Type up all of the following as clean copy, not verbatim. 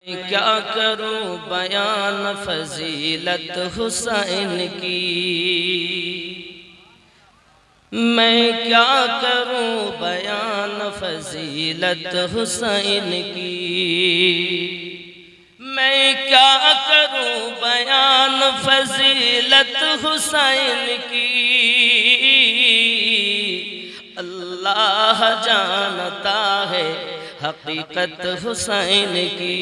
क्या करूं बयान फजीलत हुसैन की, मैं क्या करूं बयान फजीलत हुसैन की, मैं क्या करूं बयान फजीलत हुसैन की। अल्लाह जानता है हकीकत हुसैन की,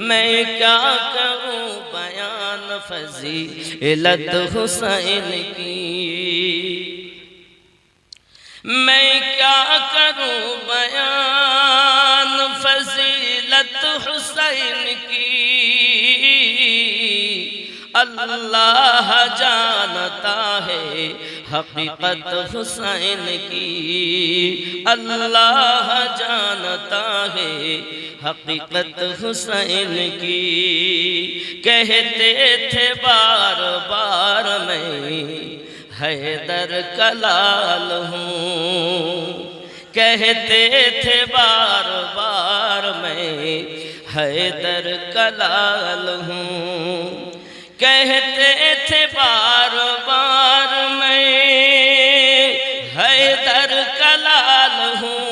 मैं क्या करूं बयान फजीलत हुसैन की, मैं क्या करूं बयान फजीलत हुसैन की। अल्लाह जानता है हकीकत हुसैन की, अल्लाह जानता है हकीकत हुसैन की। कहते थे बार बार मैं हैदर का लाल हूँ, कहते थे बार बार मैं हैदर का लाल हूँ, कहते थे बार बार मैं हैदर का लाल हूँ।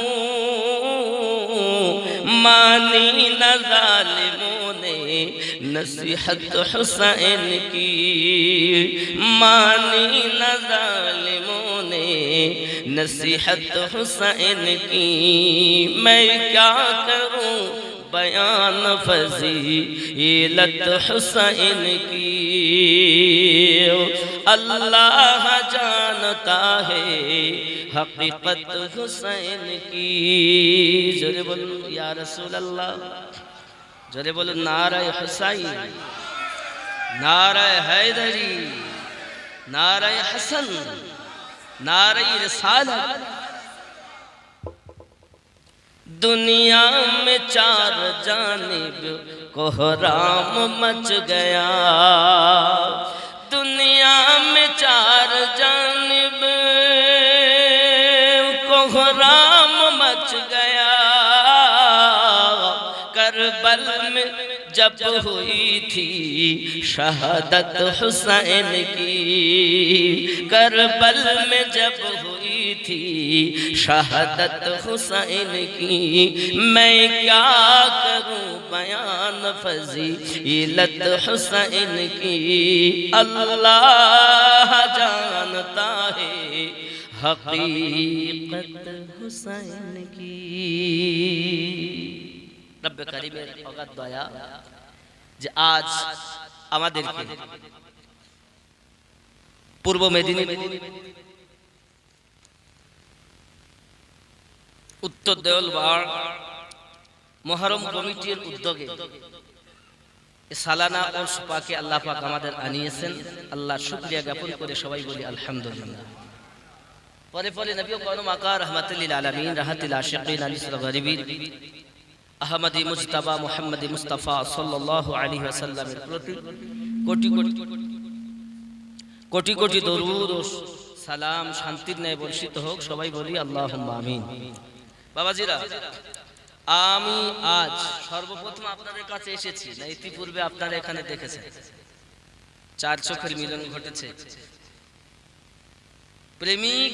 मानी न ज़ालिमों ने नसीहत हुसैन की, मानी न ज़ालिमों ने नसीहत हुसैन की। मैं क्या करूं बयान फजीलत हुसैन की, अल्लाह जानता है हकीकत हुसैन की। जोरे बोलो या रसूल अल्लाह, जोरे बोलो नारे हुसैन, नारे हैदरी, नारे हसन, नारे रिसालत। दुनिया में चार जानिब कोहराम मच गया, दुनिया में चार जानिब कोहराम मच गया। करबल में जब हुई थी शहादत हुसैन की, करबल में जब हुई थी शहादत हुसैन की। मैं क्या करूं बयान फजीलत हुसैन की, अल्लाह जानता है हकीकत हुसैन की। रब्बे करीमेर अगाध दया যে আজ আমাদেরকে পূর্ব মেদিনীপুর উত্তর দেওলবাড় মহরম কমিটির উদ্যোগে সালানা উরস পাকে আল্লাহ পাক আমাদের আনিয়েছেন। আল্লাহ শুকরিয়া জ্ঞাপন করে সবাই বলি আলহামদুলিল্লাহ। পরে পরে নবী করিম আকা রহমাতুল লিল আলামিন রাহাতুল আশিকিন আনিসুল গরিবিন আহমদি মুজতাবা মুহাম্মদি মুস্তাফা সাল্লাল্লাহু আলাইহি ওয়াসাল্লামের প্রতি কোটি কোটি কোটি কোটি দরুদ ও সালাম শান্তির ন্যায় বর্ষিত হোক। সবাই বলি আল্লাহুম্মা আমিন। বাবাজিরা, আমি আজ সর্বপ্রথম আপনাদের কাছে এসেছি, না ইতিপূর্বে আপনারা এখানে দেখেছেন চার চোখের মিলন ঘটেছে। প্রেমিক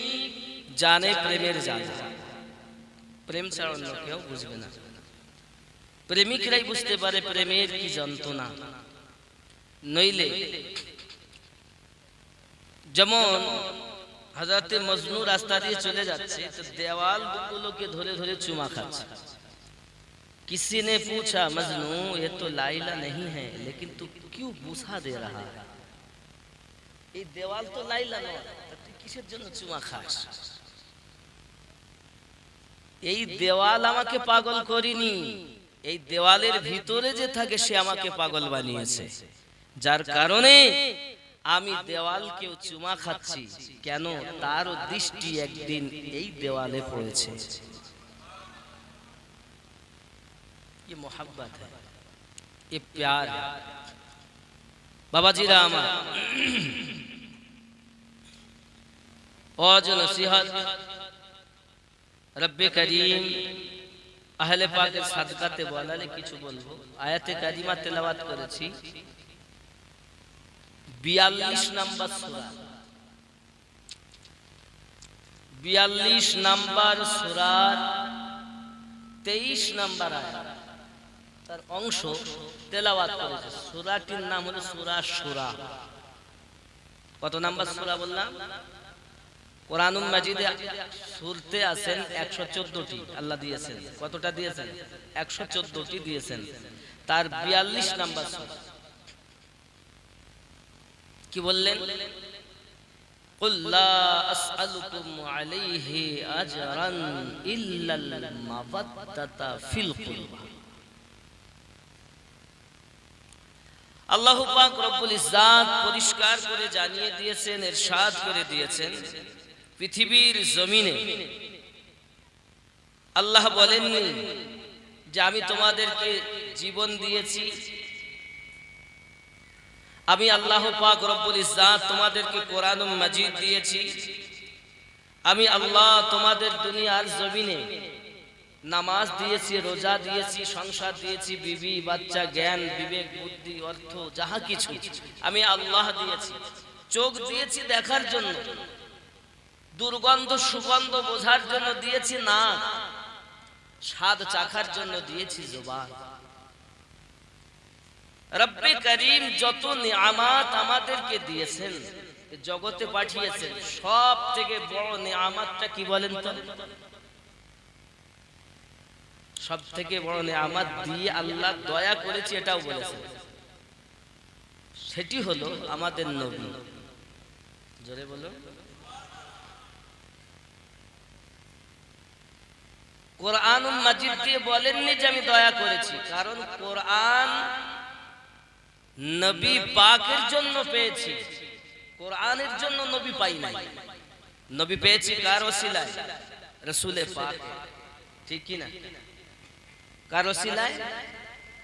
জানে প্রেমের জ্বালা, প্রেম ছাড়া অন্য কেউ বুঝবে না। প্রেমিকরাই বুঝতে পারে প্রেমের কি যন্ত্রণা। নইলে যেমন হযরতে মজনু রাস্তা দিয়ে চলে যাচ্ছে, তো দেওয়াল গুলোকে ধরে ধরে চুমা খাচ্ছে। किसी ने पूछा मजनू ये तो लाइला नहीं है लेकिन तू क्यों बूसा दे रहा है? ये देवाल तो लाइला नয়, তুই কিসের জন্য চুমা খাস? এই দেওয়াল আমাকে পাগল করেনি, এই দেওয়ালের ভিতরে যে থাকে সে আমাকে পাগল বানিয়েছে, যার কারণে আমি দেওয়ালকেও চুমা খাচ্ছি। কেন? তার দৃষ্টি একদিন এই দেওয়ালে পড়েছে। ये मोहब्बत है, ये प्यार है। बाबा जी रामा और जो नसीहत रब्बे करीम আহলে পাকের সাদকাতে বলালে কিছু বলবো। আয়াতে কারিমা তেলাওয়াত করেছি 42 নম্বর সূরা, 42 নম্বর সূরার 23 নম্বর আয়াত তার অংশ তেলাওয়াত করেছে। সূরাটির নাম হলো সূরা শুরা। কত নাম্বার সূরা বললাম? কোরআনুল মাজিদে সূরতে আছেন 114টি, আল্লাহ দিয়েছেন। কতটা দিয়েছেন? 114টি দিয়েছেন। তার 42 নাম্বার সূরা। কি বললেন? কুল লা আসআলুকুম আলাইহি আজরান ইল্লাল মাওয়াদ্দাতা ফিল কুরবা। আল্লাহ পাক রব্বুল ইজ্জাত পরিষ্কার করে জানিয়ে দিয়েছেন, ইরশাদ করে দিয়েছেন, পৃথিবীর জমিনে আল্লাহ বলেননি যে আমি তোমাদেরকে জীবন দিয়েছি, আমি আল্লাহ পাক রব্বুল ইজ্জাত তোমাদেরকে কোরআনুল মাজিদ দিয়েছি, আমি আল্লাহ তোমাদের দুনিয়ার জমিনে নামাজ দিয়েছি, রোজা দিয়েছি, সংসার দিয়েছি, বিবি বাচ্চা, জ্ঞান বিবেক বুদ্ধি অর্থ যাহা কিছু আমি আল্লাহ দিয়েছি। চোখ দিয়েছি দেখার জন্য, দুর্গন্ধ সুগন্ধ বোঝার জন্য দিয়েছি না, স্বাদ চাখার জন্য দিয়েছি জবান। রব্বে করিম যত নিয়ামত আমাদেরকে দিয়েছেন, জগতে পাঠিয়েছেন, সব থেকে বড় নিয়ামতটা কি বলেন তো? সব থেকে বড় নিয়ামত দিয়ে আল্লাহ দয়া করেছে এটাও বলেছেন, সেটি হলো আমাদের নবী। জোরে বলো। কোরআনুল মাজিদ দিয়ে বলেননি যে আমি দয়া করেছি, কারণ কোরআন নবী পাকের জন্য পেয়েছি, কোরআনের জন্য নবী পাই নাই। নবী পেয়েছি কার ওসিলায়? রাসূলে পাক। ঠিক কি না? কার ওসিলায়?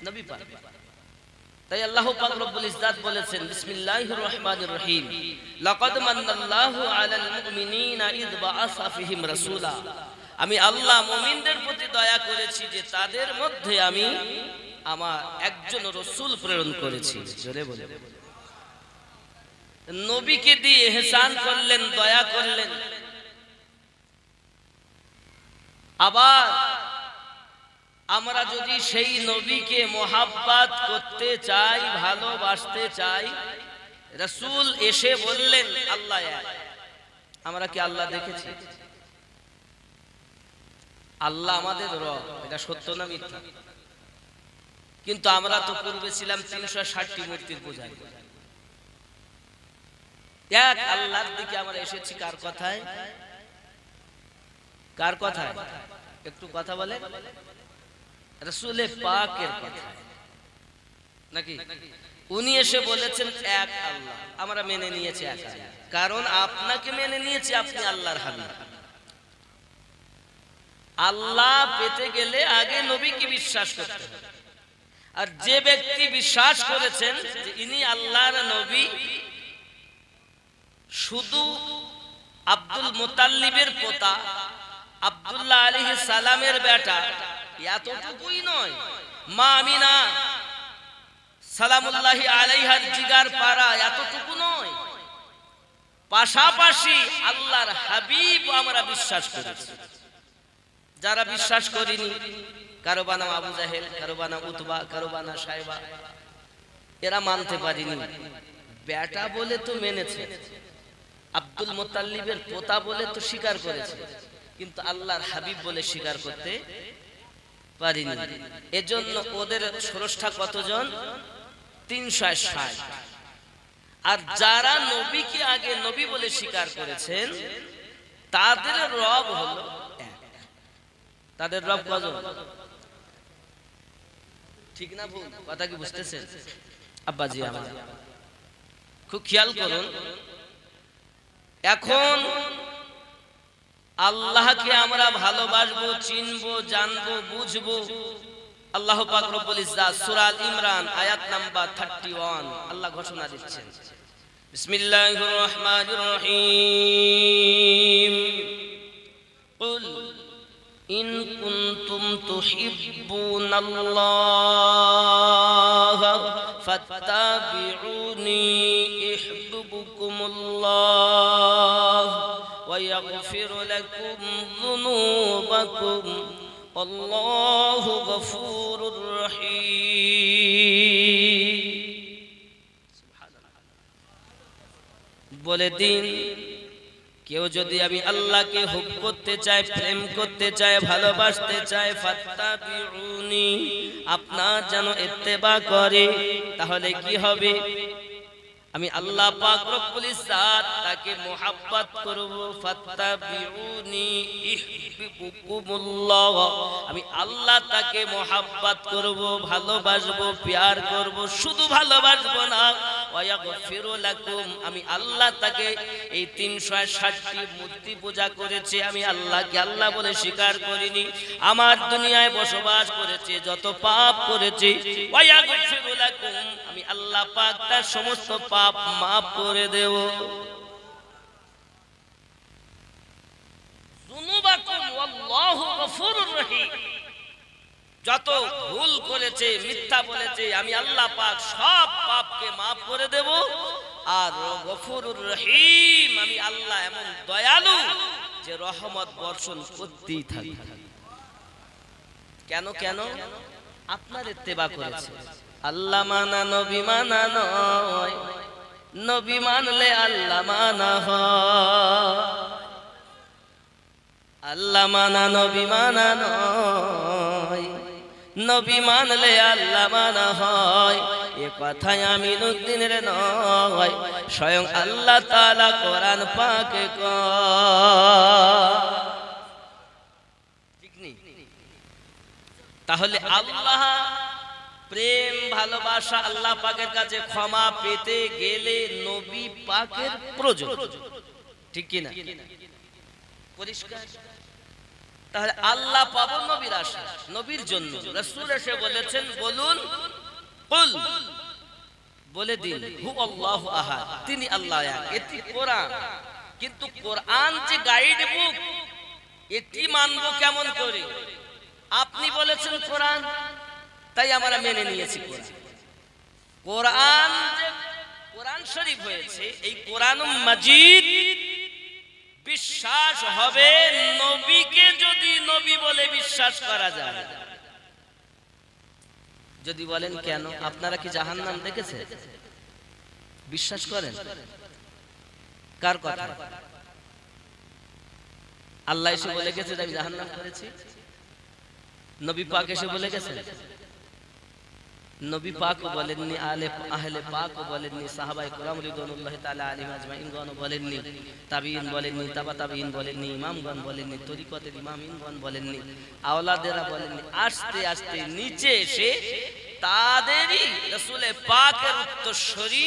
নবী পাক। তাই আল্লাহ পাক রব্বুল ইজ্জাত বলেছেন বিসমিল্লাহির রহমানির রহিম, লাকাদ মান্নাল্লাহু আলাল মুমিনিনা ইয বাআসা ফিহিম রাসূলা। আমি আল্লাহ মুমিনদের প্রতি দয়া করেছি যে তাদের মধ্যে আমি আমার একজন রাসূল প্রেরণ করেছি। জোরে বলে। নবীকে দিয়ে ইহসান করলেন, দয়া করলেন। আবার আমরা যদি সেই নবীকে মোহাব্বত করতে চাই, ভালোবাসতে চাই, রাসূল এসে বললেন আল্লাহ এক। আমরা কি আল্লাহ দেখেছি? আল্লাহ আমাদের রব, এটা সত্য না মিথ্যা? কিন্তু আমরা তো পূর্বে ছিলাম 360টি মূর্তির পূজারী। এক আল্লাহর দিকে আমরা এসেছি কার কথায়? কার কথায়? একটু কথা বলে। রাসূলে পাকের কথায় নাকি? উনি এসে বলেছেন এক আল্লাহ, আমরা মেনে নিয়েছি এক আল্লাহ, কারণ আপনাকে মেনে নিয়েছি আপনি আল্লাহর হাবিব। আল্লাহ পেতে গেলে আগে নবীকে বিশ্বাস করতে হবে। আর যে ব্যক্তি বিশ্বাস করেছেন যে ইনি আল্লাহর নবী, শুধু আব্দুল মুতাল্লিবের পোতা, আব্দুল্লাহ আলাইহিস সালামের বেটা, এতটুকুই নয়, মা আমিনা সালামুল্লাহি আলাইহার জিগার পারা, এতটুকু নয়, পাশাপাশি আল্লাহর হাবিব আমরা বিশ্বাস করেছি। যারা বিশ্বাস করিনি, কারো বানাম আবু জাহেল, কারো বানাম উতবা, কারো বানাম সাইবা, এরা মানতে পারিনি। বেটা বলে তো মেনেছে, আব্দুল মুতাল্লিবের পোতা বলে তো স্বীকার করেছে, কিন্তু আল্লাহর হাবিব বলে স্বীকার করতে পারিনি। এজন্য ওদের ষোড়শটা কতজন? 360। আর যারা নবীকে আগে নবী বলে স্বীকার করেছেন তাদের রব হলো এক। তাদের রব কজন? ঠিক না ভুল? কথা কি বুঝতেছেন আব্বাজি? আমার খুব খেয়াল করুন। এখন আল্লাহকে আমরা ভালোবাসবো, চিনবো, জানবো, বুঝবো। আল্লাহ পাক রব্বুল ইজ্জাত সূরা আল ইমরান আয়াত নাম্বার 31 আল্লাহ ঘোষণা দিচ্ছেন, বিসমিল্লাহির রহমানির রহিম, কুল ইন কুনতুম তুহিব্বুনাল্লাহ ফাত্তাবিউনি ইউহিব্বুকুমুল্লাহ ওয়া ইয়াগফির লাকুম যুনুবাকুম আল্লাহু গফুরুর রহিম। বলে দিন, কেউ যদি আমি আল্লাহকে হুব করতে চায়, প্রেম করতে চায়, ভালোবাসতে চায়, ফাত্তাবিউনি, আপনার যেন ইত্তেবা করে, তাহলে কি হবে? আমি আল্লাহ পাক রব্বুল ইজ্জাত তাকে মুহাব্বত করব। ফাত্তাবিউনি ইউহিব্বুকুমুল্লাহ, আমি আল্লাহ তাকে মুহাব্বত করব, ভালোবাসবো, প্যার করব। শুধু ভালোবাসবো না, ওয়া ইয়াগফিরু লাকুম, আমি আল্লাহ তাকে এই 360টি মূর্তি পূজা করেছে, আমি আল্লাহকে আল্লাহ বলে স্বীকার করিনি, আমার দুনিয়ায় বসবাস করেছে, যত পাপ করেছে, ওয়া ইয়াগফিরু লাকুম, আমি আল্লাহ পাক তার সমস্ত পাপ মাফ করে দেব। যুনুবাকুম ওয়াল্লাহু গফুরুর রহিম, যত ভুল করেছে, মিথ্যা বলেছে, আমি আল্লাহ পাক সব পাপকে মাফ করে দেব। আর গফুরুর রহিম, আমি আল্লাহ এমন দয়ালু যে রহমত বর্ষণ করতেই থাকি। কেন কেন? আপনার ইত্তেবা করেছে। আল্লাহ মানা নবী মানা নয়, নবী মানলে আল্লাহ মানা হয়। আল্লাহ মানা নবী মানা নয়, নবী মানলে আল্লাহ মানা হয়। এ কথাই আমিনুদ্দিনের নয়, স্বয়ং আল্লাহ তাআলা কোরআন পাকে কয়। ঠিক নেই? তাহলে আল্লাহ প্রেম, ভালোবাসা, আল্লাহ পাকের কাছে ক্ষমা পেতে গেলে নবী পাকের প্রয়োজন। ঠিক কি না? পরিষ্কার। তাহলে আল্লাহ পাবো নবীর আশা, নবীর জন্য। রাসূল এসে বলেছেন, বলুন কুল, বলে দিন, হু আল্লাহু আহাদ, তিনি আল্লাহ এক। এটি কোরআন, কিন্তু কোরআন যে গাইড বুক, এটি মানবো কেমন করে? আপনি বলেছেন কোরআন, তাই আমরা মেনে নিয়েছি কোরআন। কোরআন যে কোরআন শরীফ হয়েছে, এই কোরআনুল মাজিদ বিশ্বাস হবে নবীকে যদি নবী বলে বিশ্বাস করা যায়। যদি বলেন কেন, আপনারা কি জাহান্নাম দেখেছেন? বিশ্বাস করেন? কার কথা? আল্লাহ এসে বলে গেছে আমি জাহান্নাম করেছি? নবী পাক এসে বলে গেছেন? নবী পাক বলেননি, আহলে পাক বলেননি, সাহাবায়ে কেরাম রিদওয়ানুল্লাহি তাআলা আলাইহিম আজমাইন গণ বলেননি, তাবিঈন বলেননি, তাবা তাবিঈন বলেননি, ইমামগণ বলেননি, তরিকতের ইমামগণ বলেননি, আওলাদেরা বলেননি। আস্তে আস্তে নিচে এসে তাদেরই রাসূলে পাকের উত্তরসূরি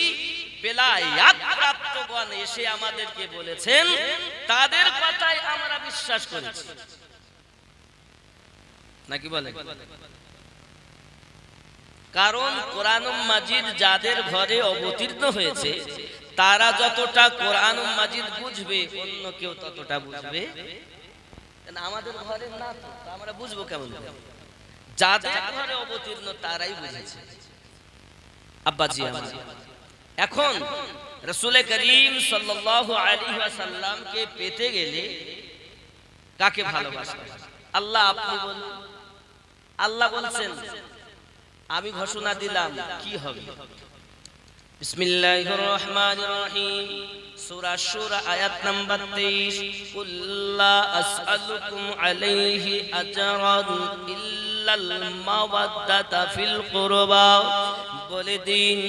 বেলায়াত প্রাপ্তগণ এসে আমাদেরকে বলেছেন, তাদের কথাই আমরা বিশ্বাস করেছি। নাকি বলেন? কারণ কোরআনুল মাজিদ যাদের ঘরে অবতীর্ণ হয়েছে, তারা যতটা কোরআনুল মাজিদ বুঝবে, অন্য কেউ ততটা বুঝবে। আমাদের ঘরে না, তো আমরা বুঝবো কেমন? যাদের ঘরে অবতীর্ণ তারাই বুঝেছে। আব্বাজি আমার, এখন রাসূল করিম সাল্লাল্লাহু আলাইহি ওয়াসাল্লামকে পেতে গেলে কাকে ভালোবাসতে? আল্লাহ আপনি বলুন। আল্লাহ বলছেন, আমি ঘোষণা দিলাম কি হবে। বিসমিল্লাহির রহমানির রহিম, সূরা সূরা আয়াত নাম্বার 23, কুল লা আসআলুকুম আলাইহি আজরান ইল্লাল মাওয়াদ্দাতা ফিল কুরবা, বলে দিন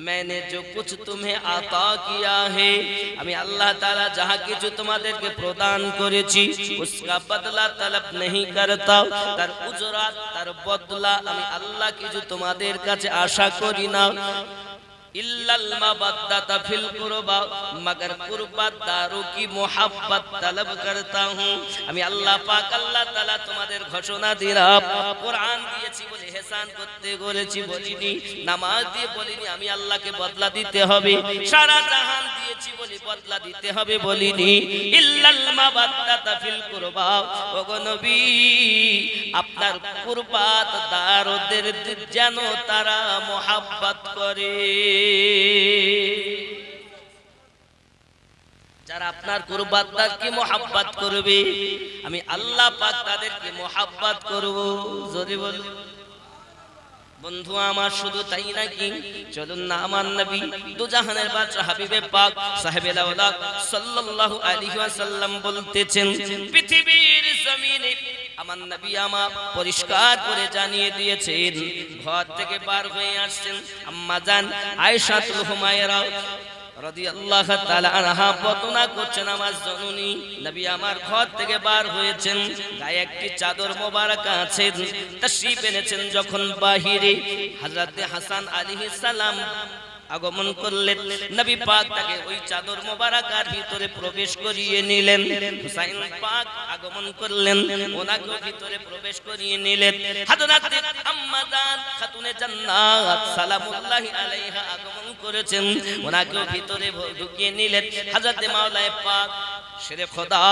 मैंने जो कुछ तुम्हें आता किया है, আমি আল্লাহ তাআলা যাহা কিছু তোমাদেরকে প্রদান করেছি, उसका बदला तलब नहीं करता, তার উজরাত, তার বদলা আমি আল্লাহ কিছু তোমাদের কাছে আশা করি না। इल्लल मवद्दता फिल कुरबा, मगर कुर्बादारों की मोहब्बत तलब करता हूँ। আমি আল্লাহ পাক আল্লাহ তাআলা তোমাদের ঘোষণা দিলাম, কোরআন দিয়েছি বলে ihsan করতে বলেছি বলিনি, নামাজ দিয়ে বলিনি আমি আল্লাহকে বদলা দিতে হবে, সারা জাহান দিয়েছি বলি বদলা দিতে হবে বলিনি। ইল্লাল মাওয়াদ্দাতা ফিল কুরবা, ওগো নবী আপনার কুরবাত দারদের যেন তারা মোহাব্বত করে। যারা আপনার কুরবাতদারকে মোহাব্বত করবে আমি আল্লাহ পাক তাদেরকে মোহাব্বত করব। জোরে বলুন বন্ধু আমার। শুধু তাই নাকি, চলুন না আমার নবী দু জাহানের বাদশা হাবিবে পাক সাহেবে লাওলাদ সাল্লাল্লাহু আলাইহি ওয়াসাল্লাম বলতেছেন, পৃথিবীর জমিনে আমার নবী আমার পরিষ্কার করে জানিয়ে দিয়েছেন, ঘর থেকে বার হয়ে আসছেন আম্মা জান আয়েশাতুল হুমায়রা রাদিয়াল্লাহু তাআলা আনহা বর্ণনা করছেন, আমার জননী নবী আমার ঘর থেকে বার হয়েছেন, গায়ে একটি চাদর মোবারক আছে, তাশরীফ এনেছেন যখন বাহিরে হযরতে হাসান আলাইহিস সালাম আগমন করলেন, নবী পাক তাকে ওই চাদর মোবারকার ভিতরে প্রবেশ করিয়ে নিলেন। হুসাইন পাক আগমন করলেন, ওনাকে ভিতরে প্রবেশ করিয়ে নিলেন। হযরতে আম্মা জান খাতুনে জান্নাত সালামুল্লাহি আলাইহা আগমন করেছেন, ওনাকে ভিতরে ঢুকিয়ে নিলেন। হযরতে মাওলায়ে পাক শেরে খোদা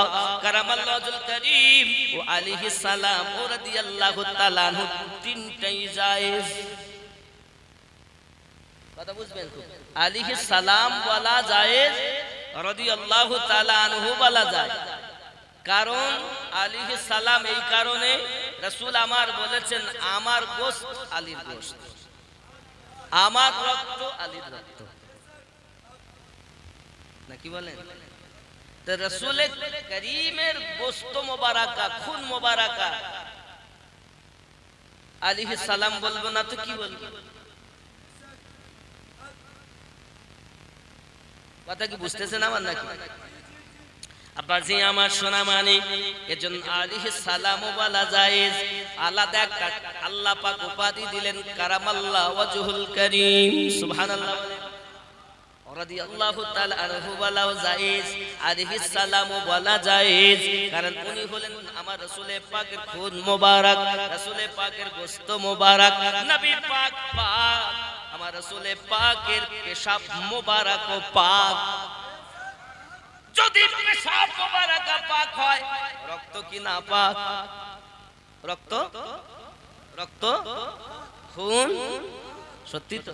কারামাল্লাহুল কারীম ও আলাইহিস সালাম ও রাদিয়াল্লাহু তাআলা আনহু তিনটাই জায়েজ। কথা বুঝবেন খুব, আলাইহিস সালাম বলা জায়েজ, রাদিয়াল্লাহু তাআলা আনহু বলা যায়। কারণ আলাইহিস সালাম এই কারণে রাসূল আমার বলেছেন, আমার গোশত আলীর গোশত, আমার রক্ত আলীর রক্ত, নাকি বলেন? তো রাসূল করিমের গোশত মোবারকা, খুন মোবারকা আলাইহিস সালাম বলবো না তো কি বলবো? কথা কি বুঝতেছেন আমার নাকি? আপনার যে আমার সোনা মানে এজন্য আলাইহিস সালামও বলা জায়েজ। আলাদা একটা আল্লাহ পাক উপাধি দিলেন কারামাল্লাহ ওয়াজহুল কারীম, সুবহানাল্লাহ। রাদিয়াল্লাহু তাআলা আনহু বলাও জায়েজ, আলাইহিস সালামও বলা জায়েজ, কারণ উনি হলেন আমার রাসূলে পাকের খুন মোবারক, রাসূলে পাকের গোশত মোবারক, নবী পাক পাক, আমার রাসূলে পাকের পেশাব মোবারক ও পাক। যদি পেশাব মোবারক পাক হয়, রক্ত কি না পাক? রক্ত রক্ত খুন সত্যি তো।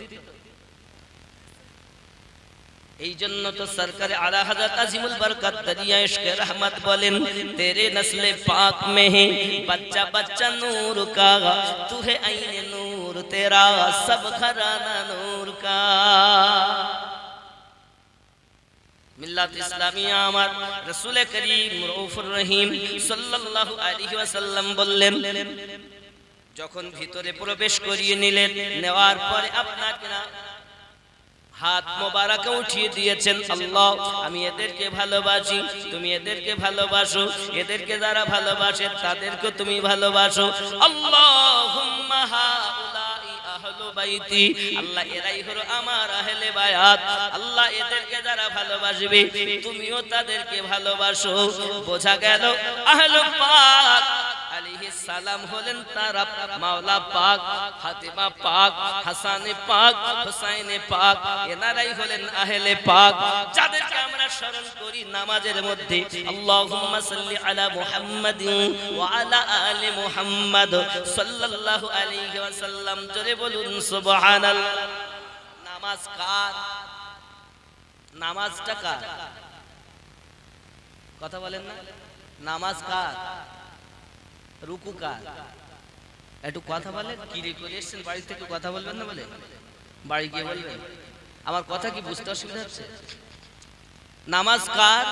এই জন্য তো সরকার আলা হযরত আজিমুল বরকত দরিয়া ইশকে রহমত বলেন, তেরে নসলে পাক মে হে বচ্চা বচ্চা নূর কা, তু হে আইনে নূর তেরা সব ঘরানা নূর কা। মিল্লাত ইসলামিয়া আমার রাসূল করিম রউফুর রহিম সাল্লাল্লাহু আলাইহি ওয়াসাল্লাম বললেন, যখন ভিতরে প্রবেশ করিয়ে নিলেন, নেওয়ার পরে আপনাকে না হাত মোবারক উঠিয়ে দিয়েছেন, আল্লাহ আমি এদেরকে ভালোবাসি, তুমি এদেরকে ভালোবাসো, এদেরকে যারা ভালোবাসে তাদেরকে তুমি ভালোবাসো। আল্লাহুম্মা হাউলাই আহলু বাইতি, আল্লাহ এরাই হলো আমার আহলে বায়াত, আল্লাহ এদেরকে যারা ভালোবাসবে তুমিও তাদেরকে ভালোবাসো। বোঝা গেল আহলু পাক আলাইহিস সালাম হলেন তারা মাওলা পাক, ফাতেমা পাক, হাসানে পাক, হুসাইনে পাক, এনারাই হলেন আহলে পাক, যাদেরকে আমরা স্মরণ করি নামাজের মধ্যে। আল্লাহুম্মা সাল্লি আলা মুহাম্মাদিন ওয়া আলা আলি মুহাম্মাদ সাল্লাল্লাহু আলাইহি ওয়াসাল্লাম। জোরে বলুন সুবহানাল্লাহ। নামাজ কার? নামাজটা কার? কথা বলেন না, নামাজ কার? রুকু কার? একটু কথা বলেন। কি রে করে এসেছেন বাড়ি থেকে, কথা বলবেন না? বলে বাড়ি গিয়ে বলবেন। আমার কথা কি বুঝতে অসুবিধা হচ্ছে? নামাজ কার?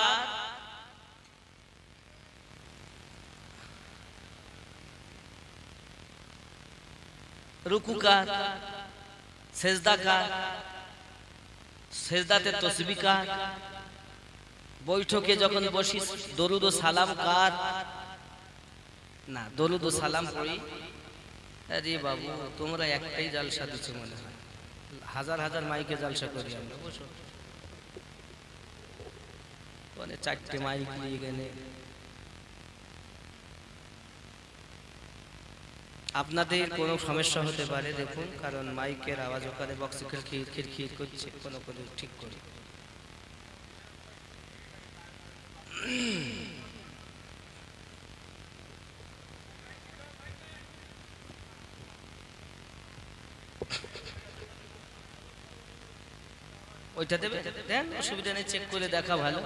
রুকু কার? সেজদা কার? সেজদাতে তাসবিহ কার? বৈঠকে যখন বসি দরুদ ও সালাম কার? না, দরুদ ও সালাম পড়ি। আরে বাবু তোমরা একটাই জালসা দিচ্ছ মনে হয়, হাজার হাজার মাইকে জালসা করি আমরা। বসো, মানে চারটে মাইক নিয়ে গেলে আপনাদের কোনো সমস্যা হতে পারে দেখুন, কারণ মাইকের আওয়াজ ওখানে বক্সে খিরখির করছে, কোনো ঠিক করে ওইটা দেবে, দেন, অসুবিধা নেই, চেক করে দেখা ভালো।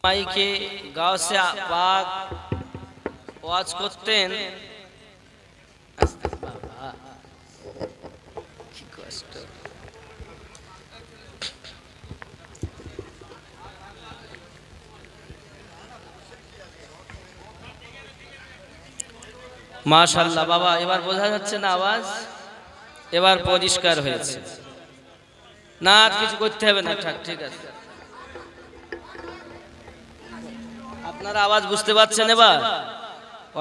মাইকে গাওসে পাক ওয়াজ করতেন। বাবা কি কষ্ট। মাশাআল্লাহ বাবা, এবার বোঝা যাচ্ছে না আওয়াজ? এবার পরিষ্কার হয়েছে না? আর কিছু করতে হবে না? ঠিক আছে। আপনারা আওয়াজ বুঝতে পারছেন? এবার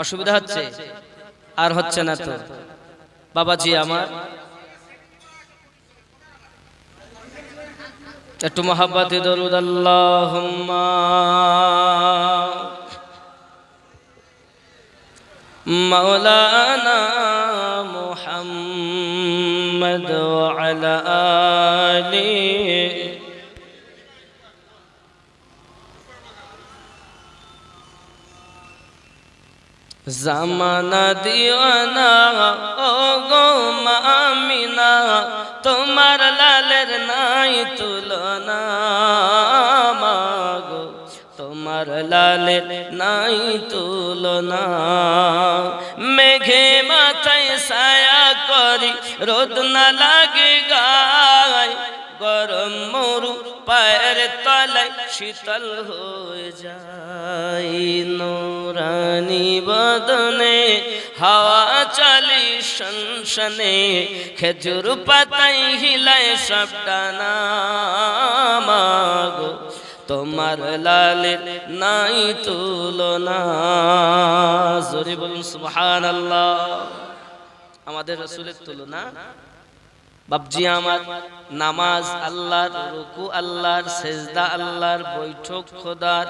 অসুবিধা হচ্ছে? আর হচ্ছে না তো বাবাজি আমার? একটু মহব্বতে দরুদ আল্লাহুম্মা মাওলানা মুহাম্মদ ওয়া আলা আলিহি জামানা দিওয়ানা ও গো মামিনা, তোমার লালের নাই তুলনা মাগো, তোমার লালের নাই তুলনা। মেঘে মাথায় ছায়া করি, রোদ না লাগে গায়, গরম মরু পায়ের তলায় শীতল হয়ে যায়। নূরানি বদনে হাওয়া চলি শনশনে, খেজুর পাতায় হিলায় সব ডানা মাগো, তোমার লালের নাই তুলনা। জোরে বলুন সুবহানাল্লাহ। আমাদের রাসূলের তুলনা বাপজি আমার। নামাজ আল্লাহর, রুকু আল্লাহর, সেজদা আল্লাহর, বৈঠক খোদার।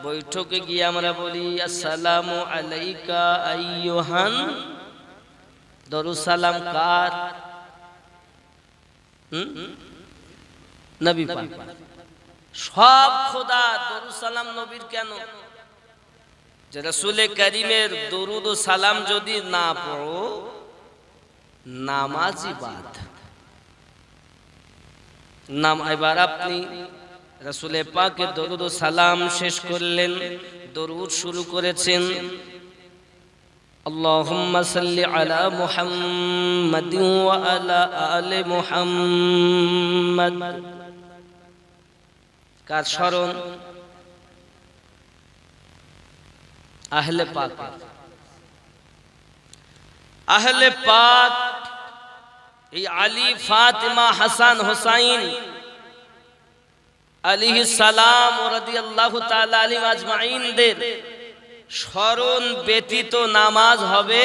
বৈঠকে গিয়ে আমরা বলি আসসালামু আলাইকা আইয়ুহান, দরুদ সালাম কার? নবী পাক। সব খোদা, দরুদ সালাম নবীর। কেন? যে রাসূলে কারীমের দরুদ ও সালাম যদি না পড়ো, নামাজই বাদ। নাম এবার আপনি রাসূলে পাকের দরুদ ও সালাম শেষ করলেন, দরুদ শুরু করেছেন আল্লাহুম্মা সাল্লি আলা মুহাম্মাদিন ওয়া আলা আলি মুহাম্মাদ। কার স্মরণ? আহলে পাক। আহলে পাক এই আলী, ফাতিমা, হাসান, হুসাইন আলাইহিস সালাম রাদিয়াল্লাহু তাআলা আলাইহিম আজমাইনদের স্মরণ ব্যতীত নামাজ হবে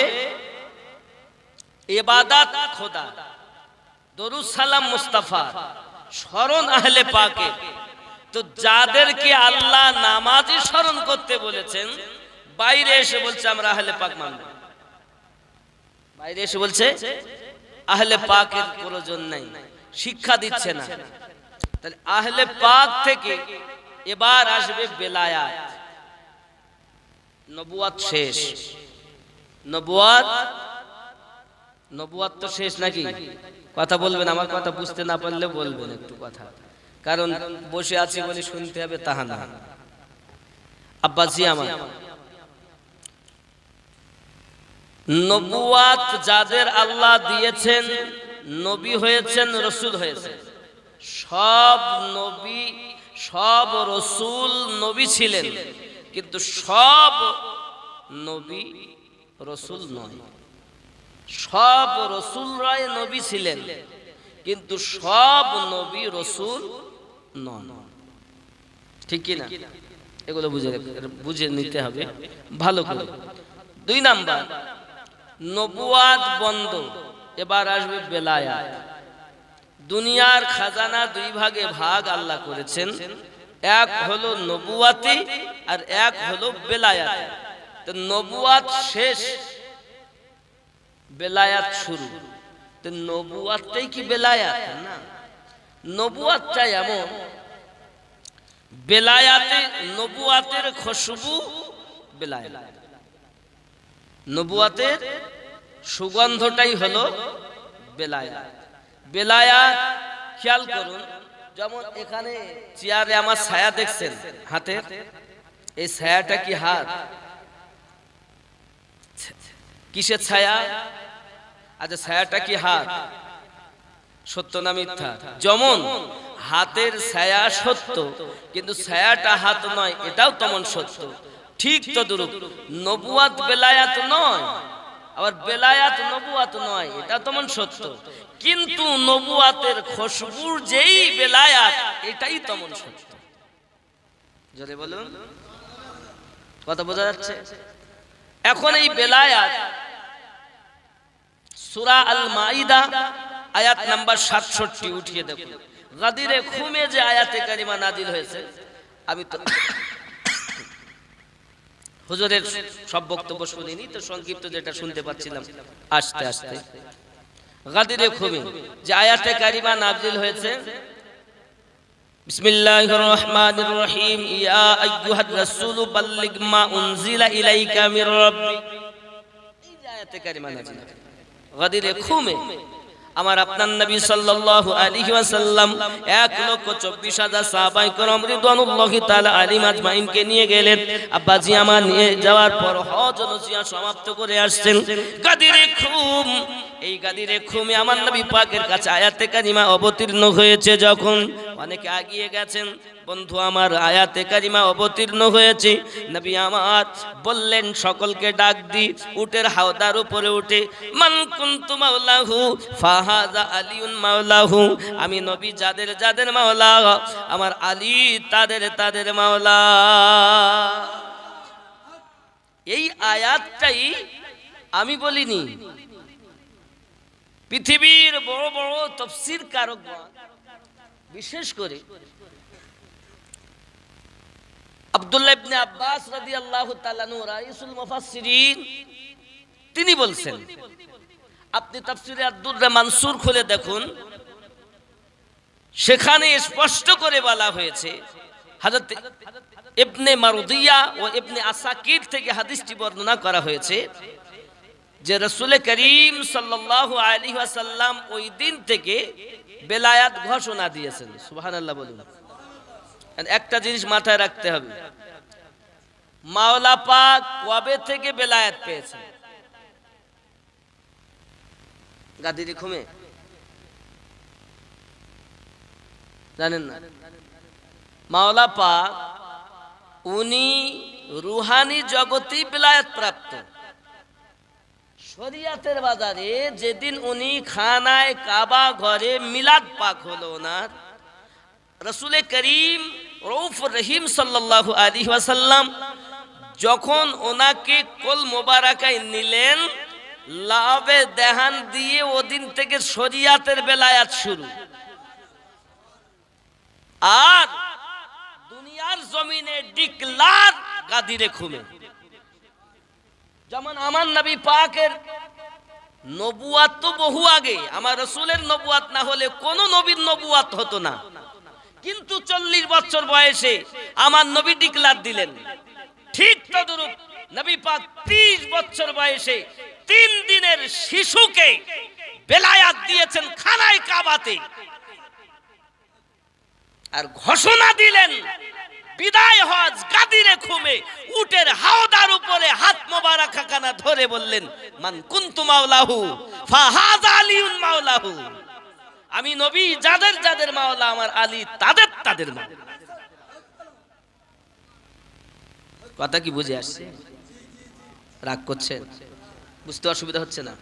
ইবাদত খোদা। দরুদ সালাম মুস্তাফা, স্মরণ আহলে পাকের। তো যাদেরকে আল্লাহ নামাজই স্মরণ করতে বলেছেন, বাইরে এসে বলছে আমরা আহলে পাক মানব। বাইরে এসে বলছে আহলে পাকের প্রয়োজন নাই, শিক্ষা দিচ্ছে না। তাহলে আহলে পাক থেকে এবার আসবে বেলায়াত। নবুয়াত শেষ। নবুয়াত তো শেষ নাকি? কথা বলবেন, আমার কথা বুঝতে না পারলে বলবেন একটু কথা। কারণ বসে আছি বলে শুনতে হবে তাহা না। আব্বাজি আমার, নবুয়াত যাদের আল্লাহ দিয়েছেন, নবী হয়েছেন, রসুল হয়েছেন, সব নবী সব রসুল নবী ছিলেন, কিন্তু সব নবী রসুল নয়। সব রসুলরাই নবী ছিলেন, কিন্তু সব নবী রসুল নন। ঠিক কি না? এগুলো বুঝে নিতে হবে ভালো করে। 2 নাম্বার, নবুয়াত বন্ধ, এবার আসবে বেলায়াত। দুনিয়ার খাজানা 2 ভাগে ভাগ আল্লাহ করেছেন, এক হলো নবুয়াতি আর এক হলো বেলায়াত। তো নবুয়াত শেষ, বেলায়াত শুরু। তো নবুয়াতটাই কি বেলায়াত না? নবুয়াতটা এমন, বেলায়াতে নবুয়াতের খুশবু বেলায়াত, নবুয়াতের সুগন্ধটাই হলো বেলায়াত। বেলায়াত খেয়াল করুন, যেমন এখানে চেয়ারে আমার ছায়া দেখছেন হাতের, এই ছায়াটা কি হাত? কিসের ছায়া? আচ্ছা, ছায়াটা কি হাত? সত্য না মিথ্যা? যেমন হাতের ছায়া সত্য, কিন্তু ছায়াটা হাত নয়, এটাও তেমন সত্য। ঠিক তদ্রূপ নবুয়াত বেলায়াত নয়, আবার বেলায়াত নবুয়াত নয়, এটা তেমন সত্য, কিন্তু নবুয়াতের খুশবুর যেই বেলায়াত, এটাই তেমন সত্য। জোরে বলুন, কথা বোঝা যাচ্ছে? এখন এই বেলায়াত সূরা আল মাইদা আয়াত নাম্বার 67 উঠিয়ে দেখুন। গাদিরে খুমে যে আয়াতে কারিমা নাজিল হয়েছে, আমি তো হুজুরের সব বক্তব্য শুনিনি, তো সংক্ষিপ্ত যেটা শুনতে পাচ্ছিলাম আস্তে আস্তে। গাদিরে খুমে যে আয়াতে কারিমা নাজিল হয়েছে, বিসমিল্লাহির রহমানির রহিম, ইয়া আইয়ুহার রাসূল বাল্লিগ মা উনজিলা ইলাইকা মির রাব্বিক। এই আয়াতে কারিমা নাজিল গাদিরে খুমে আমার আপনার নবী সাল্লাল্লাহু আলাইহি ওয়াসাল্লাম 1,24,000 সাহাবায়ে কেরাম রিদওয়ানুল্লাহি তাআলা আলাইহিম আজমাইনকে নিয়ে গেলেন। আব্বাজি আমার নিয়ে যাওয়ার পর হজ নসিহত সমাপ্ত করে আসছেন। গাদিরে খুম, এই গাদিরে খুমে আমার নবী পাকের কাছে আয়াতে কারিমা অবতীর্ণ হয়েছে। যখন অনেকে আগিয়ে গেছেন বন্ধু আমার, আয়াতে কারিমা অবতীর্ণ হয়েছে, নবী আমার বললেন সকলকে ডাক দি, উটের হাওদার উপরে উঠে, মান কুনতু মাওলাহু ফাহাযা আলিউন মাওলাহু, আমি নবী যাদের যাদের মাওলা, আমার আলী তাদের তাদের মাওলা। এই আয়াতটাই আমি বলিনি, পৃথিবীর বড় বড় তাফসীর কারক, বিশেষ করে আব্দুল্লাহ ইবনে আব্বাস রাদিয়াল্লাহু তাআলা আনহু রাইসুল মুফাসসিরিন, তিনি বলছেন, আপনি তাফসীরে আদ-দুররা মানসুর খুলে দেখুন, সেখানে স্পষ্ট করে বলা হয়েছে, হযরত ইবনে মারদিয়া ও ইবনে আসাকির থেকে হাদিসটি বর্ণনা করা হয়েছে যে রাসূল করিম সাল্লাল্লাহু আলাইহি ওয়াসাল্লাম ওই দিন থেকে বেলায়াত ঘোষণা দিয়েছেন। সুবহানাল্লাহ বলুন। একটা জিনিস মাথায় রাখতে হবে, মাওলা পাক কবে থেকে বেলায়াত পেয়েছেন? গাদিরে খুমে জানেন না? মাওলা পাক উনি রুহানি জগতেই বেলায়াত প্রাপ্ত। শরিয়াতের বাজারে যেদিন উনি খানায় কাবা ঘরে মিলাদ পাক হলো ওনার, রাসূল করিম রউফ রহিম সাল্লাল্লাহু আলাইহি ওয়াসাল্লাম যখন ওনাকে কোল মোবারকায় নিলেন, লাভে দেহান দিয়ে ওদিন থেকে শরিয়াতের বেলায়াত শুরু। আর দুনিয়ার জমিনে ডিক্লার গাদিরে খুমে। যেমন আমার নবী পাকের নবুয়াত তো বহু আগে, আমার রাসূলের নবুয়াত না হলে কোন নবীর নবুয়াত হতো না, কিন্তু 40 বছর বয়সে আমার নবী ডিক্লার দিলেন। ঠিক তদ্রূপ নবী পাক 30 বছর বয়সে 3 দিনের শিশুকে বেলায়াত দিয়েছেন খানায় কাবাতে। আর ঘোষণা দিলেন বিদায় হজ গাদিরে খুমে উটের হাওদার উপরে হাত মোবারক খানা ধরে বললেন, মান কুনতু মাওলাহু ফাহাযা আলিউন মাওলাহু। আমি নবী যাদের যাদের মাওলা আমার আলী তাদের তাদের মাওলা। কথা কি বুঝে আসছে? রাগ করছেন? বুঝতে অসুবিধা হচ্ছে না?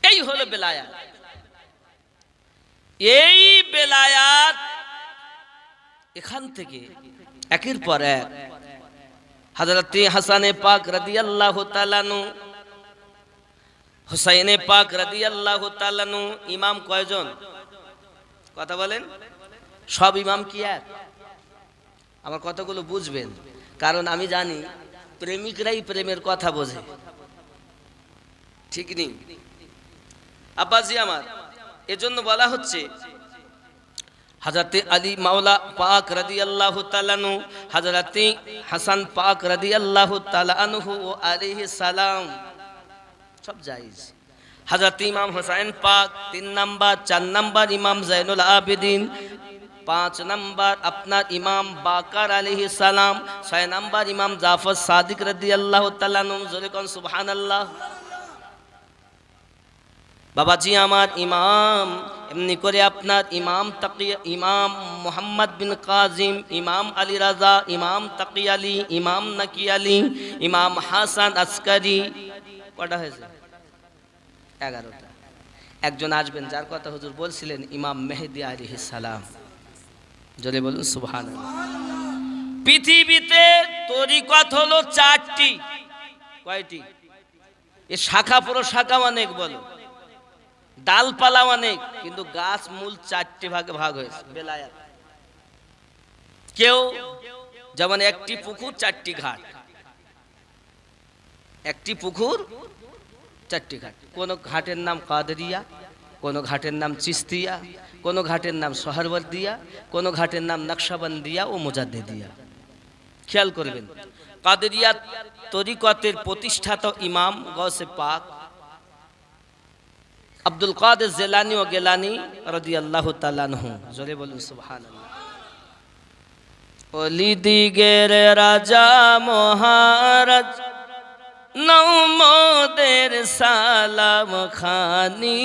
এই হলো বেলায়াত। এই বেলায়াত এখান থেকে একের পর এক হযরত হাসানে পাক রাদিয়াল্লাহু তাআলা নু, হুসাইনে পাক রাদিয়াল্লাহু তাআলা নু। ইমাম কয়জন? কথা বলেন। সব ইমাম কি এক? আমার কথাগুলো বুঝবেন, কারণ আমি জানি প্রেমিকরাই প্রেমের কথা বোঝে, ঠিক নেই আব্বাজি আমার। এজন্য বলা হচ্ছে হযরত আলী মাওলা পাক রাদিয়াল্লাহু তাআলা আনহু, হযরত হাসান পাক রাদিয়াল্লাহু তাআলা আনহু ও আলাইহিস সালাম সব জায়েজ। হযরত ইমাম হুসাইন পাক 3 নাম্বার, 4 নাম্বার ইমাম জাইনুল আবেদিন, 5 নাম্বার আপনার ইমাম বাকার আলাইহিস সালাম, 6 নাম্বার ইমাম জাফর সাদিক রাদিয়াল্লাহু তাআলা আনহু। জোরে কোন সুবহানাল্লাহ। বাবাজি আমার ইমাম এমনি করে আপনার ইমাম তাকিয়া, ইমাম মুহাম্মদ বিন কাজিম, ইমাম আলী রাজা, ইমাম তাকি আলী, ইমাম নাকি আলী, ইমাম হাসান আসকারি। কটা হয়েছে? 11টা। একজন আসবেন যার কথা হুজুর বলছিলেন, ইমাম মেহেদী আলাইহিস সালাম। জোরে বলুন সুবহানাল্লাহ। পৃথিবীতে তরিকত হলো 4টি। কয়টি? এ শাখা প্রশাখা অনেক, বলো ডালপালা অনেক, কিন্তু গাছ মূল 4টি ভাগে ভাগ হয়েছে বেলায়াত। কেউ যেমন একটি পুকুর 4টি ঘাট, একটি পুকুর 4টি ঘাট। কোন ঘাটের নাম কাদেরিয়া, কোন ঘাটের নাম চিস্তিয়া, কোন ঘাটের নাম সোহরওয়ার্দিয়া, কোন ঘাটের নাম নকশবন্দিয়া ও মুজাদ্দিদিয়া। খেয়াল করবেন, কাদেরিয়া তরিকতের প্রতিষ্ঠাতা ইমাম গৌসে পাক আব্দুল কাদের জিলানী ও গিলানী রাদিয়াল্লাহু তাআলা আনহু। জোরে বলুন সুবহানাল্লাহ। ওলি দিগের রাজা মহারাজ নৌমদের সালাম খানি,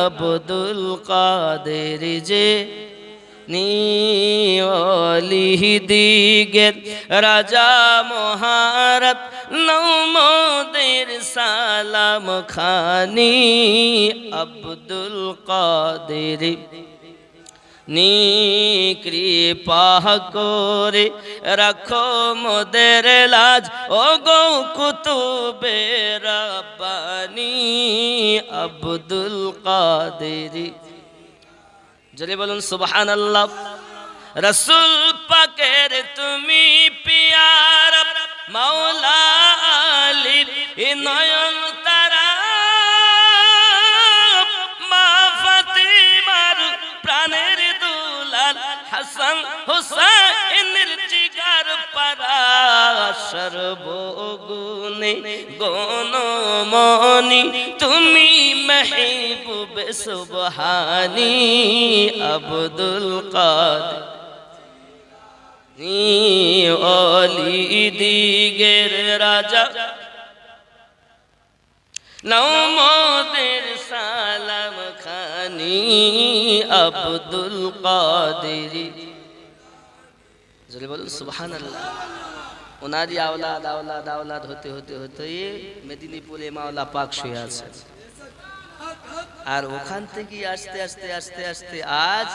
আব্দুল কাদের যে নি। ওলি দিগের রাজা মহারাজ নৌমদের সালাম খানি, আব্দুল কাদের নি। কৃপা করে রাখো মোদের লাজ, ও গো কুতুবে রাব্বানি, আব্দুল কাদের। জোরে বলুন সুবহানাল্লাহ। রাসূল পাকের তুমি পিয়ারা, মাওলা আলীর নয়ন তারা, মা ফাতিমার প্রাণের দুলাল, হাসান হুসাইনের জিগার পারা, সর্বগুণে গণমনি তুমি মেহবুবে সুবহানি, আব্দুল কাদের ওলি দিগের রাজা নৌমদের সালাম খানি, আব্দুল কাদের। জোরে বলুন সুবহানাল্লাহ। ওনারই আওলাদ আওলাদ আওলাদ হতে হতে হতে মেদিনীপুরে মাওলা পাক শুয়ে আছে, আর ওখান থেকে আস্তে আস্তে আস্তে আস্তে আজ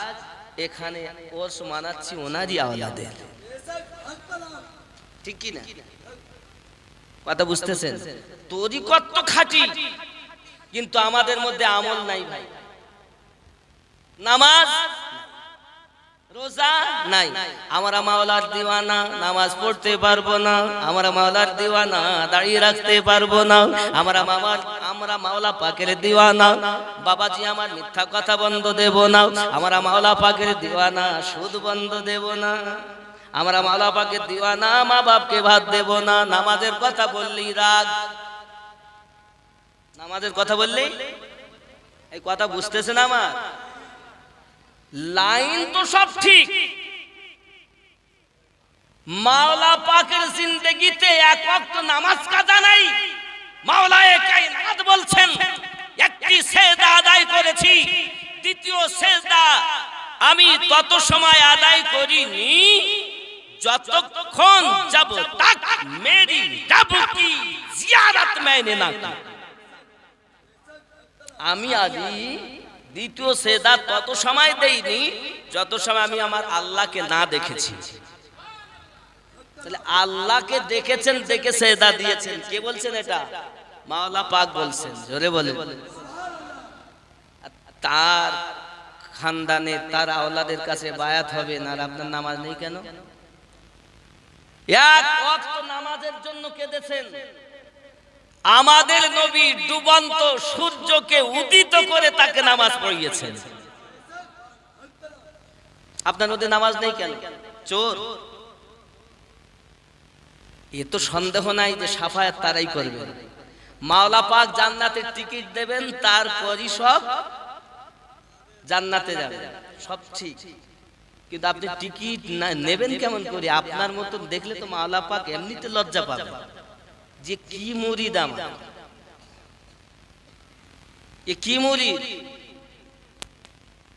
এখানে ওরস মানাচ্ছি ওনারই আওলাদের। ঠিক কি না? কথা বুঝতেছেন? তরিকত তো খাঁটি, কিন্তু আমাদের মধ্যে আমল নাই ভাই। নামাজ রোজা নাই। আমরা মাওলার দিওয়ানা, নামাজ পড়তে পারবো না। আমরা মাওলার দিওয়ানা, দাঁড়িয়ে রাখতে পারবো না। আমরা মাওলা পাকের দিওয়ানা, বাবাজি আমার মিথ্যা কথা বন্ধ দেব না। আমরা মাওলা পাকের দিওয়ানা, সুদ বন্ধ দেব না। আমরা মাওলা পাকের দিওয়ানা, মা বাপকে ভাত দেব না। নামাজের কথা বললেই রাগ, নামাজের কথা বললেই এই কথা বুঝতেছেন আমার? লাইন তো সব ঠিক, মাওলা পাকের জিন্দেগিতে এক ওয়াক্ত নামাজ কাজা নাই। মাওলায়ে কায়নাত বলছেন একটি সেজদা আদায় করেছি, দ্বিতীয় সেজদা আমি তত সময় আদায় করিনি যতক্ষণ জব তক মেরি রব কি জিয়ারত मैंने না की। আমি আদি দ্বিতীয় সেজদা তত সময় দেইনি যত সময় আমি আমার আল্লাহকে না দেখেছি। তাহলে আল্লাহকে দেখেছেন, দেখে সেজদা দিয়েছেন, কে বলছেন এটা? মাওলা পাক বলছেন। জোরে বলেন। তার খানদানে তার আওলাদের কাছে বায়াত হবে না, আর আপনার নামাজ নেই কেন? এক ওয়াক্ত নামাজের জন্য কেঁদেছেন। আমাদের নবী ডুবন্ত সূর্যকে উদিত করে তাকে নামাজ পড়িয়েছেন। আপনার নদী নামাজ নেই কেন? চোর। এ তো সন্দেহ নাই যে সাফায়াত তারাই করবে। মাওলা পাক জান্নাতের টিকিট দেবেন, তারপরই সব জান্নাতে যাবে, সব ঠিক। কিন্তু আপনি টিকিট নেবেন কেমন করে? আপনার মতো দেখলে তো মাওলা পাক এমনিতে লজ্জা পাবে যে কি মুরিদ আমার, এ কি মুরিদ।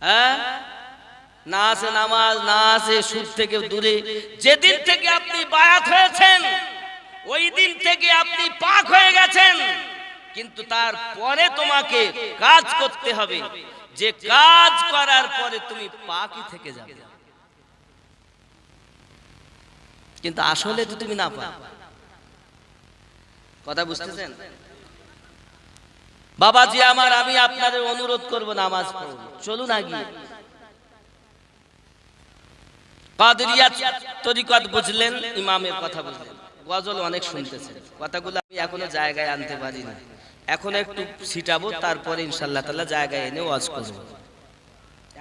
হ্যাঁ, না আছে নামাজ, না আছে সুদ থেকে দূরে। যেদিন থেকে আপনি বায়াত হয়েছেন ওই দিন থেকে আপনি পাক হয়ে গেছেন, কিন্তু তারপরে তোমাকে কাজ করতে হবে, যে কাজ করার পরে তুমি পাকই থেকে যাবে। কিন্তু আসলে তো তুমি না পাক। কথা বুঝতেছেন বাবাজি আমার? আমি আপনাদের অনুরোধ করব নামাজ পড়ুন, চলুন আগে। কাদেরিয়া তরিকত বুঝলেন, ইমামের কথা বুঝলেন, গজল অনেক শুনতেছেন, কথাগুলো আমি এখনো জায়গায় আনতে পারি না। এখন একটু ছিটাবো, তারপরে ইনশাআল্লাহ তাআলা জায়গায় এনে ওয়াজ করব।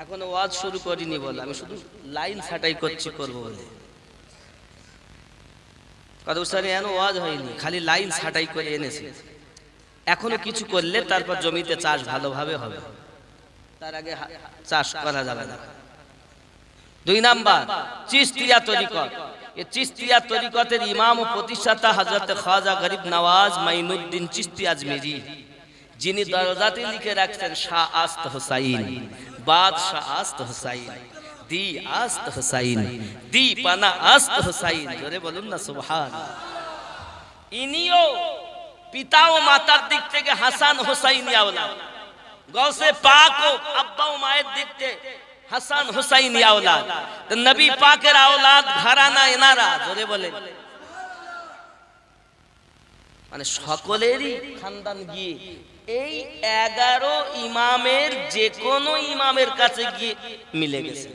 এখনো ওয়াজ শুরু করিনি বলে আমি শুধু লাইন ছাটাই করব বলে। কথা বুঝতে পারি, এখনো ওয়াজ হয়নি, খালি লাইন ছাটাই করে এনেছি। এখনো কিছু করলে তারপর জমিতে চাষ ভালোভাবে হবে, তার আগে চাষ করা যাবে না। দুই নাম্বার, চিশতিয়া তরিকত। এই চিশতিয়া তরিকতের ইমাম ও প্রতিষ্ঠাতা হযরত খাজা গরিব নওয়াজ মাইনুদ্দিন চিশতি আজমেরি, যিনি দরজাতে লিখে রাখছেন শাহ আস্ত হুসাইন, বাদশাহ আস্ত হুসাইন, দি আস্ত হুসাইন, দি পানা আস্ত হুসাইন। জোরে বলুন না সুবহানাল্লাহ। ইনিও পিতা ও মাতার দিক থেকে হাসান হুসাইনি আওলাদ, গৌসে পাক ও আব্বা ও মায়ের দিক থেকে হাসান হুসাইনি আওলাদ। তো নবী পাকের আওলাদ ঘরানা এনারা। জোরে বলেন। মানে সকলেরই খানদান গিয়ে এই 11 ইমামের যে কোনো ইমামের কাছে গিয়ে মিলে গেছে।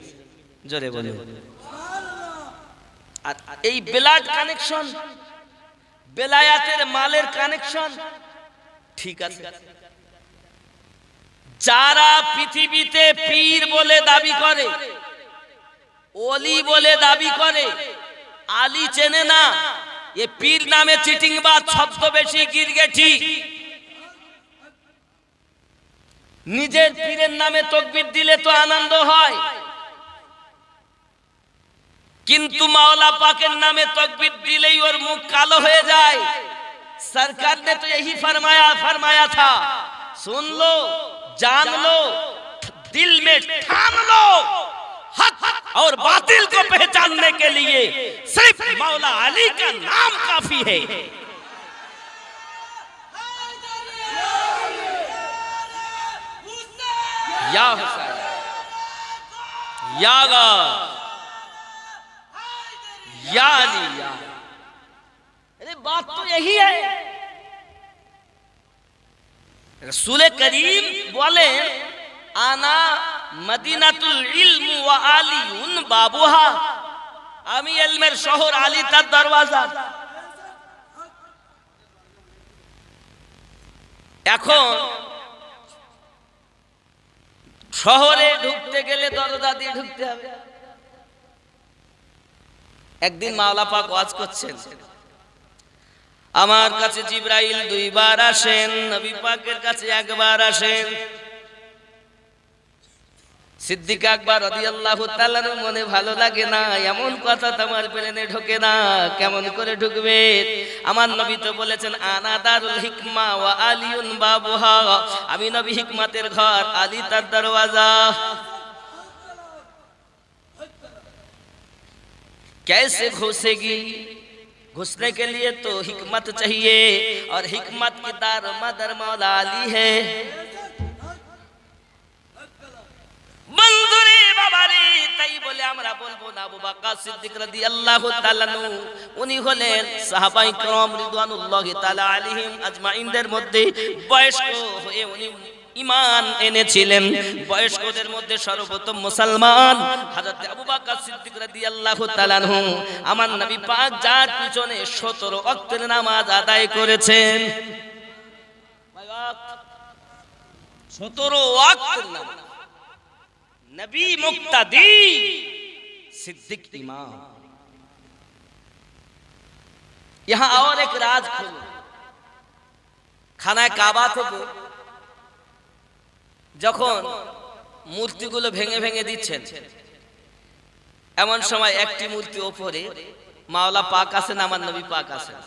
জোরে বলেন। আর এই ব্লাড কানেকশন, বেলায়াতের মালের কানেকশন ঠিক আছে। যারা পৃথিবীতে পীর বলে দাবি করে, ওলি বলে দাবি করে, আলী চেনে না, এ পীর নামে চিটিংবাজ, ছদ্মবেশী, গিরগেটি। নিজের পীরের নামে তাকবীর দিলে তো আনন্দ হয়, কিন্তু মাওলা পাকের नामे तकबीर दिले और मुंह कालो हो जाए। सरकार ने तो यही फरमाया था, सुन लो, जान लो, दिल में ठान लो, हक और बातिल को पहचानने के लिए सिर्फ मौला अली का नाम काफी है। या हुसैन, या अरे बात तो यही है। रसूल करीम बोले आना मदीनातुल इल्म व आलियुन बाबुहा, आमी इल्मेर शहर, आली तार दरवाजा। এখন শহরে ঢুকতে গেলে দরজা দিয়ে ঢুকতে হবে। একদিন মাওলা পাক ওয়াজ করছেন, আমার কাছে জিবরাইল 2 বার আসেন, নবী পাকের কাছে 1 বার আসেন। সিদ্দিক আকবর রাদিয়াল্লাহু তাআলার মনে ভালো লাগে না, এমন কথা তোমার প্লেনে ঢোকে না। কেমন করে ঢুকবে? আমার নবী তো বলেছেন আনা দারুল হিকমা ওয়া আলিউন বাবুহা, আমি নবী হিকমতের ঘর, আলী তার দরওয়াজা। कैसे घुसेगी? घुसने के लिए तो हिकमत चाहिए और हिकमत की दार मदर मौला अली है। বন্ধুরে বাবারে, তাই বলে আমরা বলবো না আবু বকর সিদ্দিক রাদিয়াল্লাহু তাআলা আনহু উনি হলেন সাহাবায়ে কেরাম রিদওয়ানুল্লাহি তাআলা আলাইহিম আজমাইনদের মধ্যে বয়স্ক হয়ে উনি ঈমান এনেছিলেন। বয়স্কদের মধ্যে সর্বপ্রথম মুসলমান হযরত আবু বকর সিদ্দিক রাদিয়াল্লাহু তাআলা আনহু আমার নবী পাক যার পিছনে 17 ওয়াক্তের নামাজ আদায় করেছেন। 17 ওয়াক্তের নামাজ, नबी मुक्तदी सिद्दीक इमाम। यहां और एक राज खोलो, खाना काबा থেকে যখন মূর্তিগুলো ভেঙে ভেঙে দিচ্ছেন, এমন সময় একটি মূর্তি উপরে মাওলা পাক আছেন, আমার নবী পাক আছেন,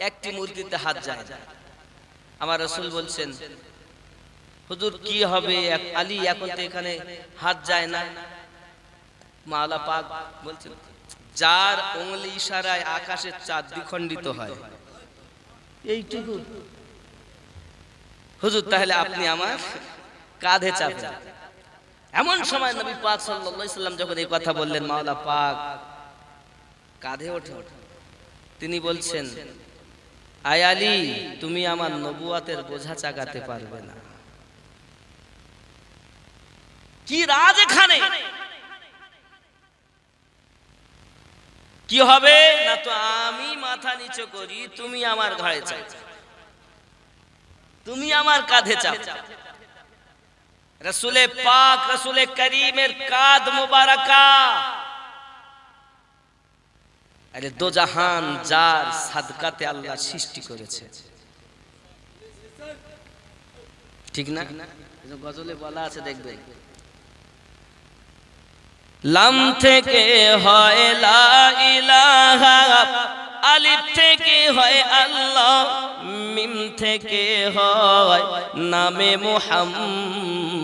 একটি মূর্তিতে হাত যায়। আমার রাসূল বলছেন হুজুর কি হবে, আলী এখন তো এখানে হাত যায় না। মাওলা পাক বলছেন যার উঙ্গলি ইশারায় আকাশের চাঁদ দ্বিখণ্ডিত হয়, এইটুকু হুজুর তাহলে আপনি আমার কাঁধে চাপেন। এমন সময় নবী পাক সাল্লাল্লাহু আলাইহি সাল্লাম যখন এই কথা বললেন, মাওলা পাক কাঁধে ওঠে। তিনি বলছেন আয় আলী, তুমি আমার নবুয়তের বোঝা চাগাতে পারবে না। কি রাজ এখানে, কি হবে না তো আমি মাথা নিচু করি, তুমি আমার ঘাড়ে চাপ, তুমি আমার কাঁধে চাপ। রাসূলে পাক রাসূলে করিমের কাঁধ মুবারাকা, আরে দো জাহান যার সাদকাতে আল্লাহ সৃষ্টি করেছে, ঠিক না? গজলে বলা আছে দেখবে, লাম থেকে হয় লা ইলাহা, আলিফ থেকে হয় আল্লাহ, মিম থেকে হয় নামে মুহাম্মদ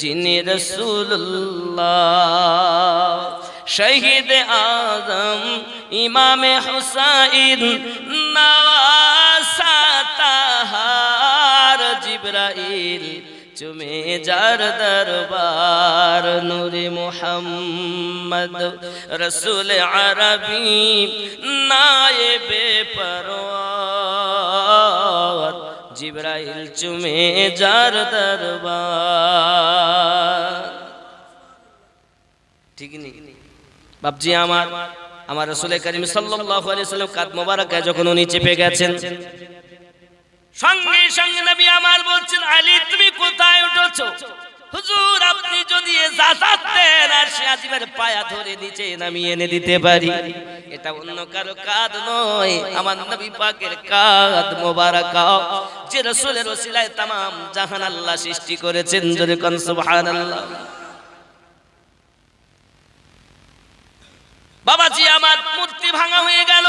যিনি রাসূলুল্লাহ। শহীদ আজম ইমামে হুসাইন নওয়াসা তাহার, জিবরাইল চুমে যার দরবার, নূরে মুহাম্মদ রসুল আরবি নায়েবে পরওয়ার, জিবরাইল চুমে যার দরবার। ঠিক নেই বাপজি? আমার রাসূল করিম সাল্লাল্লাহু আলাইহি ওয়াসাল্লাম কাঁধ মোবারকায় যখন উনি চেপে গেছেন, সঙ্গে সঙ্গে নবী আমার বলছেন আলী তুমি কোথায় উঠেছো? হুজুর আপনি যদি ইজাজত দেন আরশে আজিমের পায়া ধরে নিচে নামিয়ে এনে দিতে পারি। এটা অন্য কারো কাঁধ নয়, আমার নবী পাকের কাঁধ মোবারকা, যে রাসূলের ওসিলায় तमाम জাহান আল্লাহ সৃষ্টি করেছেন। জোরে কোন সুবহানাল্লাহ। বাবাজি আমার মূর্তি ভাঙা হয়ে গেল।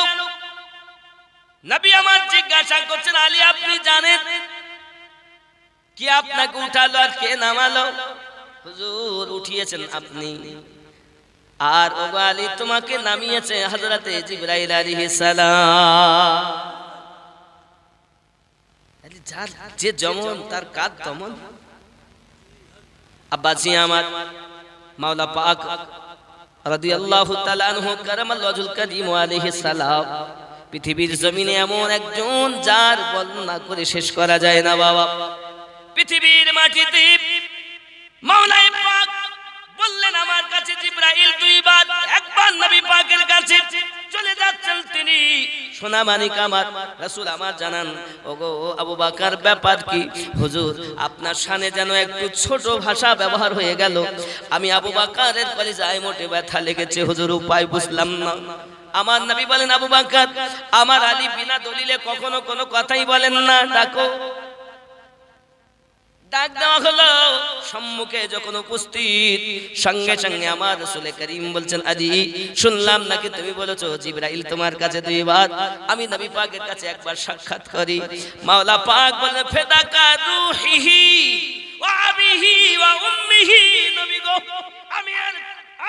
নবী আমার জিজ্ঞাসা করছেন আলী আপনি জানেন কি আপনাকে উঠালো আর কে নামালো? হুজুর উঠিয়েছেন আপনি, আর ওগো আলী তোমাকে নামিয়েছে হযরতে জিবরাইল আলাইহিস সালাম। আলী যার যে যেমন তার কাজ তেমন। আব্বাজি আমার মাওলা পাক রাদিয়াল্লাহু তাআলা আনহু কারামাল্লাহু ওয়াজহুল কারীম আলাইহিস সালাম, পৃথিবীর জমিনে এমন একজন যার বর্ণনা করে শেষ করা যায় না বাবা। পৃথিবীর মাটিতে মাওলাই পাক বললেন আমার কাছে জিবরাইল দুইবার, একবার নবী পাকের কাছে চলে যাচ্ছেন তিনি। সোনা মানিক আমার রাসূল আমার জানান ওগো আবু বকর ব্যাপার কি? হুজুর আপনার শানে যেন একটু ছোট ভাষা ব্যবহার হয়ে গেল, আমি আবু বকরের কলিজায় মোটে ব্যথা লেগেছে হুজুর, উপায় বুঝলাম না। আমার নবী বলেন আবু বকর আমার আলী বিনা দলিলে কখনো কোনো কথাই বলেন না, ডাকো। ডাক দেওয়া হলো, সম্মুখে যখন উপস্থিত, সঙ্গে সঙ্গে আমার রাসূল করিম বলছেন, আদি শুনলাম নাকি তুমি বলেছো জিবরাইল তোমার কাছে দুইবার, আমি নবী পাকের কাছে একবার সাক্ষাৎ করি। মাওলা পাক বলেন, ফিদাকা রূহিহি ওয়া আবিহি ওয়া উম্মিহি, নবী গো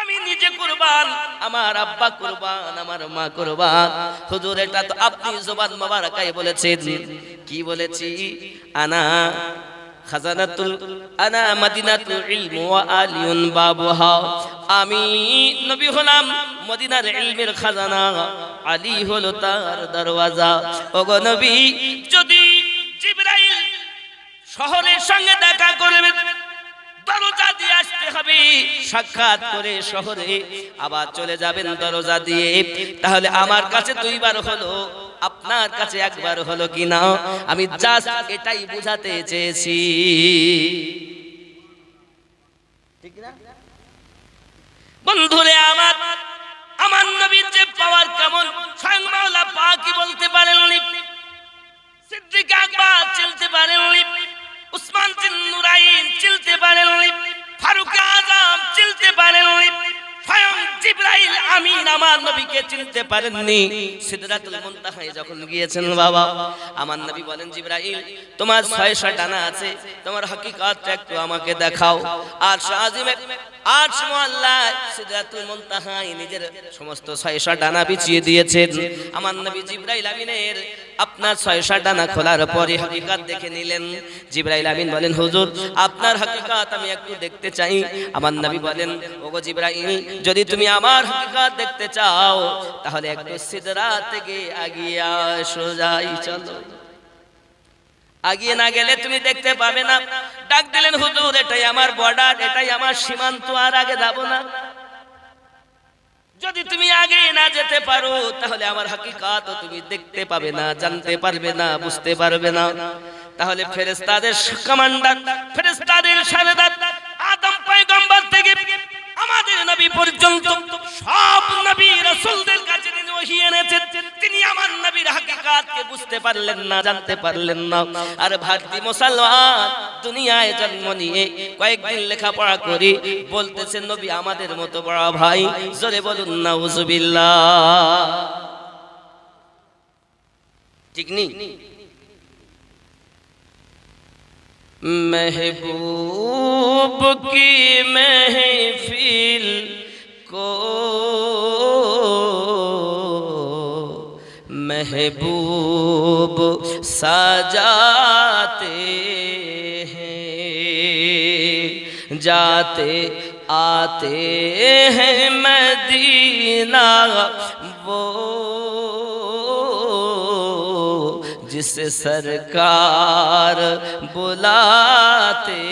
আমি নিজে কুরবান, আমার আব্বা কুরবান, আমার মা কুরবান। হুজুর এটা তো আপনি জবান মোবারকায় বলেছেন। কি বলেছি? আনা খাজানাতুল আনা মদিনাতুল ইলম ওয়া আলিউন বাবুহা, আমি নবী হলাম মদিনার ইলমের খাজানা, আলী হলো তার দরওয়াজা। ওগো নবী, যদি জিবরাইল শহরের সঙ্গে দেখা করবে, দরজা দিয়ে আসতে হবে, সাক্ষাৎ করে শহরে আবার চলে যাবেন দরজা দিয়ে, তাহলে আমার কাছে দুইবার হলো, আপনার কাছে একবার হলো কিনা, আমি জাস্ট এটাই বুঝাতে চেয়েছি। ঠিক না বন্ধুরে আমার? আমার নবীর যে পাওয়ার কেমন, স্বয়ং মাওলা পাকই বলতে পারেননি। সিদ্দিক আকবর চলতে পারেননি, উসমান বিন নুরাইন চলতে পারেননি, ফারুক আযম চলতে পারেননি, স্বয়ং জিবরাইল আমিন আমার নবীকে চিনতে পারেননি। সিদরাতুল মুনতাহায় যখন গিয়েছেন বাবা, আমার নবী বলেন, জিবরাইল তোমার 600 ডানা আছে, তোমার হাকিকতটা একটু আমাকে দেখাও। আর শাহজিমে আরশ মোয়াল্লায় সিদরাতুল মুনতাহায় নিজের সমস্ত 600 ডানা বিছিয়ে দিয়েছেন। আমার নবী জিবরাইল আমিনের আপনার 600 ডানা খোলার পরে হাকিকত দেখে নিলেন। জিবরাইল আমিন বলেন, হুজুর আপনার হাকিকত আমি একটু দেখতে চাই। আমার নবী বলেন, ওগো জিবরাইল, যদি তুমি আমার হাকিকত দেখতে চাও তাহলে একটু সিদরা থেকে আগিয়ে আসো, যাই চলো। আগিয়ে না গেলে তুমি দেখতে পাবে না। ডাক দিলেন, হুজুর এটাই আমার বর্ডার, এটাই আমার সীমান্ত, আর আগে যাব না। যদি তুমি আগে না যেতে পারো তাহলে আমার হাকিকত তুমি দেখতে পাবে না, জানতে পারবে না, বুঝতে পারবে না। তাহলে ফেরেশতাদের কমান্ডার, ফেরেশতাদের সারদার আদম পয়গম্বর থেকে আমাদের নবী পর্যন্ত সব নবী রাসূলদের কাছে তিনি ওহী এনেছেন। তিনি আমার নবীর হাকিকতকে বুঝতে পারলেন না, জানতে পারলেন না। আর ভারতীয় মুসলমান দুনিয়ায় জন্ম নিয়ে কয়েকদিন লেখাপড়া করে বলতেছেন নবী আমাদের মতো বড় ভাই। জোরে বলুন নাউজুবিল্লাহ। ঠিক নেই? महबूब की महफिल को महबूब सजाते हैं, जाते आते हैं मदीना वो जिसे सरकार बुलाते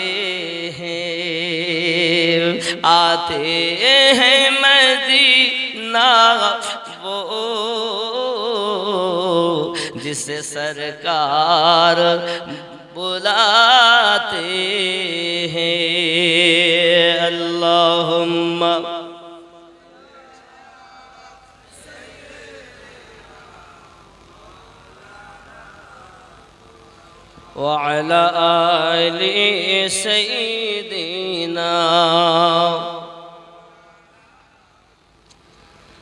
हैं, आते हैं मदीना वो जिसे सरकार बुलाते हैं। अल्लाहुम्मा وعلى آل سيدنا।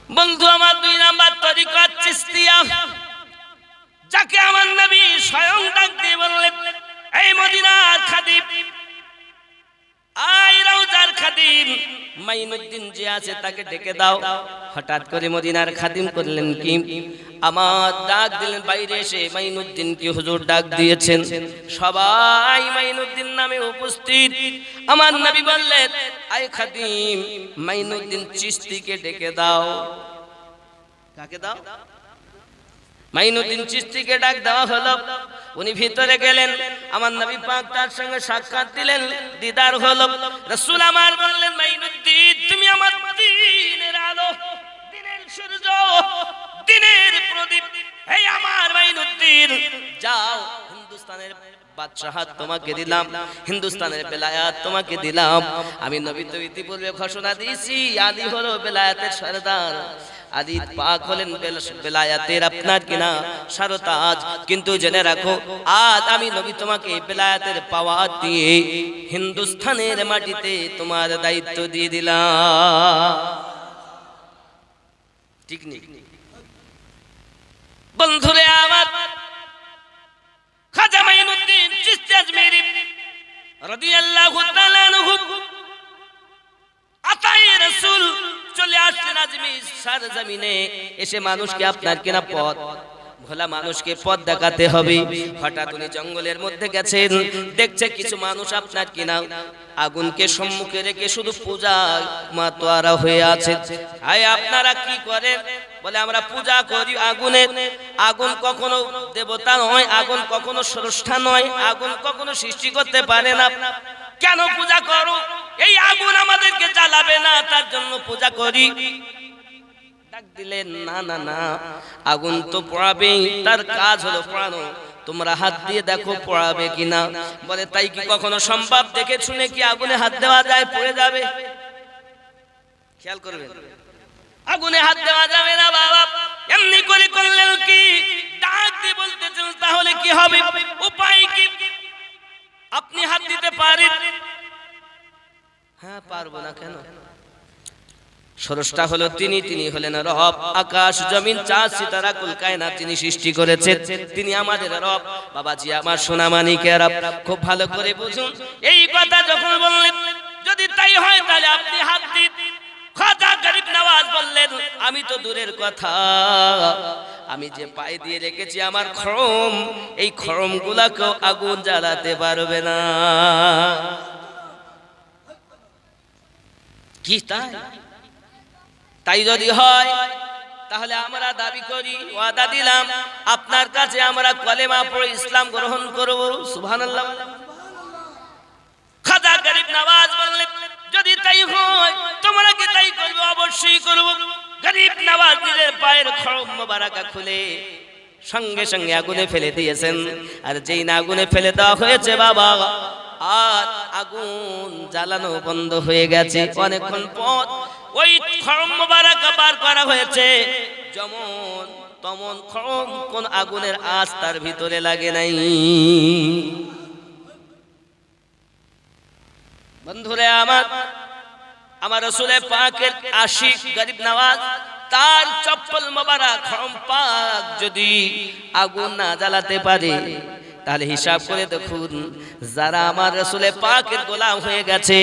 বন্ধু আমার 2 নাম্বার তরিকত চিশতিয়া, যাকে আমার নবী স্বয়ং ডাক দিয়ে বললেন, এই মদিনার খাদিম, আই রওজার খাদিম মাইনুদ্দিন যে আছে তাকে ডেকে দাও। হঠাৎ করে মদিনার খাদিম করলেন কি, আমার ডাক দিলেন বাইরে এসে, মাইনুদ্দিন কি হুজুর ডাক দিয়েছেন। সবাই মাইনুদ্দিন নামে উপস্থিত। আমার নবী বললেন, আই খাদিম মাইনুদ্দিন চিশতিকে ডেকে দাও। কাকে দাও? মাইনুদ্দিন চিশতিকে ডাক দেওয়া হলো। উনি ভিতরে গেলেন, আমার নবী পাক তার সঙ্গে সাক্ষাৎ দিলেন, দিদার হলো। রাসূল আমার বললেন, মাইনুদ্দিন তুমি আমার দিনের আলো, দিনের সূর্য, দিনের প্রদীপ। এই আমার মাইনুদ্দিন, যাও হিন্দুস্তানের বাদশাহাত তোমাকে দিলাম, হিন্দুস্তানের বেলায়াত তোমাকে দিলাম। আমি নবী তো ইতিপূর্বে ঘোষণা দিয়েছি, আলী হলো বেলায়াতের সরদার। আদিত পাক হলেন বেলায়াতের আপনার কিনা সারতাজ। কিন্তু জেনে রাখো, আজ আমি নবী তোমাকে বেলায়াতের পাওয়ার দিয়ে হিন্দুস্তানের মাটিতে তোমার দায়িত্ব দিয়ে দিলাম। ঠিক নেই বন্ধুরে আমার? খাজা মাইনুদ্দিন চিশতি আজমেরি রাদিয়াল্লাহু তাআলা আনহু আতায়ে রাসূল চলে আসলেন আজমির সরজমিনে। এসে মানুষকে আপনার কিনা পথ ভোলা মানুষকে পথ দেখাতে হবে। হঠাৎ উনি জঙ্গলের মধ্যে গেছেন, দেখছে কিছু মানুষ আপনার কিনা আগুনকে সম্মুখে রেখে শুধু পূজা মাতোয়ারা হয়ে আছে। আয় আপনারা কি করেন? বলে আমরা পূজা করি আগুনের। আগুন কখনো দেবতা নয়, আগুন কখনো স্রষ্টা নয়, আগুন কখনো সৃষ্টি করতে পারে না। কেন পূজা করো? এই আগুন আমাদেরকে জ্বালাবে না, তার জন্য পূজা করি। ডাক দিলেন, না না না, আগুন তো পোড়াবেই, তার কাজ হলো পোড়ানো। তোমরা হাত দিয়ে দেখো পোড়াবে কিনা। বলে তাই কি কখনো সম্ভব? দেখে শুনে কি আগুনে হাত দেওয়া যায়? পড়ে যাবে। খেয়াল করবেন, আগুনে হাত দেওয়া যাবে না বাবা। এমনি করে করলেন কি? ডাক দিয়ে বলতেছেন তাহলে কি হবে? উপায় কি? আপনি হাত দিতে পারেন? হ্যাঁ পারবো না কেন? স্রষ্টা হলো তিনি, তিনি হলেন রব। আকাশ জমিন চাঁদ সিতারা কুল কায়নাত তিনি সৃষ্টি করেছেন, তিনি আমাদের রব। বাবাজি আমার সোনা মানিকেরা খুব ভালো করে বুঝুন এই কথা। যখন বললেন যদি তাই হয় তাহলে আপনি হাত দিন, খাজা গরিব নওয়াজ বললেন আমি তো দূরের কথা, আমি যে পায়ে দিয়ে রেখেছি আমার খড়ম, এই খড়ম গুলাকেও আগুন জ্বালাতে পারবে না। কি তাই? তাই যদি হয় তাহলে আমরা দাবি করি, ওয়াদা দিলাম আপনার কাছে আমরা কলেমা পড়ে ইসলাম গ্রহণ করব। সুবহানাল্লাহ। খাজা গরিব নওয়াজ বললেন যদি তাই হয় তোমরা কি তাই করবে? অবশ্যই করব। গরিব নওয়াজ নিজের পায়ের খড়ম মোবারকা খুলে সঙ্গে সঙ্গে আগুনে ফেলে দিয়েছেন। আর যেই না আগুনে ফেলে দেওয়া হয়েছে বাবা, আর আগুন জ্বালানো বন্ধ হয়ে গেছে। অনেকক্ষণ পর ওই খড়ম মোবারক বার করা হয়েছে, যেমন তেমন খড়ম, কোন আগুনের আঁচ তার ভিতরে লাগে নাই। বন্ধুরে আমার রাসূল পাকের আশিক গরিব নওয়াজ, তার চপ্পল মোবারক খড়ম পাক যদি আগুন না জ্বালাতে পারে তাহলে হিসাব করে দেখুন, যারা আমার রাসূল পাকের গোলাম হয়ে গেছে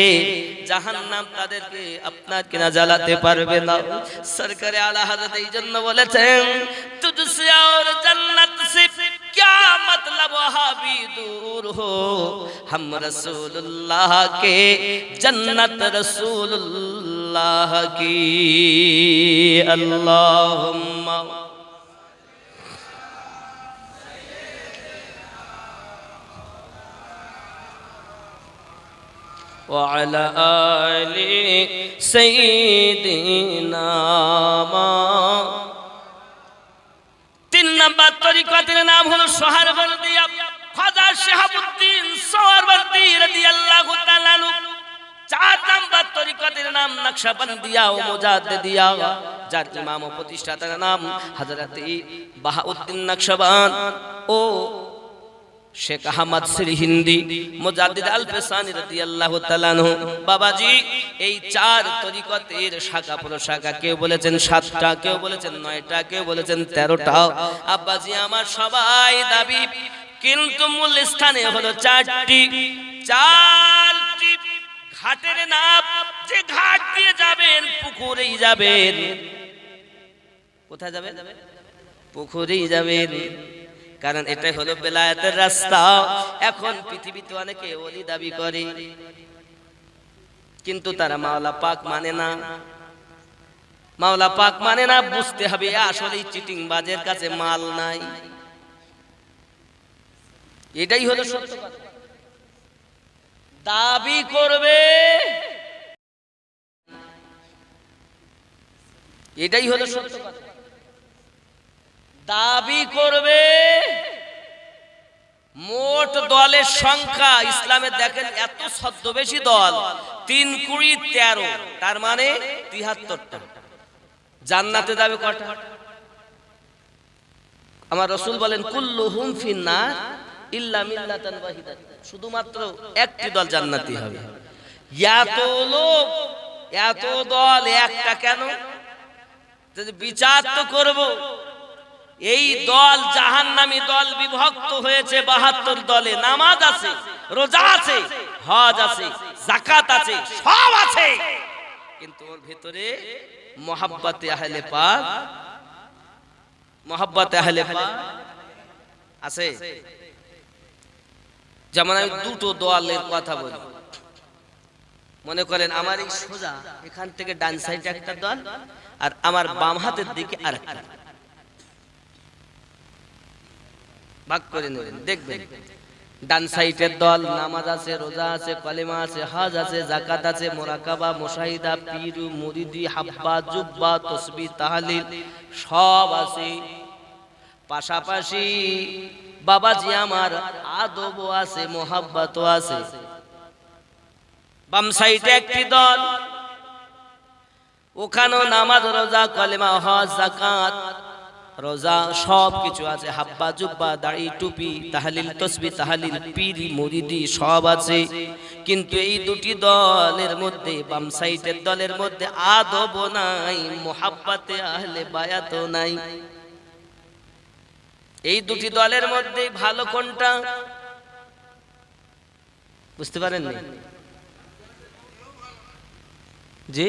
জাহান্নাম তাদেরকে আপনার কিনা জ্বালাতে পারবে না। সরকারে আলা হযরত এই জন্য বলেছেন তুঝসে और जन्नत से क्या मतलब हाबी दूर हो, हम रसूलुल्लाह के जन्नत रसूलुल्लाह की। अल्लाहुम्मा وعلى آل سيدنا। 3 নম্বর তরিকতের নাম হলো সোহরাওয়ার্দিয়া। খাজা শিহাবুদ্দিন সোহরাওয়ার্দী রাদিয়াল্লাহু তাআলা আনহু। 4 নম্বর তরিকতের নাম নকশবন্দিয়া ও মুজাদ্দিদিয়া, যার ইমাম ও প্রতিষ্ঠাতার নাম হযরত বাহাউদ্দিন নকশবন্দ ও শেখ আহমদ সিরহিন্দি মুজাদ্দিদ আল-ফিসানি রাদিয়াল্লাহু তাআলা আনহু। বাবাজি এই 4 তরিকতের শাখা প্রশাখা, কেউ বলেছেন 7টা, কেউ বলেছেন 9টা, কেউ বলেছেন 13টা। আব্বাজি আমার সবাই দাবি, কিন্তু মূল স্থানে হলো 4টি। 4টি ঘাটের নাম, যে ঘাট দিয়ে যাবেন পুকুরেই যাবেন। কোথায় যাবেন? পুকুরেই যাবেন, কারণ এটাই হলো বেলায়েতের রাস্তা। এখন পৃথিবীতে অনেকে ওলি দাবি করে, কিন্তু তারা মাওলা পাক মানে না। মাওলা পাক মানে না, বুঝতে হবে আসলে চিটিং বাজের কাছে মাল নাই। এটাই হলো সত্য কথা। দাবি করবে, এটাই হলো সত্য কথা। দাবি করবে। মোট দলের সংখ্যা ইসলামে দেখেন এত ছদ্মবেশী দল, 3 20 13, তার মানে 73টা। জান্নাতে যাবে কটা? আমার রাসূল বলেন কুল্লুহুম ফিন্নার ইল্লা মিল্লাতান ওয়াহিদাত, শুধুমাত্র একটি দল জান্নাতি হবে। এত লোক, এত দল, একটা কেন? যদি বিচার তো করব, এই দল জাহান্নামী দল বিভক্ত হয়েছে ৭২ দলে। নামাজ আছে, রোজা আছে, হজ আছে, যাকাত আছে, সব আছে, কিন্তু ওর ভিতরে মুহাব্বতে আহলে পাক, মুহাব্বতে আহলে পাক আছে। যেমন আমি দুটো দলের কথা বলি, মনে করেন আমার এই সোজা এখান থেকে ডান সাইডে একটা দল, আর আমার বাম হাতের দিকে আরেকটা, ভাগ করে নেবেন, দেখবেন ডান সাইডের দল নামাজ আছে, রোজা আছে, কলেমা আছে, হজ আছে, যাকাত আছে, মুরাকাবা, মুশাহিদা, পীর, মুরিদি, হাব্বা, জুব্বা, তাসবিহ, তাহলিল সব আছে। পাশাপাশি বাবাজি আমার আদবও আছে, মুহাব্বতও আছে। বাম সাইডে একটি দল, ওখানেও নামাজ, রোজা, কলেমা, হজ, যাকাত, রোজা সব কিছু আছে, হাব্বা, জুব্বা, দাড়ি, টুপি, তাহলিল, তাসবিহ, তাহলিল, পীর, মুরিদি সব আছে। কিন্তু এই দুটি দলের মধ্যে, বাম সাইডের দলের মধ্যে আদব নাই, মুহাব্বতে আহলে বায়াত নাই। এই দুটি দলের মধ্যে ভালো কোনটা বুঝতে পারেন না? জি,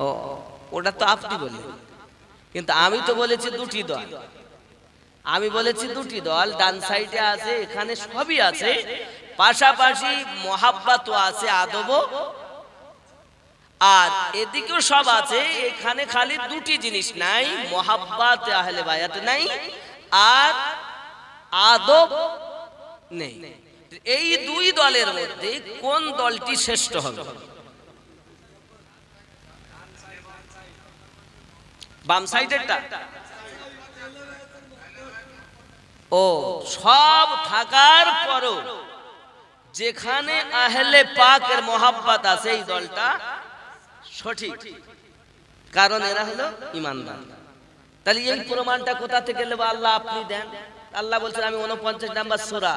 ও ওটা তো আপনি বললেন, কিন্তু আমি তো বলেছি দুটি দল। আমি বলেছি দুটি দল, ডান সাইডে আছে, এখানে সবই আছে, পাশাপাশি মুহাব্বতও আছে, আদবও, আর এদিকেও সব আছে। এখানে খালি দুটি জিনিস নাই, মুহাব্বতে আহলে বায়াত নাই, আর আদব নেই। এই দুই দলের মধ্যে কোন দলটি শ্রেষ্ঠ হবে? বাম সাইডেরটা। ও সব থাকার পরও যেখানে আহলে পাকের মুহাব্বত আছে, এই দলটা সঠিক, কারণ এরা হলো ঈমানদার। তাহলে এই প্রমাণটা কোথা থেকে নেব? আল্লাহ আপনি দেন। আল্লাহ বলছেন, আমি 49 নাম্বার সূরা,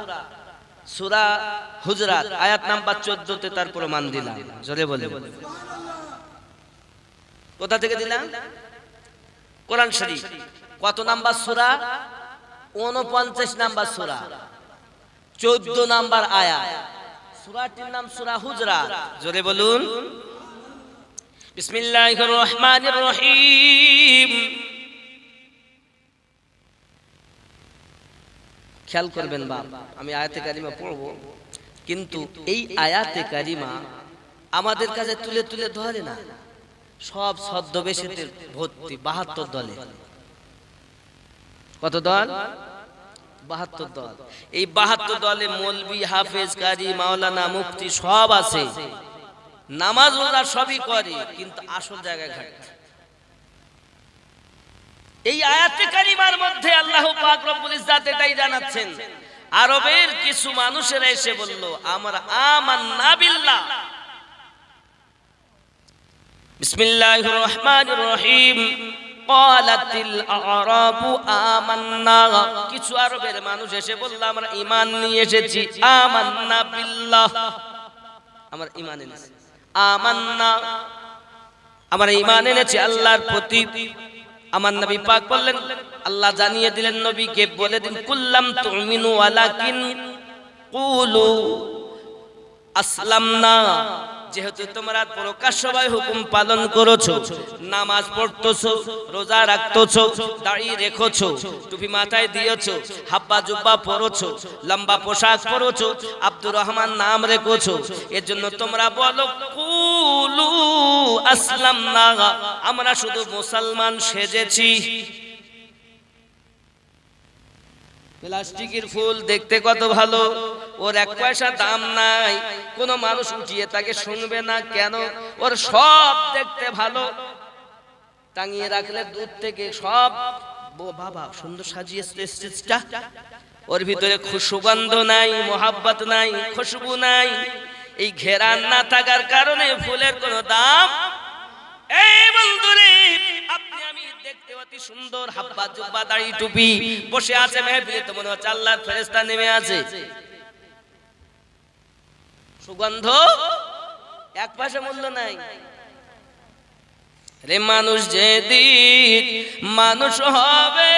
সূরা হুজরাত আয়াত নাম্বার 14-তে তার প্রমাণ দিলাম। জোরে বলেন কোথা থেকে দিলাম? কোরআন শরীফ কত নাম্বার সূরা? 49 নাম্বার সূরা, 14 নাম্বার আয়াত। সূরাটির নাম সূরা হুজরাত। জোরে বলুন বিসমিল্লাহির রহমানির রহিম। খেয়াল করবেন বাপ, আমি আয়াতে কারিমা পড়বো, কিন্তু এই আয়াতে কারিমা আমাদের কাছে তুলে তুলে ধরে না, সব ছদ্মবেশীদের ভর্তি 72 দলে। কত দল? 72 দল। এই 72 দলে মৌলবি, হাফেজ, কারি, মাওলানা, মুফতি সব আছে, নামাজ রোজা সবই করে, কিন্তু আসল জায়গায় ঘাটে। এই আয়াতে কারিমার মধ্যে আল্লাহ পাক রব্বুল ইজ্জাত এটাই জানাচ্ছেন, আরবের কিছু মানুষেরা এসে বলল, আমরা আমান্না বিল্লাহ। বিসমিল্লাহির রহমানির রহিম। ক্বালাতিল আ'রাবু আমান্না। কিছু আরবের মানুষ এসে বলল, আমরা ঈমান নিয়ে এসেছি, আমান্না বিল্লাহ, আমরা ঈমান এনেছি। আমান্না, আমরা ঈমান এনেছি আল্লাহর প্রতি। আমার নবী পাক বললেন, আল্লাহ জানিয়ে দিলেন নবীকে, বলে দিন, কুল্লাম তুমিনু ওয়ালাকিন কুলু আসলামনা। যেহেতু তোমরা প্রকাশ্যভাবে হুকুম পালন করেছো, নামাজ পড়তেছো, রোজা রাখতেছো, দাড়ি রেখেছো, টুপি মাথায় দিয়েছো, হাব্বা জুব্বা পরেছো, লম্বা পোশাক পরেছো, আব্দুর রহমান নাম রেখেছো, এর জন্য তোমরা বলো কুলু আসলামনা, আমরা শুধু মুসলমান সেজেছি। প্লাস্টিকের ফুল দেখতে কত ভালো, ওর 1 পয়সা দাম নাই, কোন মানুষ উঠিয়ে তাকে শুনবে না, কেন? ওর সব দেখতে ভালো, টাঙিয়ে রাখলে দূর থেকে সব, বাবা সুন্দর সাজিয়েছে স্টেজটা, ওর ভিতরে সুগন্ধ নাই, মোহাব্বত নাই, খুশবু নাই। এই ঘেরান না থাকার কারণে ফুলের কোনো দাম। এই বন্ধুরে, আপনি আমি দেখতে অতি সুন্দর, হাব্বা জুব্বা দাড়ি টুপি, বসে আছে মেহফিলে, তো মনে হচ্ছে আল্লাহর ফেরেশতা নেমে আছে। সুগন্ধ এক পয়সা মূল্য নাই। রে মানুষ যেদিন মানুষ হবে,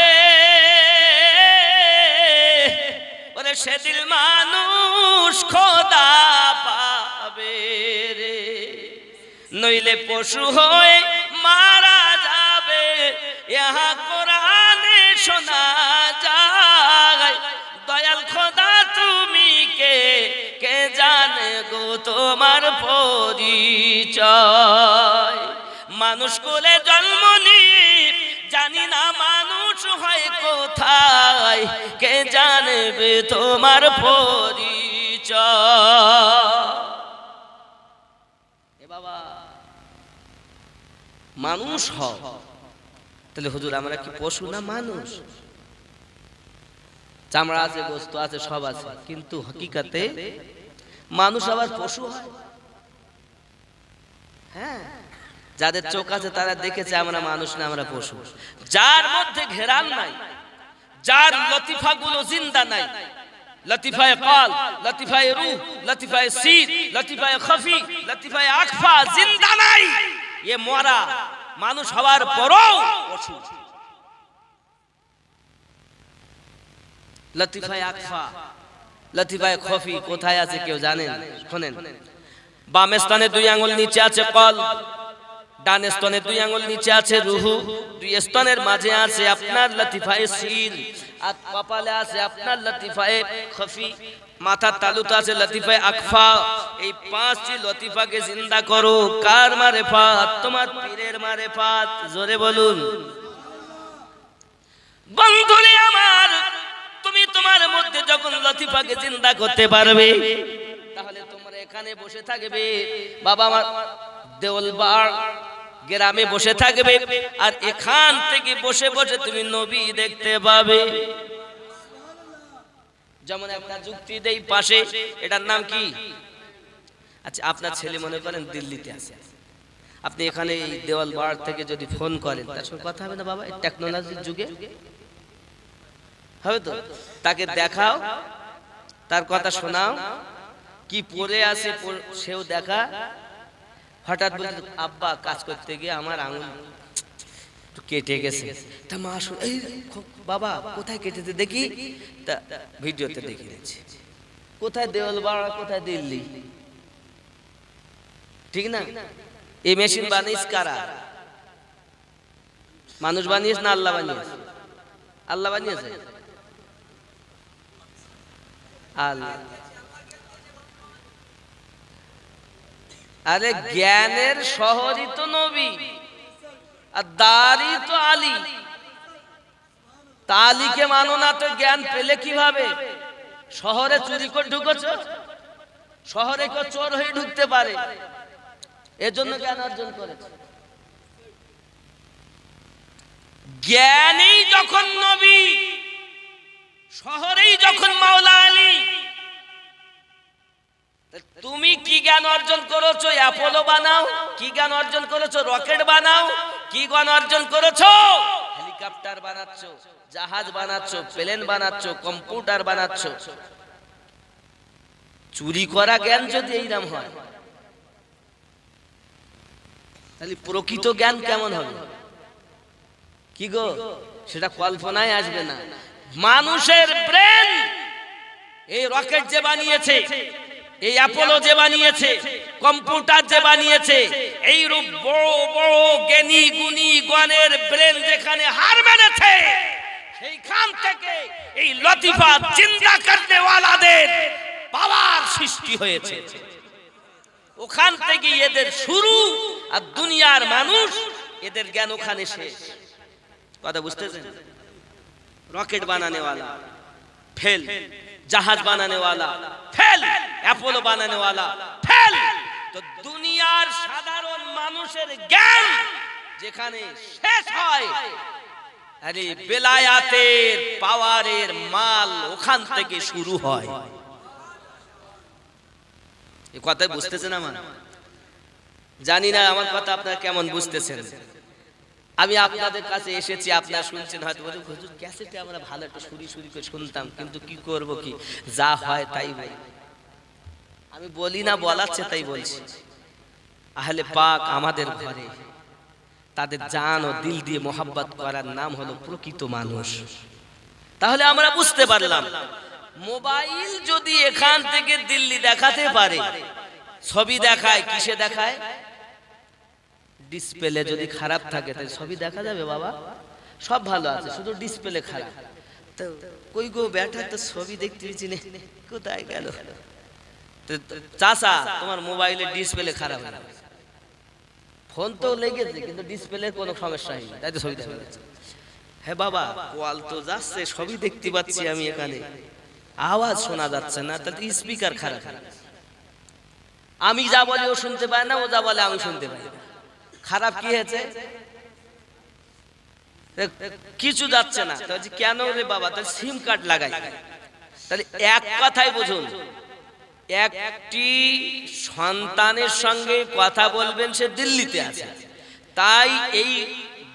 ওরে সেদিন মানুষ খোদা পাবে রে, নইলে পশু হয়ে মারা যাবে। ইহা কোরআনে শোনা যায়, দয়াল খোদা তুমি কে, কে জানে গো তোমার পরিচয়। মানুষ কোলে জন্ম নিয়ে জানি না মানুষ হয় কোথায়, কে জানবে তোমার পরিচয়। এ বাবা, মানুষ হও, তাহলে হুজুর আমরা কি পশু না মানুষ? চামড়া আছে, গোস্ত আছে, সব আছে, কিন্তু হকিকতে মানুষ আবার পশু হয়। হ্যাঁ, যাদের চোখ আছে তারা দেখেছে আমরা মানুষ না, আমরা পশু। যার মধ্যে ঘেরান নাই, যার লতিফা গুলো জিন্দা নাই, লতিফায়ে কাল, লতিফায়ে রূহ, লতিফায়ে সির, লতিফায়ে খফি, লতিফায়ে আকফা জিন্দা নাই, এ মরা। মানুষ হওয়ার পরও পশু। লতিফায়ে আকফা, লতিফায়ে খফি কোথায় আছে কেউ জানেন? শুনেন, বাম স্তনে 2 আঙ্গুল নিচে আছে কল, ডান স্তনে 2 আঙ্গুল নিচে আছে রুহু, 2 স্তনের মাঝে আছে আপনার লতিফায়ে সির, আর কপালে আছে আপনার লতিফায়ে খফি, মাথার তালুতে আছে লতিফায়ে আকফা। এই 5টি লতিফাকে জিন্দা করো। কার মারেফাত? তোমার পীরের মারেফাত। জোরে বলুন বন্ধুরে আমার, তুমি তোমার মধ্যে যখন লতিফাকে জিন্দা করতে পারবে, তাহলে তোমরা এখানে বসে থাকবে, বাবা আমার দেওলবাড় গ্রামে বসে থাকবে, আর এখান থেকে বসে বসে তুমি নবী দেখতে পাবে। যেমন একটা যুক্তি দেই পাশে, এটার নাম কি? আচ্ছা, আপনার ছেলে মনে করেন দিল্লিতে আছে, আপনি এখানে এই দেওয়ালবাড় থেকে যদি ফোন করেন, তার সঙ্গে কথা হবে না বাবা? এই টেকনোলজির যুগে হবে তো। তাকে দেখাও, তার কথা শোনাও, কি পড়ে আছে সেও দেখা। হঠাৎ বলতে, আব্বা কাজ করতে গিয়ে আমার আঙুল কেটে গেছে। তা মা শুন, এই বাবা কোথায় কেটেছে দেখি, তা ভিডিওতে দেখে দিচ্ছি। কোথায় দেওয়ালবাড়, কোথায় দিল্লি, ঠিক না? এই মেশিন বানিয়েছ কারা? মানুষ বানিয়েছ না আল্লাহ বানিয়েছে? আল্লাহ বানিয়েছে। আল্লাহ। আরে জ্ঞানের শহরই তো নবী, আর দাঁড়ি তো আলী। তালিকে মানো না তো জ্ঞান পেলে কিভাবে? শহরে চুরি করে ঢুকেছ, শহরে কেউ চোর হয়ে ঢুকতে পারে, এজন্য জ্ঞান অর্জন করেছে। জ্ঞানেই যখন নবী, শহরেই যখন মাওলা আলী, তুমি কি জ্ঞান অর্জন করেছো? অ্যাপোলো বানাও। কি জ্ঞান অর্জন করেছো? রকেট বানাও। কি জ্ঞান অর্জন করেছো? হেলিকপ্টার বানাচ্ছ, জাহাজ বানাচ্ছ, প্লেন বানাচ্ছ, কম্পিউটার বানাচ্ছ। চুরি করা জ্ঞান যদি এইরকম হয়, তাহলে প্রকৃত জ্ঞান কেমন হবে? কি গো, সেটা কল্পনায় আসবে না। মানুষের ব্রেন, এই রকেট যে বানিয়েছে, এই অ্যাপোলো যে বানিয়েছে, কম্পিউটার যে বানিয়েছে, এই রূপ বড় বড় জ্ঞানী গুণী গণের ব্রেন যেখানে হার মেনেছে, সেইখান থেকে এই লতিফা চিন্তা করতে ওয়ালাদের পাওয়ার সৃষ্টি হয়েছে। ওখান থেকে এদের শুরু, আর দুনিয়ার মানুষ এদের জ্ঞান ওখানে শেষ। কথা বুঝতেছেন? রকেট বানানে वाला फेल, जहाज बनाने वाला फेल, অ্যাপোলো বানানে वाला फेल। তো দুনিয়ার সাধারণ মানুষের জ্ঞান যেখানে শেষ হয়, আরে বেলায়াতের পাওয়ারের মাল ওখান থেকে শুরু হয়। এই কথাই বুঝতেছেন আমার? জানি না আমার কথা আপনারা কেমন বুঝতেছেন। আমি আপনাদের কাছে এসেছি, আপনারা শুনছেন হয়তো হুজুর ক্যাসেটে আমরা ভালো একটা সুরি সুরি করে শুনতাম, কিন্তু কি করব, কি যা হয় তাই ভাই। আমি বলি না, বলাচ্ছে তাই বলছি। আহলে পাক আমাদের ঘরে, তাদের জান ও দিল দিয়ে মোহাব্বত করার নাম হলো প্রকৃত মানুষ। তাহলে আমরা বুঝতে পারলাম, মোবাইল যদি এখান থেকে দিল্লি দেখাতে পারে, ছবি দেখায়, কিসে দেখায়? ডিসপ্লে যদি খারাপ থাকে তাহলে ছবি দেখা যাবে বাবা? সব ভালো আছে, শুধু ডিসপ্লে খারাপ। তো কই গো ব্যাটা, তো ছবি দেখতে দিচ্ছি না, কোথায় গেল? চাচা তোমার মোবাইলের ডিসপ্লে খারাপ, ফোন তো লেগেছে কিন্তু ডিসপ্লের কোনো সমস্যা নেই, তাই তো ছবি দেখা যাচ্ছে। হ্যাঁ বাবা, কল তো যাচ্ছে, সবই দেখতে পাচ্ছি আমি, এখানে আওয়াজ শোনা যাচ্ছে না, তাহলে স্পিকার খারাপ। আমি যা বলি ও শুনতে পায় না, ও যা বলে আমি শুনতে পাই না। খারাপ কি হয়েছে? কিছু যাচ্ছে না। কেন রে বাবা? তাহলে সিম কার্ড লাগাই। তাহলে এক কথাই বুঝুন, একটি সন্তানের সঙ্গে কথা বলবেন, সে দিল্লিতে আছে, তাই এই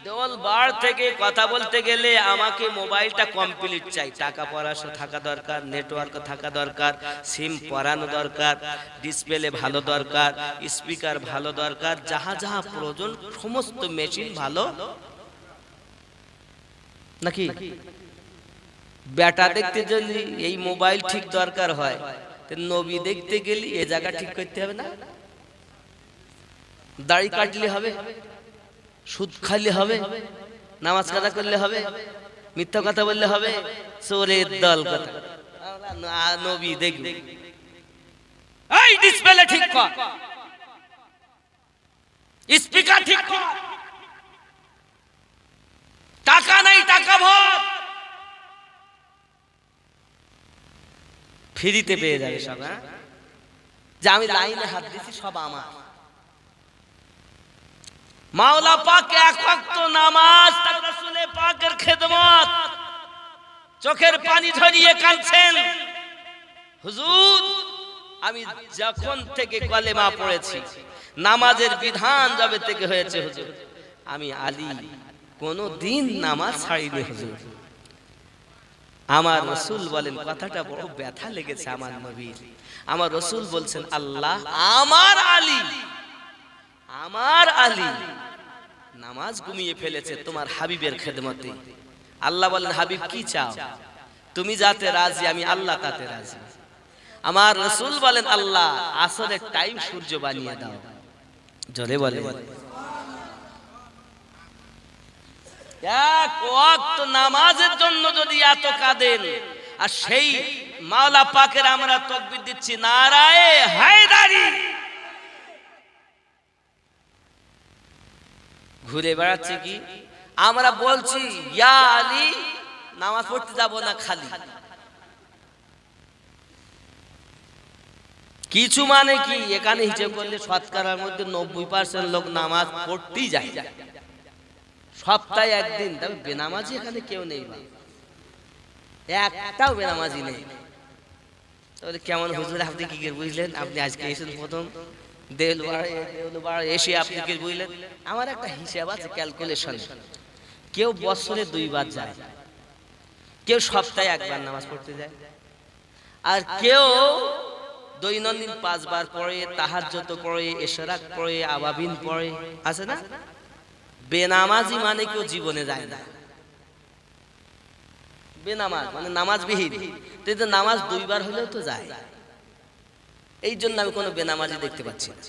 দেওয়ালবাড় থেকে কথা বলতে গেলে আমাকে মোবাইলটা কমপ্লিট চাই। টাকা পয়সা থাকা দরকার, নেটওয়ার্ক থাকা দরকার, সিম পরানো দরকার, ডিসপ্লে ভালো দরকার, স্পিকার ভালো দরকার, যাহা যাহা প্রয়োজন সমস্ত মেশিন ভালো নাকি? বেটা দেখতে যদি এই মোবাইল ঠিক দরকার হয়, নবী দেখতে গেলে এ জায়গা ঠিক করতে হবে না? দাড়ি কাটলে হবে? সুদ খাইলে হবে? নামাজ কাজা করলে হবে? মিথ্যা কথা বললে হবে? চোরের দল কথা। নবী দেখবে, এই ডিসপ্লে ঠিক কর, স্পিকার ঠিক কর, টাকা নাই টাকা ভর, ফ্রিতে পেয়ে যাবে সব। হ্যাঁ, যে আমি লাইনে হাত দিছি সব আমার। মাওলা পাক এক ওয়াক্ত নামাজ, তার রাসূলে পাকের খেদমত, চোখের পানি ঝরিয়ে কাঁদছেন, হুজুর আমি যখন থেকে কলেমা পড়েছি, নামাজের বিধান যবে থেকে হয়েছে হুজুর, আমি আলী কোনদিন নামাজ ছাড়িনি হুজুর। আমার রাসূল বলেন, কথাটা বড় ব্যথা লেগেছে আমার নবীর। আমার রাসূল বলছেন, আল্লাহ আমার আলী, আমার আলী নামাজ ঘুমিয়ে ফেলেছে তোমার হাবিবের খেদমতে। আল্লাহ বলেন, হাবিব কি চাও? তুমি যাতে রাজি, আমি আল্লাহ তাতে রাজি। আমার রাসূল বলেন, আল্লাহ আসরের টাইম সূর্য বানিয়ে দাও। জোরে বলে, এক ওয়াক্ত নামাজের জন্য যদি এত কাঁদেন, আর সেই মাওলা পাকের আমরা তাকবীর দিচ্ছি, নারায়ে হায়দারি, ঘুরে বেড়াচ্ছে কি? আমরা বলছি ইয়া আলী, নামাজ পড়তে যাব না খালি কিছু, মানে কি? এখানে হিসেব করলে শতকরার মধ্যে 90% লোক নামাজ পড়তেই যায়, সপ্তাহে একদিন। তবে বেনামাজি এখানে কেউ নেই, একটাও বেনামাজি নেই। তাহলে কেমন হুজুর আপনি কি করে বুঝলেন? আপনি আজকে এসেছেন প্রথম দেওয়ালবাড় এসে আপনি কি বুঝলেন? আমার একটা হিসাব আছে, ক্যালকুলেশন। কেউ বছরে 2 বার যায়, কেউ সপ্তাহে 1 বার নামাজ পড়তে যায়, আর কেউ দৈনন্দিন 5 বার পড়ে, তাহাজ্জুদ পড়ে, ইশরাক পড়ে, আবাবিন পড়ে, আছে না? বেনামাজি মানে কেউ জীবনে যায় না। বেনামাজ মানে নামাজবিহীন। কিন্তু নামাজ 2 বার হলেও তো যায়। এই জন্য আমি কোনো বেনামাজি দেখতে পাচ্ছি না।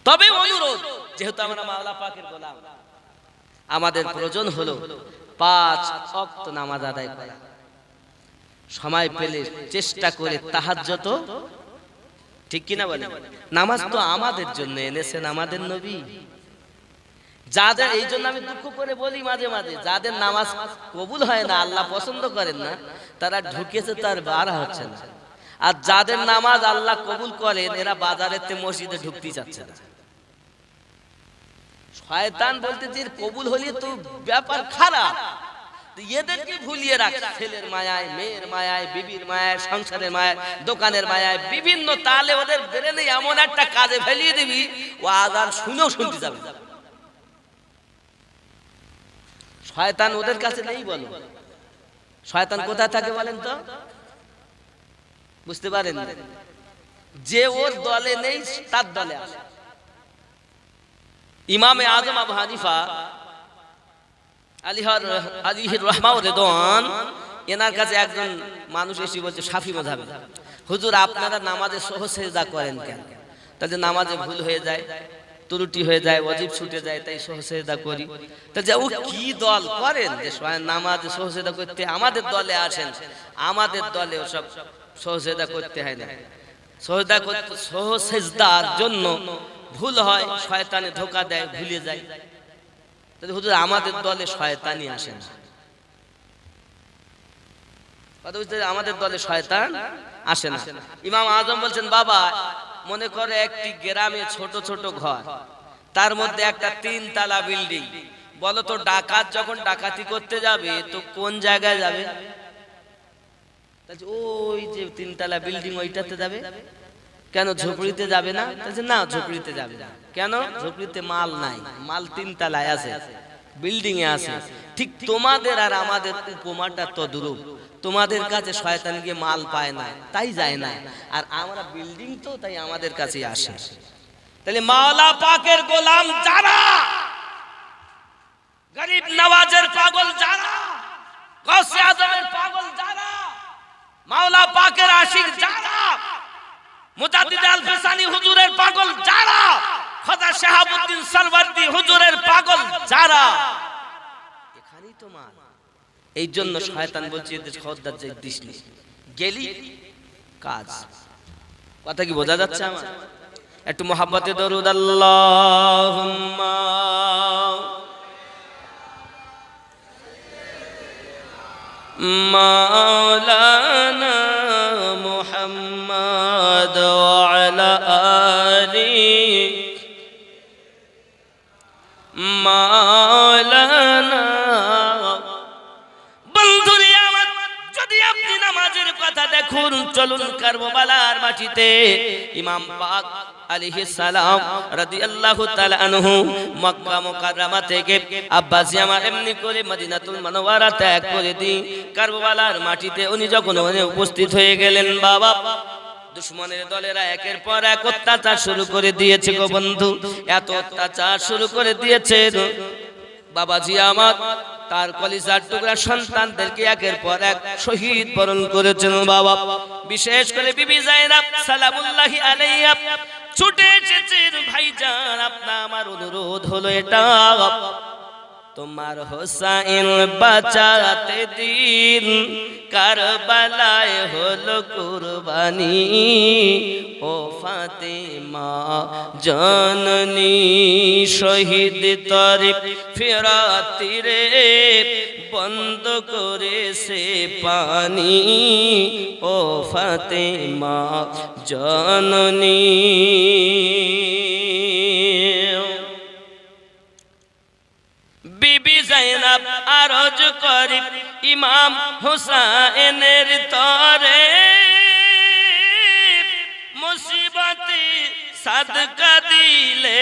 তবে অনুরোধ, যেহেতু আমরা মাওলা পাকের গোলাম, আমাদের প্রয়োজন হলো 5 ওয়াক্ত নামাজ আদায় করা। সময় পেলে চেষ্টা করে তাহাজ্জুদ, ঠিক কিনা বলেন? নামাজ তো আমাদের জন্য এনেছেন আমাদের নবী। যাদের, এই জন্য আমি দুঃখ করে বলি মাঝে মাঝে, যাদের নামাজ কবুল হয় না, আল্লাহ পছন্দ করেন না, তারা ঢুকেছে তার বার হচ্ছে না। আর যাদের নামাজ আল্লাহ কবুল করেন, এরা বাজারেতে মসজিদে ঢুকতেই চাচ্ছে না। শয়তান বলতে যে কবুল হলে তো ব্যাপার খারাপ, এদেরকে ভুলিয়ে রাখ ছেলের মায়ায়, মেয়ের মায়ায়, বিবির মায়ায়, সংসারের মায়ায়, দোকানের মায়ায়, বিভিন্ন তালে ওদের ব্রেনে এমন একটা কাজে ফেলিয়ে দিবি ও আজান শুনেও শুনতে যাবে। শয়তান ওদের কাছে নেই বলো। শয়তান কোথায় থাকে বলেন তো? বুঝতে পারেন? যে ওর দলে নেই তার দলে আসে। ইমামে আজম আবু হানিফা আলিহির রহমা ও রিদওয়ান, এনার কাছে একজন মানুষ এসে বলছে শাফি মাযহাবে, হুজুর আপনারা নামাজে সহজ সেজদা করেন কেন? তাহলে নামাজে ভুল হয়ে যায়, ত্রুটি হয়ে যায়, ওয়াজিব ছুটে যায়, তাই সহজ সেজদা করি। তা যে ও কি দল করেন যে নামাজে সহজ সেজদা করতে? আমাদের দলে আসেন, আমাদের দলে ওসব সহজ সেজদা করতে হয় না। সহজ সেজদার জন্য ভুল হয়, শয়তানে ধোঁকা দেয়, ভুলে যায়। তাহলে হুজুর আমাদের দলে শয়তানই আসে না। আমাদের দলে শয়তান আসে না। ইমাম আজম বলছেন, বাবা মনে করে একটি গ্রামে ছোট ছোট ঘর, তার মধ্যে একটা 3 তলা বিল্ডিং। বলো তো ডাকাত যখন ডাকাতি করতে যাবে তো কোন জায়গায় যাবে? ওই যে 3 তলা বিল্ডিং ওইটাতে যাবে। কেন ঝুপড়িতে যাবে না? না ঝুপড়িতে যাবে না। কেন? ঝুপড়িতে মাল নাই, মাল 3 তলায় আছে, বিল্ডিং এ আছে। ঠিক তোমাদের আর আমাদের উপমাটা তদ্রূপ। তোমাদের কাছে শয়তান গিয়ে মাল পায় না তাই যায় না, আর আমরা বিল্ডিং তো তাই আমাদের কাছে আসে। তাহলে মাওলা পাকের গোলাম যারা, গরিব নওয়াজের পাগল যারা, গৌসে আজমের পাগল যারা, মাওলা পাকের আশিক যারা, মুজাদ্দিদ আল-ফিসানি হুজুরের পাগল যারা, খাজা শাহাবুদ্দিন সরওয়ার্দী হুজুরের পাগল যারা, এখানেই তো মাল। এই জন্য শয়তান বলছে এদের খবরদার যে দিস নি, গেলি কাজ। কথা কি বোঝা যাচ্ছে আমার? একটু মোহাব্বতে দরুদ আল্লাহুম্মা মাওলানা মুহাম্মদ ওয়া আলা আলি মাওলানা। বন্ধুরে আমার, যদি আপনি নামাজের কথা দেখুন, চলুন কারবালার মাটিতে ইমাম পাক আলাইহিস সালাম রাদিয়াল্লাহু তাআলা আনহু মক্কা মুকাররমা থেকে আব্বাসি আমার এমনি করে মদিনাতুল মুনাওয়ারা ত্যাগ করে দি কারবালার মাটিতে উনি যখন উপস্থিত হয়ে গেলেন, বাবা দুশমনের দলেরা একের পর এক অত্যাচার শুরু করে দিয়েছে গো বন্ধু, এত অত্যাচার শুরু করে দিয়েছে। বাবাজি আমার তার কলিজার টুকরা সন্তানদেরকে একের পর এক শহীদ বরণ করেছেন বাবা। বিশেষ করে বিবি যায়েনব সালামুল্লাহি আলাইহা ছুটে এসেছেন। ভাইজান আপনার আমার অনুরোধ হলো এটা, তোমার হোসাইন বাঁচাতে দিন কারবালায় হলো কুরবানি, ও ফাতেমা জননী শহীদ তরিফ ফিরাতি রে বন্ধ করেছে পানি, ও ফাতেমা জননী। বিবি যায়েনব আরজ করি ইমাম হুসাইনের তরে, মুসিবতে সাদকা দিলে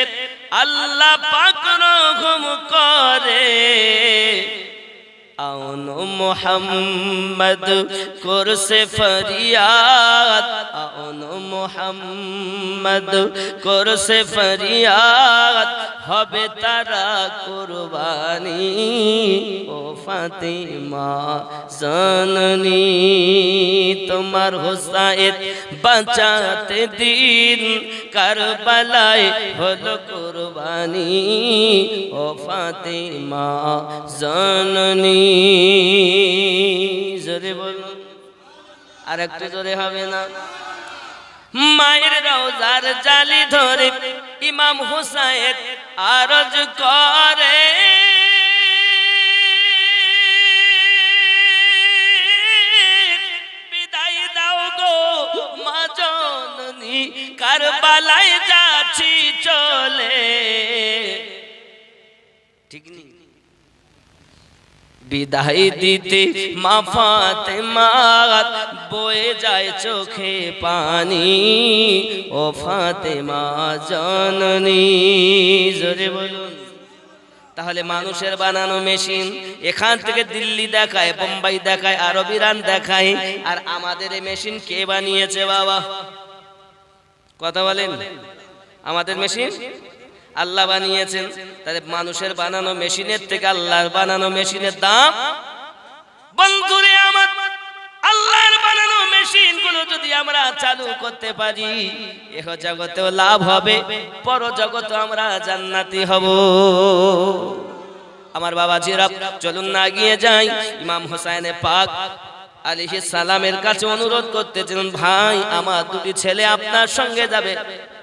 আল্লাহ পাক রহম করে। আউনো মুহাম্মদ করছে ফরিয়াদ, আউনো মুহাম্মদ করছে ফরিয়াদ, হবে তারা কুরবানি, ও ফাতেমা জননী তোমার হোসাইন বাঁচাতে দিন কারবালায় হলো কুরবানি, ও ফাতেমা জননী। জোরে বলুন, আর একটু জোরে হবে না? মায়ের রওজার জালি ধরে ইমাম হুসাইন আরজ করে, বিদায় দাও গো মা জননী, কারবালায় যাচ্ছি চলে। বিদায় দিতে মা ফাতেমা বয়ে যায় চোখে পানি, ও ফাতেমা জননী। জোরে বলুন। তাহলে মানুষের বানানো মেশিন এখান থেকে দিল্লি দেখায়, বোম্বাই দেখায়, আরব ইরান দেখায়, আর আমাদের এই মেশিন কে বানিয়েছে বাবা? কথা বলেন। আমাদের মেশিন আল্লাহ বানিয়েছেন। তাহলে মানুষের বানানো মেশিনের থেকে আল্লাহর বানানো মেশিনের দাম। বন্ধুরে আমার, আল্লাহর বানানো মেশিন গুলো যদি আমরা চালু করতে পারি, এহ জগতেও লাভ হবে, পর জগতে আমরা জান্নাতি হব। আমার বাবাজিরা, চলুন না এগিয়ে যাই। ইমাম হোসেনে পাক আলাইহিস সালামের কাছে অনুরোধ করতেছেন, ভাই আমার দুটি ছেলে আপনার সঙ্গে যাবে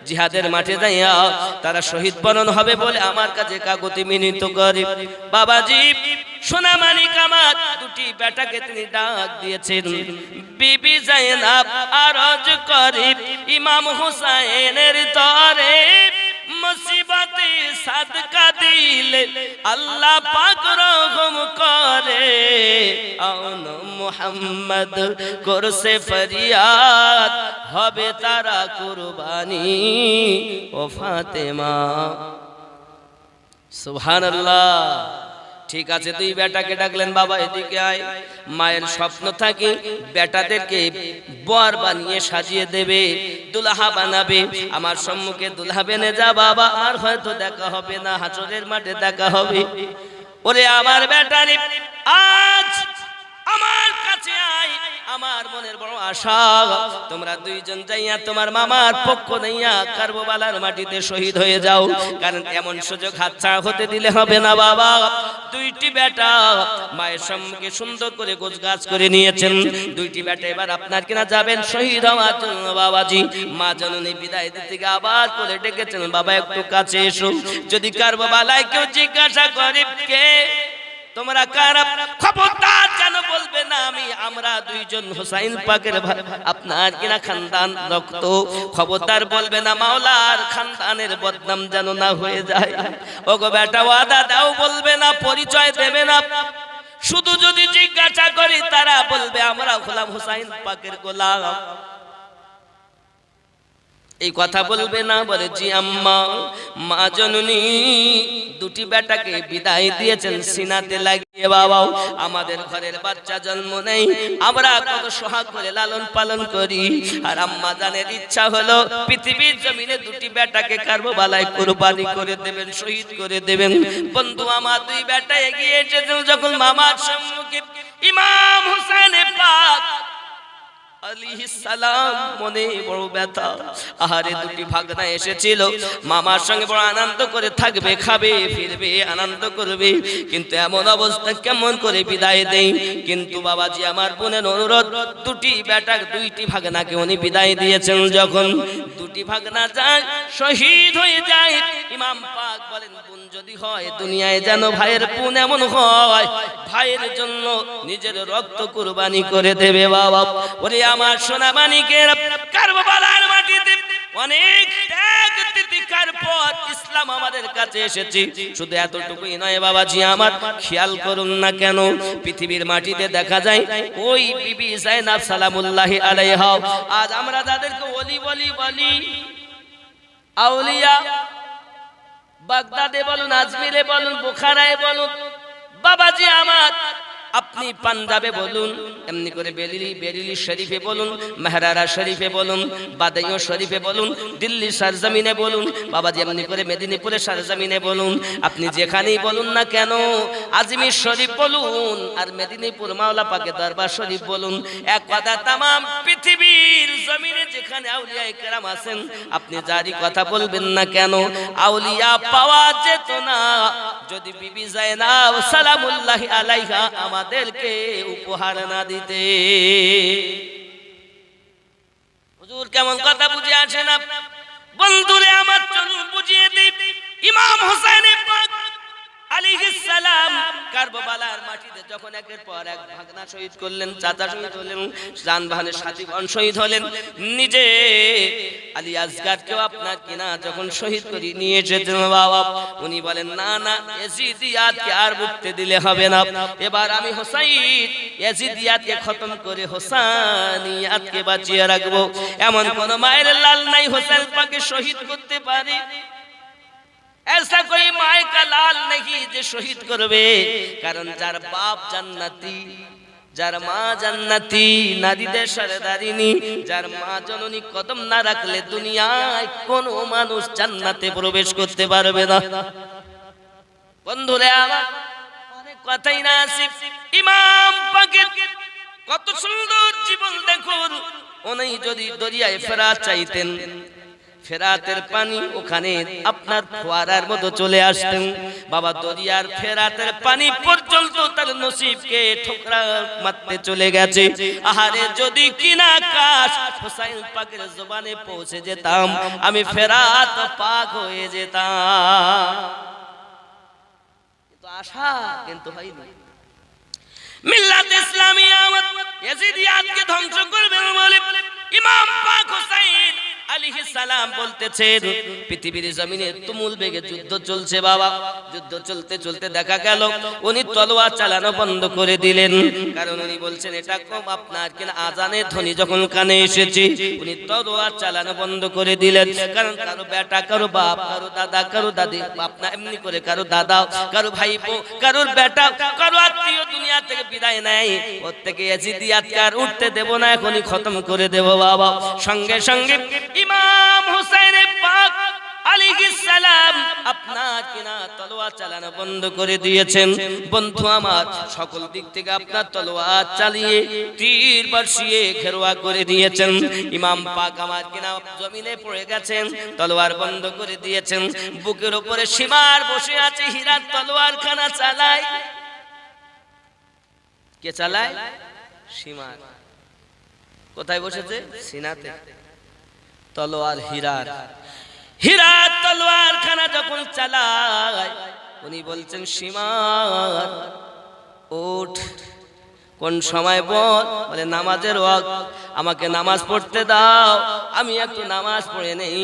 জিহাদের মাঠে যাইয়া, তারা শহীদ বরণ হবে বলে আমার কাছে কাকুতি মিনতি করে। বাবাজি সোনামানিক আমার দুটি বেটাকে তিনি ডাক দিয়েছেন। বিবি জাইনাব আরজ করে ইমাম হুসাইনের তরে, মুসিবতে সাদকা দিলে আল্লাহ পাক রহম করে। আউন মুহাম্মদ করছে ফরিয়াদ, হবে তারা কুরবানি, ও ফাতেমা। সুবহানাল্লাহ। ঠিক আছে, দুই বেটাকে ডাকলেন, বাবা এদিকে আয়। মায়ের স্বপ্ন থাকে বেটাদেরকে বর বানিয়ে সাজিয়ে দেবে, দুলহা বানাবে। আমার সম্মুখে দুলহা বেনে যা বাবা, আর হয়তো দেখা হবে না, হাসরের মাঠে দেখা হবে। ওরে আমার বেটারে, আজ আমার কাছে আয়, আমার মনের বড় আশা তোমরা দুইজন যাইয়া তোমার মামার পক্ষ নিয়া কারবালার মাটিতে শহীদ হয়ে যাও। কারণ এমন সুযোগ হাতছাড়া হতে দিলে হবে না বাবা। দুইটি বেটা মায়ের সম্মুখে সুন্দর করে গোছগাছ করে নিয়েছেন। দুইটি বেটা এবার আপনার কিনা যাবেন শহীদ হওয়ার জন্য। বাবাজি মা জননী বিদায় দিতে গিয়ে আবার করে ডেকেছেন, বাবা একটু কাছে এসো। যদি কারবালায় কেউ জিজ্ঞাসা করে কে তোমরা কারা, খবরদার যেন বলবে না আমরা দুইজন হুসাইন পাকের আপনার কিনা খানদান রক্ত। খবরদার বলবে না মাওলার খানদানের বদনাম যেন না হয়ে যায়। ওগো বেটা ওয়াদা দাও, বলবে না, পরিচয় দেবে না। শুধু যদি জিজ্ঞাসা করি তারা বলবে আমরা গোলাম হুসাইন পাকের গোলাম। এই কথা বলবে না, বলে জি আম্মা। মা জননী দুটি বেটাকে বিদায় দিয়েছেন সিনাতে লাগিয়ে। বাবাও আমাদের ঘরের বাচ্চা জন্ম নেই, আমরা কত সোহাগ করে লালন পালন করি। আর আম্মা জানের ইচ্ছা হলো পৃথিবীর জমিনে দুটি বেটাকে কারবালায় কুরবানি করে দেবেন, শহীদ করে দেবেন। বন্ধু আমার দুই বেটা এগিয়ে এসেছেন যখন মামার সম্মুখে, ইমাম হুসাইন পাক আলাইহিস সালাম মনে বড় ব্যথা। আহারে দুটি ভাগনা এসেছিল, মামার সঙ্গে বড় আনন্দ করে থাকবে, খাবে, ফিরবে, আনন্দ করবে, কিন্তু এমন অবস্থা কেমন করে বিদায় দেই। কিন্তু বাবাজি আমার বোনের অনুরোধ, দুটি বেটা দুইটি ভাগনাকে উনি বিদায় দিয়েছেন। যখন দুটি ভাগনা যায় শহীদ হয়ে যায়, ইমাম পাক বলেন বোন যদি হয় দুনিয়ায় যেন ভাইয়ের বোন এমন হয়, ভাইয়ের জন্য নিজের রক্ত কুরবানি করে দেবে। বাবা ওরে আমার সোনা মানিকের, কারবালার মাটিতে অনেক ত্যাগ তিতিকার পর ইসলাম আমাদের কাছে এসেছে। শুধু এতটুকুই নয় বাবাজি আমার, খেয়াল করুন না কেন পৃথিবীর মাটিতে দেখা যায় ওই বিবি জাইনাব সালামুল্লাহি আলাইহা, আজ আমরা যাদেরকে ওলি বলি, আউলিয়া, বাগদাদে বলুন, আজমিরে বলুন, বুখারায় বলুন, বাবাজি আমার আপনি পাঞ্জাবে বলুন, এমনি করে বেরিলি শরীফে বলুন, মেহরারা শরীফে বলুন, বাদাইও শরীফে বলুন, দিল্লি সরজমিনে বলুন, বাবাজি এমনি করে মেদিনীপুরে সরজমিনে বলুন, আপনি যেখানেই বলুন না কেন, আজমির শরীফ বলুন আর মেদিনীপুর মাওলা পাকের দরবার শরীফ বলুন, এক কথা তামাম পৃথিবীর জমিনে যেখানে আউলিয়া কেরাম আছেন, আপনি যারই কথা বলবেন না কেন, আউলিয়া পাওয়া যেত না যদি বিবি জাইনাব সালামুল্লাহি আলাইহা আমাদেরকে উপহার না দিতে। হুজুর কেমন কথা বুঝে আসে না? বন্ধুরে আমার চলুন বুঝিয়ে দিই। ইমাম হোসেন পাক আলাইহিস সালাম কারবালার মাটিতে যখন একের পর এক ভাগনা শহীদ করলেন, চাচা শহীদ হলেন, জানবাহনের সাথীগণ শহীদ হলেন, নিজে আলী আসগারকেও আপনার কিনা যখন শহীদ করে নিয়ে এসেছেন বাবা, উনি বলেন না না, ইয়াজিদিয়াতকে আর মুক্তি দিলে হবে না, এবার আমি হোসাইন ইয়াজিদিয়াতকে খতম করে হোসানিয়াতকে বাঁচিয়ে রাখবো। এমন কোন মায়ের লাল নাই হোসেন পাকে শহীদ করতে পারে, ऐसा कोई माए का लाल नहीं যে শহীদ করবে। কারণ যার বাপ জান্নাতি, যার মা জান্নাতি, নারীদের সরদারিনী, যার মা জননী কদম না রাখলে দুনিয়ায় কোনো মানুষ জান্নাতে প্রবেশ করতে পারবে না। বন্ধুরা আমার অনেক কথাই না আছে, ইমাম পাকের কত সুন্দর জীবন দেখুন। উনি যদি দরিয়ায় ফেরাত চাইতেন, ফেরাতের পানি ওখানে আপনার ফোয়ারার মতো চলে আসতেন বাবা, দরিয়ার ফেরাতের পানি পর্যন্ত তার নসিবকে ঠোকরা মারতে চলে গেছে। আহারে যদি কিনা কাশ হোসাইন পাকের জবানে পৌঁছে যেতাম, আমি ফেরাত পাক হয়ে যেতাম। কিন্তু আশা কিন্তু হয়নি। মিল্লাত ইসলামিয়া ইয়াজিদিয়াতকে ধ্বংস করবে বলে ইমাম পাক হোসাইন আলাইহিস সালাম বলতেছেন, পৃথিবীর জমিনে তুমুল বেগে যুদ্ধ চলছে বাবা। যুদ্ধ চলতে চলতে দেখা গেল উনি তলোয়ার চালানো বন্ধ করে দিলেন। কারণ উনি বলছেন এটা কম আপনার কিনা আজানের ধ্বনি যখন কানে এসেছে, উনি তলোয়ার চালানো বন্ধ করে দিলেন। কারণ কারো বেটা, কারো বাপ, কারো দাদা, কারো দাদি, আপনা এমনি করে কারো দাদা, কারো ভাইপো, কারোর বেটা, কারো আত্মীয় দুনিয়া থেকে বিদায় নেয়, ওর থেকে ইয়াজিদিয়াতকে আর উঠতে দেব না, এখনই খতম করে দেব বাবা। সঙ্গে সঙ্গে ইমাম হুসাইন পাক আলাইহিস সালাম আপনার কিনা তলোয়ার চালানো বন্ধ করে দিয়েছেন। বন্ধু আমার, সকল দিক থেকে আপনার তলোয়ার চালিয়ে তীর বর্ষিয়ে ঘেরোয়া করে দিয়েছেন। ইমাম পাক আমার কিনা জমিনে পড়ে গেছেন, তলোয়ার বন্ধ করে দিয়েছেন। বুকের উপরে সীমার বসে আছে, হীরার তলোয়ার খানা চালায়। কে চালায়? সীমার। কোথায় বসেছে? সিনাতে। তলোয়ার হীরার, হীরার তলোয়ার খানা যখন চালায়, উনি বলছেন সীমার ওঠ। কোন সময় বল? বলে নামাজের ওয়াক্ত, আমাকে নামাজ পড়তে দাও, আমি একটু নামাজ পড়ে নেই,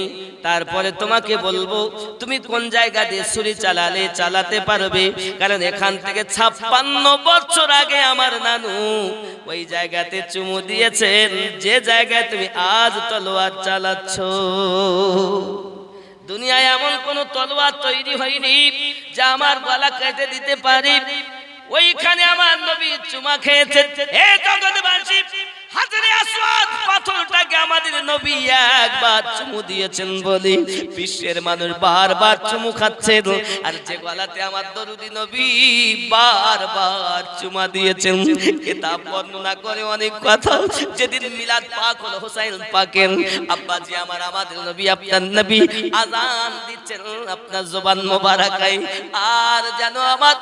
তারপরে তোমাকে বলবো তুমি কোন জায়গা দিয়ে ছুরি চালালে চালাতে পারবে। কারণ এখান থেকে 56 বছর আগে আমার নানু ওই জায়গাতে চুমু দিয়েছেন যে জায়গায় তুমি আজ তলোয়ার চালাচ্ছ। দুনিয়ায় এমন কোন তলোয়ার তৈরি হয়নি যা আমার গলা কেটে দিতে পারে। ওইখানে আমার নবী চুমা খেয়েছেন। হে জগৎবাসী, হাজরে আসওয়াদ পাথরটাকে আমাদের নবী একবার চুমু দিয়েছেন বলি বিশ্বের মানুষ বারবার চুমু খাচ্ছে। আর যে গলাতে আমার দরুদি নবী বারবার চুমা দিয়েছেন, কিতাব বর্ণনা করে অনেক কথা। যেদিন মিলাদ পাক হলো হোসাইন পাকের, আব্বাজি আমার আমাদের নবী আপনার নবী আযান দিচ্ছেন আপনার জবান মোবারকায়, আর যেন আমার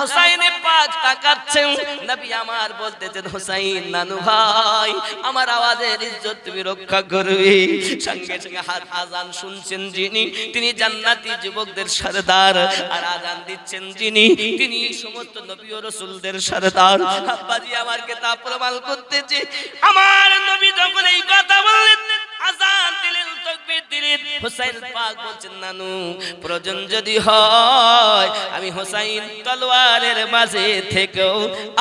হোসাইন পাক তাকাচ্ছেন। নবী আমার বলতেছেন হোসাইন নানু ভাই, আমার আওয়াজের ইজ্জত তুমি রক্ষা করবে। সঙ্গে সঙ্গে হাত আযান শুনছেন যিনি, তিনি জান্নাতি যুবকদের সরদার, আর আযান দিচ্ছেন যিনি, তিনি সমস্ত নবী ও রাসূলদের সরদার। আব্বাজি আমার কিতাব প্রমাণ করতেছে, আমার নবী যখন এই কথা বললেন, আযান দিলেন, তাকবীর দিলেন, হোসাইন পাক বলছেন নানু প্রয়োজন যদি হয় আমি হোসাইন তলোয়ারের মাঝে থেকেও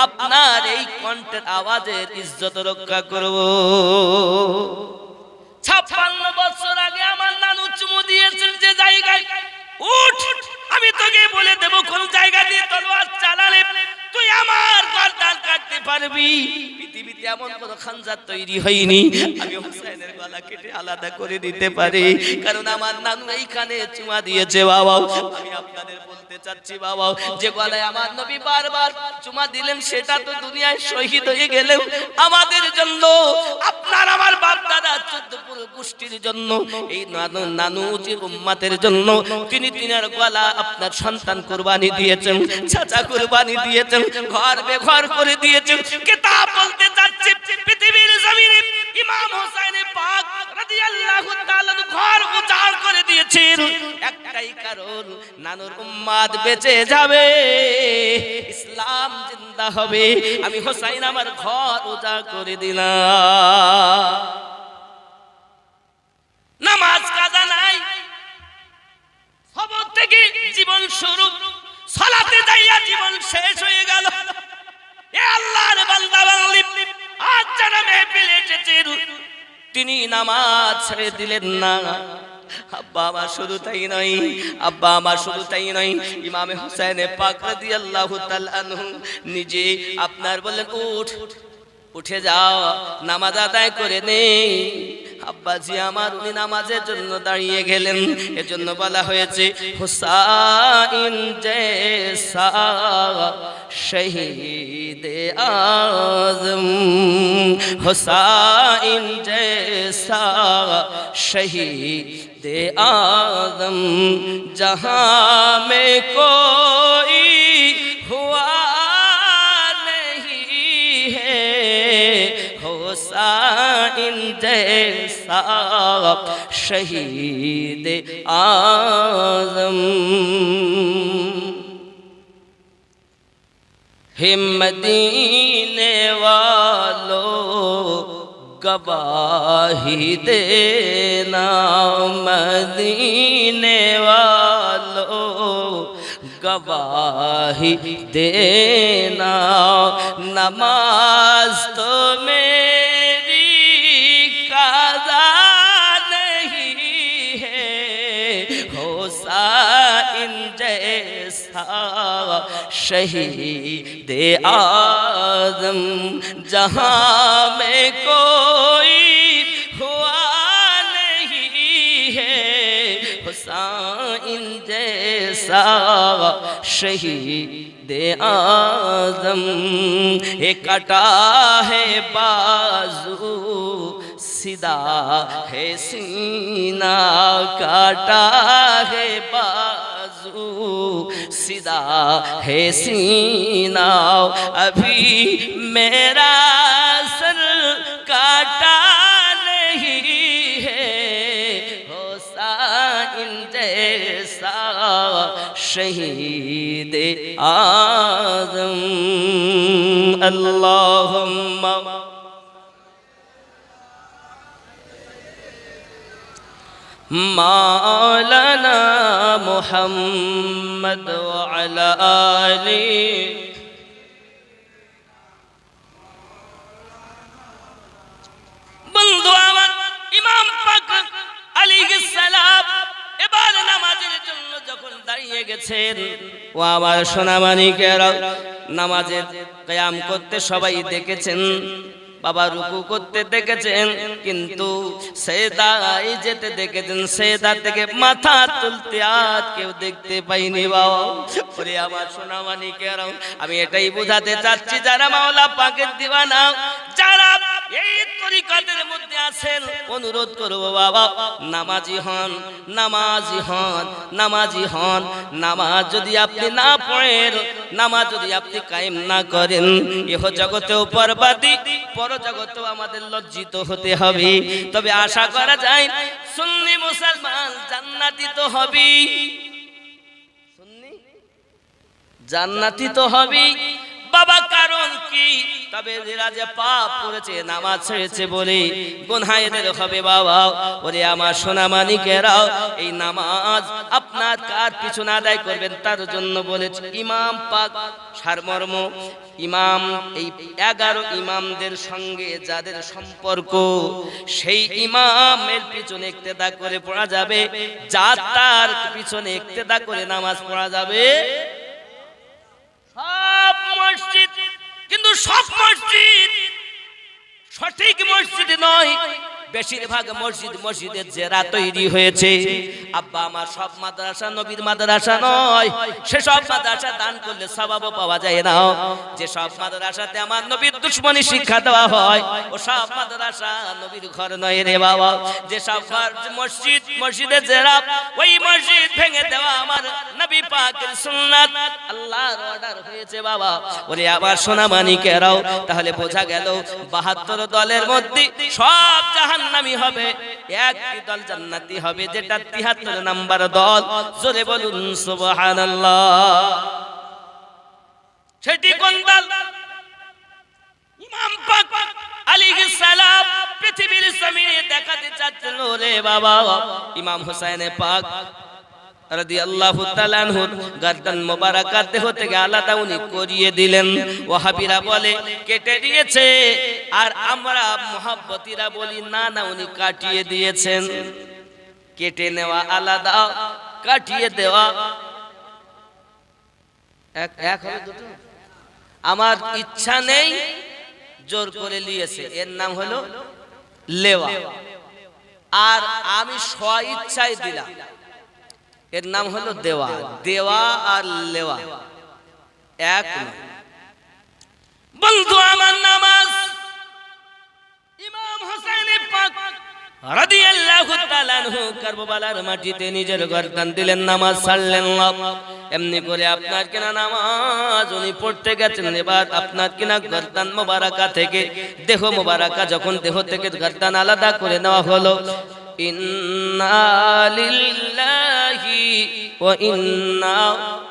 আপনার এই কণ্ঠের আওয়াজের ইজ্জত রক্ষা করব। 56 বছর আগে আমার নানু চুমু দিয়েছেন যে জায়গায়, উঠ আমি তোকে বলে দেব কোন জায়গা দিয়ে তলোয়ার চালালে তুই আমার গর্দান কাটতে পারবি। পৃথিবীতে এমন কোন খানজার তৈরি হয়নি আমি হোসেনের গলা কেটে আলাদা করে দিতে পারি, কারণ আমার নানু এইখানে চুমা দিয়েছে। বাবা আমি আপনাদের বলতে চাচ্ছি বাবা, যে গলায় আমার নবী বারবার চুমা দিলেন সেটা তো দুনিয়ায় শহীদ হয়ে গেলেও আমাদের জন্য, আপনার আমার বাপ দাদা 14 পুরো গোষ্ঠীর জন্য, এই নানু যে উম্মতের জন্য তিনি তিনার গলা আপনার সন্তান কুরবানি দিয়েছেন, চাচা কুরবানি দিয়েছেন, ঘর বেঘর করে দিয়েছেন। কিতাব বলতে যাচ্ছে পৃথিবীর জমিনে ইমাম হোসেন পাক রাদিয়াল্লাহু তাআলা ঘর উজাড় করে দিয়েছেন একটাই কারণ, নানুর উম্মত বেঁচে যাবে, ইসলাম জিন্দা হবে। আমি হোসেন আমার ঘর উজাড় করে দিলাম। নামাজ কাজা নাই, খবর থেকে জীবন শুরু, সালাতে যাইয়া জীবন শেষ হয়ে গেল। এ আল্লাহর বান্দা বান্দি, আজ যারা মেহফিলে এসেছেন তিনি নামাজ ছেড়ে দিলেন না। আব্বা আমার শুধু তাই নয়, আব্বা আমার শুধু তাই নয়, ইমামে হোসেন পাক রাদিয়াল্লাহু তাআলা আনহু নিজে আপনার বললেন উঠ, উঠে যাও, নামাজ আদায় করে নে। আব্বাজি আমার উনি নামাজের জন্য দাঁড়িয়ে গেলেন। এজন্য বলা হয়েছে হুসাইন জৈসা শহীদ আজম, হুসাইন জৈসা শহীদ आदम जहां में कोई हुआ नहीं है, हुसैन जैसा शहीद आजम। हे मदीने वालों गवाही देना, मदीने वालों गवाही देना, नमाज तो मेरी काज़ा नहीं है, हुसैन जैसा शहीद आज़म जहां में कोई हुआ नहीं है, हुसैन जैसा शहीद आज़म। एक कटा है बाजू सीधा है सीना, काटा है बाजू सीधा है सीना, अभी मेरा सर काटा नहीं है, हुसैन जैसा शहीद आज़म। अल्लाहुम्मा मौलाना मुहम्मद व अला आली बंधु আমার ইমাম পাক আলাইহিস সালাম এবার নামাজের জন্য যখন দাঁড়িয়ে গেছেন, ও আমার সোনা মানিকেরা, নামাজের কিয়াম করতে সবাই দেখেছেন, বাবা রুকু করতে দেখেছেন, কিন্তু সেজদায় যেতে দেখেছেন, সেজদা থেকে মাথা তুলতে আর কেউ দেখতে পাইনি। বাবা ওরে আমার সোনা মানিকেরা, আমি এটাই বোঝাতে চাচ্ছি, যারা মাওলা পাকের দিওয়ানা, যারা এই তরিকাতের মধ্যে আছেন, অনুরোধ করব বাবা নামাজি হন, নামাজি হন, নামাজি হন। নামাজ যদি আপনি না পড়েন, নামাজ যদি আপনি কায়েম না করেন, ইহ জগতেও বরবাদি, পরজগতেও আমাদের লজ্জিত হতে হবে। তবে আশা করা যায় সুন্নি মুসলমান জান্নাতি তো হবেই, সুন্নি জান্নাতি তো হবেই বাবা। কারণ কি? তবে এরা যে পাপ করেছে, নামাজ ছেড়েছে বলে গুনাহের হবে বাবা। ওরে আমার সোনা মানিকেরাও, এই নামাজ আপনার কার পিছনে আদায় করবেন তার জন্য বলেছে ইমাম পাক সারমর্ম। ইমাম এই 11 ইমামদের সঙ্গে যাদের সম্পর্ক, সেই ইমামের পিছনে ইক্তেদা করে পড়া যাবে, যার তার পিছনে ইক্তেদা করে নামাজ পড়া যাবে। সব মসজিদ, কিন্তু সব মসজিদ সঠিক মসজিদ নয়। বেশিরভাগ মসজিদের জেরা তৈরি হয়েছে। আব্বা আমার সব মাদ্রাসা নবীর মাদ্রাসা নয়, সেসব মাদ্রাসা দান করলে সওয়াবও পাওয়া যায় না। যে সব মাদ্রাসাতে আমার নবীর দুশমনী শিক্ষা দেওয়া হয় ও সব মাদ্রাসা নবীর ঘর নয় রে বাবা। যে সব মসজিদের জেরা, ওই মসজিদ ভেঙে দেওয়া আমার নবী পাকের সুন্নাত, আল্লাহর অর্ডার হয়েছে বাবা। ওরে আবার সোনা মানিকেরাও, তাহলে বোঝা গেল ৭২ দলের মধ্যে সব জাহান্নামী হবে, একটি দল জান্নাতি হবে, যেটা ৭৩ নাম্বার দল। জোরে বলুন সুবহানাল্লাহ। সেটি কোন দল? ইমাম পাক আলাইহিস সালাম পৃথিবীর জমিনে দেখাতে চাচ্ছিল রে বাবা। ইমাম হুসাইন পাক রাদিয়াল্লাহু তাআলা আনহু গর্দান মোবারকা দেহ থেকে আলাদা উনি করিয়ে দিলেন। ওয়াহাবিরা বলে কেটে দিয়েছে, আর আমরা মুহাব্বতীরা বলি না না উনি কাটিয়ে দিয়েছেন। কেটে নেওয়া আলাদা, কাটিয়ে দেওয়া এক হবে দুটো। আমার ইচ্ছা নেই, জোর করে নিয়েছে, এর নাম হলো লেওয়া। আর আমি স্ব ইচ্ছায় দিলাম, এর নাম হলো দেওয়া। দেওয়া আর লেওয়া এক নয়। বন্ধু আমার, নামাজ ইমাম হুসাইন পাক রাদিয়াল্লাহু তাআলা আনহু কারবালার মাটিতে নিজের গর্দান দিলেন, নামাজ ছাড়লেন না। এমনি করে আপনার কিনা নামাজ উনি পড়তে গেছেন, এবার আপনার কিনা গর্দান মোবারকা থেকে দেহ মোবারকা, যখন দেহ থেকে গর্দান আলাদা করে নেওয়া হলো, ইন্না লিল্লাহি ওয়া ইন্না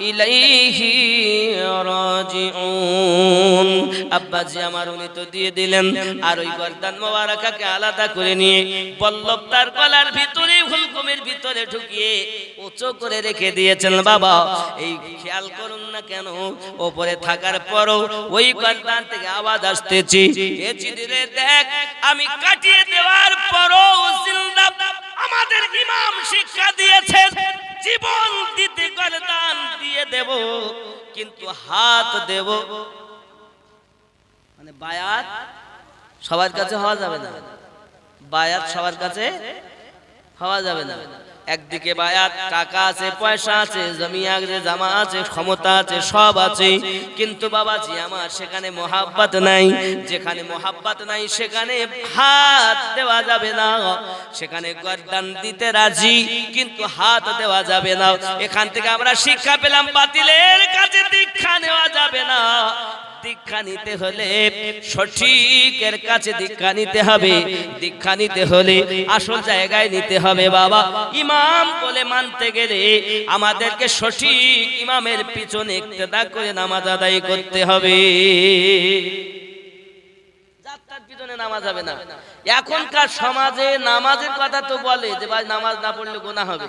ইলাইহি রাজিউন। আব্বাজি আমার উনি তো দিয়ে দিলেন, আর ওই গর্দান মোবারকাকে আলাদা করে নিয়ে পল্লব তার গলার ভিতরে, হুলকুমের ভিতরে ঢুকিয়ে উঁচু করে রেখে দিয়েছেন বাবা। এই খেয়াল করুন না কেন, ওপরে থাকার পরও ওই গর্দান থেকে আওয়াজ আসতেছে, এ চিঠিরে দেখ, আমি কাটিয়ে দেওয়ার পরও জিন্দা। আমাদের ইমাম শিক্ষা দিয়েছেন জীবন দিতে গর্দান দিয়ে দেব, কিন্তু হাত দেব মানে বায়াত সবার কাছে হওয়া যাবে না। বায়াত সবার কাছে হওয়া যাবে না। একদিকে বায়াত, টাকা আছে, পয়সা আছে, জমি আছে, জামা আছে, ক্ষমতা আছে, সব আছে, কিন্তু বাবাজি আমার সেখানে মোহাব্বত নাই। যেখানে মোহাব্বত নাই সেখানে হাত দেওয়া যাবে না। সেখানে গর্দান দিতে রাজি, কিন্তু হাত দেওয়া যাবে না। এখান থেকে আমরা শিক্ষা পেলাম, বাতিলের কাছে দীক্ষা নেওয়া যাবে না। দীক্ষা নিতে হলে সঠিকের কাছে দীক্ষা নিতে হবে। দীক্ষা নিতে হলে আসল জায়গায় নিতে হবে বাবা। ইমাম বলে মানতে গেলে আমাদেরকে সঠিক ইমামের পিছনে ইক্তেদা করে নামাজ আদায় করতে হবে। যাত্রার পিছনে নামাজ হবে না। এখনকার সমাজে নামাজের কথা তো বলে যে ভাই নামাজ না পড়লে গুনাহ হবে,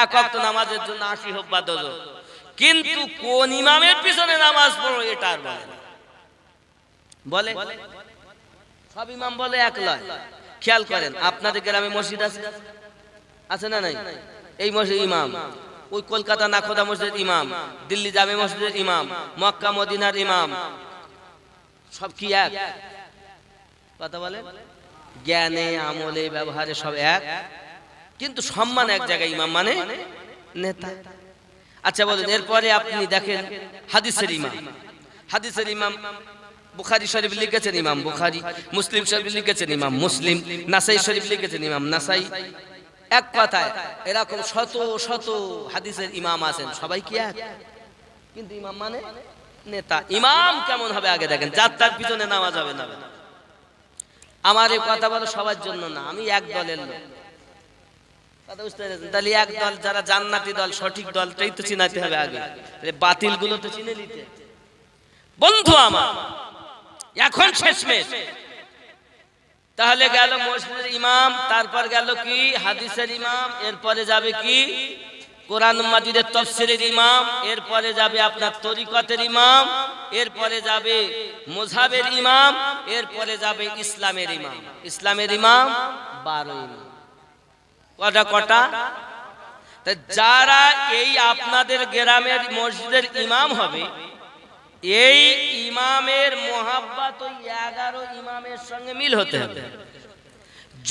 এক ওয়াক্ত নামাজের জন্য ৮০ হোক বা ডজন, কিন্তু কোন ইমামের পিছনে নামাজ পড়ো এটা আর বলে সব ইমাম বলে এক লয়। খেয়াল করেন, আপনাদের গ্রামে মসজিদ আছে না নাই? এই মসজিদ ইমাম, ওই কলকাতা নাখোদা মসজিদ ইমাম, দিল্লি জামে মসজিদের ইমাম, মক্কা মদিনার ইমাম, সব কি এক? কথা বলে জ্ঞানে আমলে ব্যবহারে সব এক, কিন্তু সম্মান এক জায়গায়। ইমাম মানে নেতা। আচ্ছা বলেন, এরপরে আপনি দেখেন হাদিসের ইমাম। হাদিসের ইমাম বুখারী শরীফ লিখেছেন ইমাম বুখারী, মুসলিম শরীফ লিখেছেন ইমাম মুসলিম, নাসাই শরীফ লিখেছেন ইমাম নাসাই। এক কথায় এরকম শত শত হাদিসের ইমাম আছেন, সবাই কি এক? কিন্তু ইমাম মানে নেতা। ইমাম কেমন হবে আগে দেখেন, যাত্রার পিছনে নামাজ হবে না। আমার এই কথা বলো সবার জন্য না, আমি এক দলের লোক। তাহলে এক দল যারা জান্নাতি দল, সঠিক দলটাই তো চিনাতে হবে আগে, বাতিল গুলো তো চিনে নিতে। বন্ধু আমার, এখন শেষমেশ তাহলে গেল মসজিদের ইমাম, তারপর গেল কি হাদিসের ইমাম, এরপরে যাবে কি কোরআন মাজিদের তাফসীরের ইমাম, এরপরে যাবে আপনার তরিকতের ইমাম, এরপরে যাবে মুযহাবের ইমাম, এরপরে যাবে ইসলামের ইমাম। ইসলামের ইমাম 12 ইমাম। কটা কটা? যারা এই আপনাদের গ্রামের মসজিদের ইমাম হবে, এই ইমামের মোহাব্বত ওই 11 ইমামের সঙ্গে মিল হতে হবে।